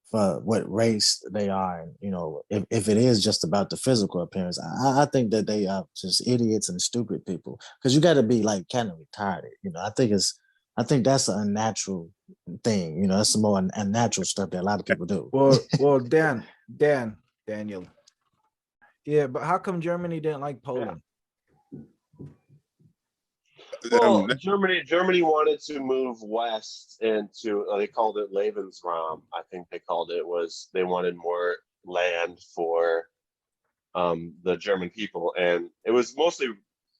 for what race they are, if it is just about the physical appearance, I think that they are just idiots and stupid people. Because you got to be like kind of retarded, I think that's an unnatural thing, that's some more unnatural stuff that a lot of people do. Well, Daniel. Yeah, but how come Germany didn't like Poland? Well, Germany wanted to move west into, they called it Lebensraum. I think they called it, they wanted more land for the German people. And it was mostly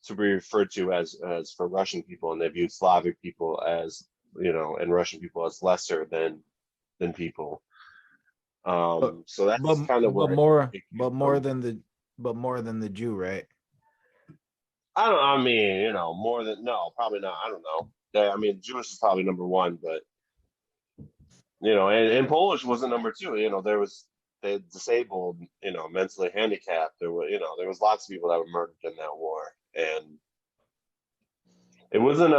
to be referred to as for Russian people. And they viewed Slavic people as, and Russian people as lesser than people. So that's kind of where more than the Jew, right? More than, no, probably not. I don't know. I mean, Jewish is probably number one, but, and Polish wasn't number two. They disabled, mentally handicapped. There was lots of people that were murdered in that war. And it wasn't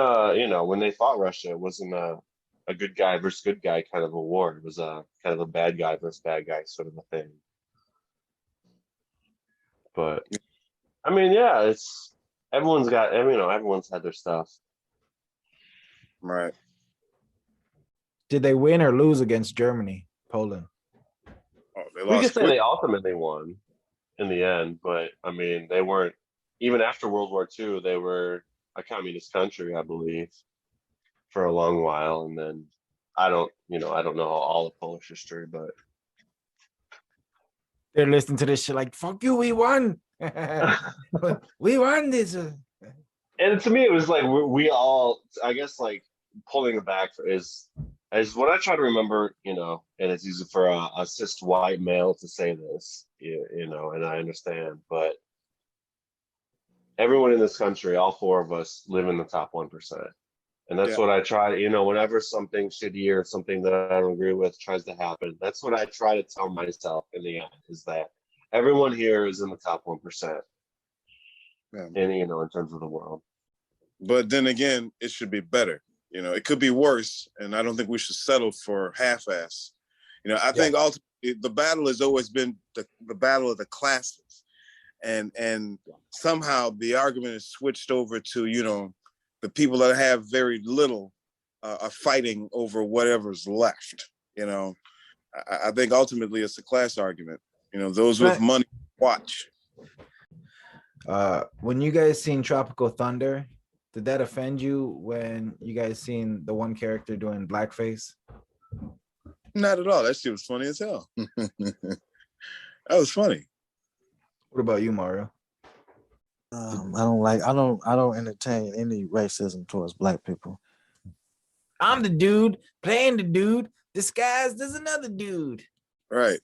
when they fought Russia, it wasn't a good guy versus good guy kind of a war. It was a kind of a bad guy versus bad guy sort of a thing. But, I mean, yeah, everyone's had their stuff. Right. Did they win or lose against Germany, Poland? Oh, they We lost. could say they ultimately won in the end, but I mean, they weren't, even after World War II, they were a communist country, I believe, for a long while. And then I don't know all of Polish history, but they're listening to this shit like, fuck you, we won. We won this. And to me, it was like we all, I guess, like pulling it back is what I try to remember, and it's easy for a cis white male to say this, and I understand, but everyone in this country, all four of us, live in the top 1%. And that's what I try, whenever something shitty or something that I don't agree with tries to happen, that's what I try to tell myself in the end, is that everyone here is in the top 1%. In terms of the world. But then again, it should be better. It could be worse, and I don't think we should settle for half-ass. I think ultimately the battle has always been the battle of the classes, and somehow the argument is switched over to the people that have very little are fighting over whatever's left. I think ultimately it's a class argument. Those with money watch. When you guys seen Tropical Thunder, did that offend you when you guys seen the one character doing blackface? Not at all. That shit was funny as hell. That was funny. What about you, Mario? I don't entertain any racism towards black people. I'm the dude playing the dude disguised as another dude. Right.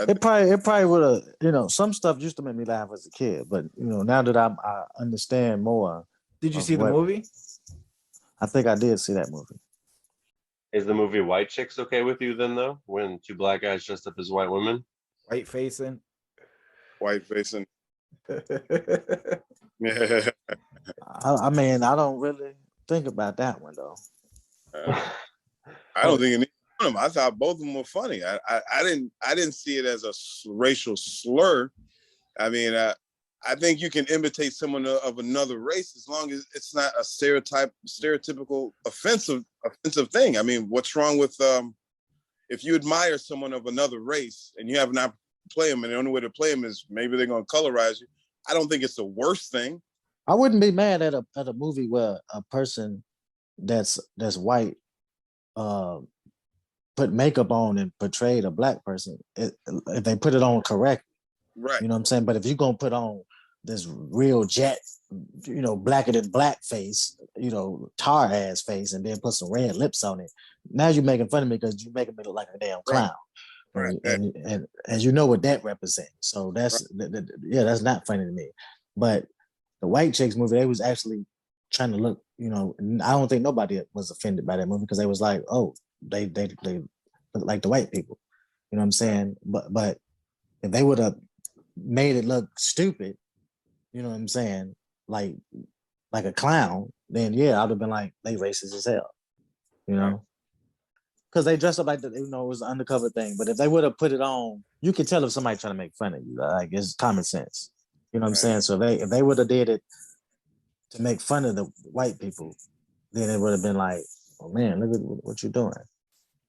It probably would have, some stuff used to make me laugh as a kid, but now that I understand more. Did you see the movie? I think I did see that movie. Is the movie White Chicks okay with you then, though? When two black guys dressed up as white women? White facing. Yeah. I mean, I don't really think about that one though. I don't think any one of them. I thought both of them were funny. I didn't see it as a racial slur. I mean, I think you can imitate someone of another race as long as it's not a stereotypical offensive thing. I mean, what's wrong with if you admire someone of another race and you have an opportunity to play them, and the only way to play them is maybe they're going to colorize you? I don't think it's the worst thing. I wouldn't be mad at a movie where a person that's white put makeup on and portrayed a black person if they put it on correctly. Right. You know what I'm saying? But if you're gonna put on this real jet, blacker than black face, tar ass face, and then put some red lips on it, now you're making fun of me because you're making me look like a damn clown. Right. And you know what that represents. So that's that's not funny to me. But the White Chicks movie, they was actually trying to look, I don't think nobody was offended by that movie because they was like, oh, they look like the white people. You know what I'm saying? But if they would have made it look stupid, you know what I'm saying, like a clown, then I'd have been like, they racist as hell, because they dress up like that, it was an undercover thing. But if they would have put it on, you could tell if somebody trying to make fun of you. Like, it's common sense, you know what I'm saying. So if they would have did it to make fun of the white people, then it would have been like, oh man, look at what you're doing.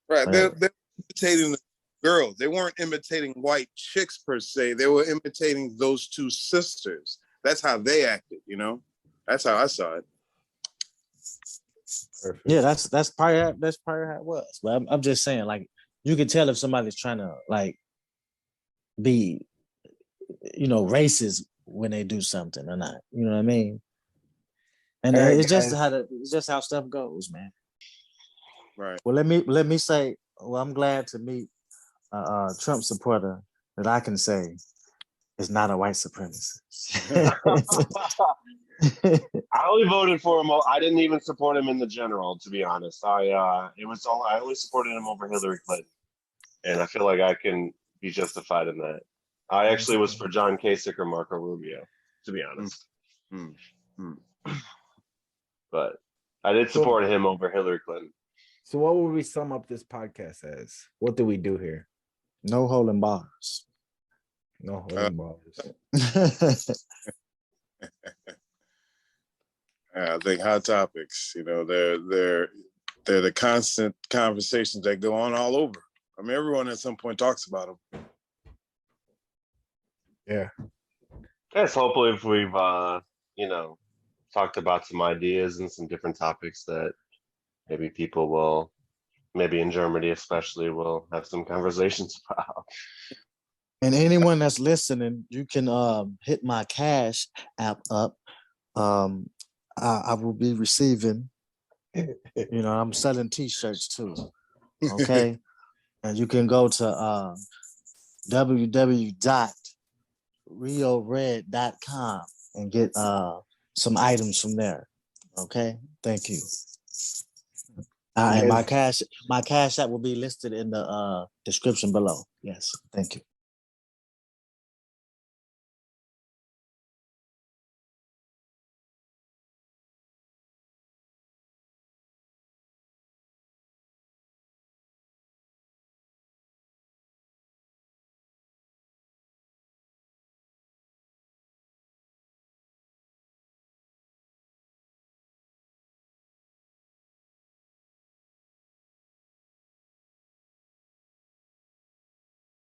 Right, they're imitating the girls. They weren't imitating white chicks per se. They were imitating those two sisters. That's how they acted, That's how I saw it. Perfect. Yeah, that's probably how it was. But I'm just saying, like, you can tell if somebody's trying to like be, racist when they do something or not. You know what I mean? And All right, it's just guys. it's just how stuff goes, man. Right. Well, let me say, I'm glad to meet a Trump supporter that I can say is not a white supremacist. I only voted for him. I didn't even support him in the general, to be honest. I only supported him over Hillary Clinton, and I feel like I can be justified in that. I actually was for John Kasich or Marco Rubio, to be honest. But I did support him over Hillary Clinton. So what would we sum up this podcast as? What do we do here? No holding bars. No holding bars. I think hot topics, they're the constant conversations that go on all over. I mean, everyone at some point talks about them. Yeah. Yes, hopefully if we've talked about some ideas and some different topics that maybe people will, maybe in Germany especially, will have some conversations about. And anyone that's listening, you can hit my Cash app up. I will be receiving, I'm selling t-shirts too. Okay. And you can go to www.riored.com and get some items from there. Okay. Thank you. And my cash app will be listed in the description below. Yes. Thank you.